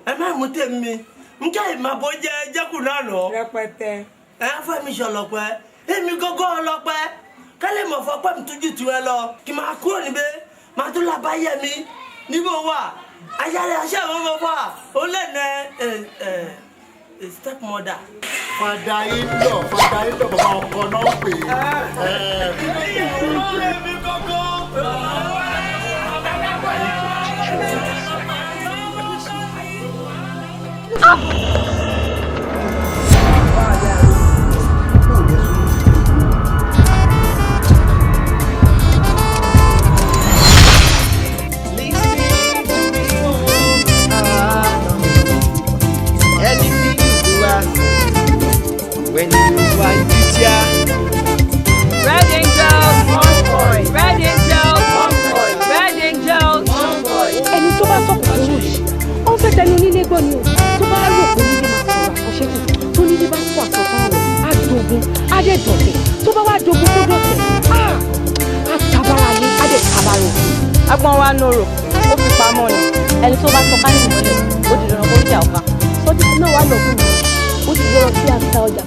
ẹ má mú tèmi njẹ́ ìmàbọ̀ jẹ́ jẹ́kù náà nà. Rẹpẹtẹ. Ẹ fẹ́ mi ṣọlọ́pẹ́ èmi gọ́gọ́ ọlọ́pẹ́ kálí mọ̀ fọpẹ́ mi tójú tu ẹ lọ kí máa kúrò níbẹ̀ máa tún lábá yẹ mi níbo wà ayára aṣẹ́ àwọn ọmọ wà ó lè nẹ step mother. Fada ilọ̀ bàbá ọkọ náà pè é. Èmi gọ́gọ́. When you want teacher, Red Angels, one boy. Red Angels, one boy. Red Angels, one boy. Ẹni tó bá sọ̀kò tó rò yìí, ó ń fẹ́ tẹnu onílé gbọ́ ni o. Tó bá rò pé onílé máa sọ̀rọ̀ àkọsẹ́ kù, tó nílé bá kó àkọ́kọ́ rẹ̀, á dogun, á dẹ̀ dọ̀tẹ̀. Tó bá wá dogun tó dọ̀tẹ̀, á tabara lé, á dẹ̀ tabara òkú. Agbọ́n wa nòrò, ó fi pamọ́ ni. Ẹni tó bá sọ ká ní ìmọ̀lẹ̀, ó di dandan kó jà ọ̀ka. Sọ́jú náà wà lọ́kùnrin, ó ti lọ́ọ́ sí àṣà ọjà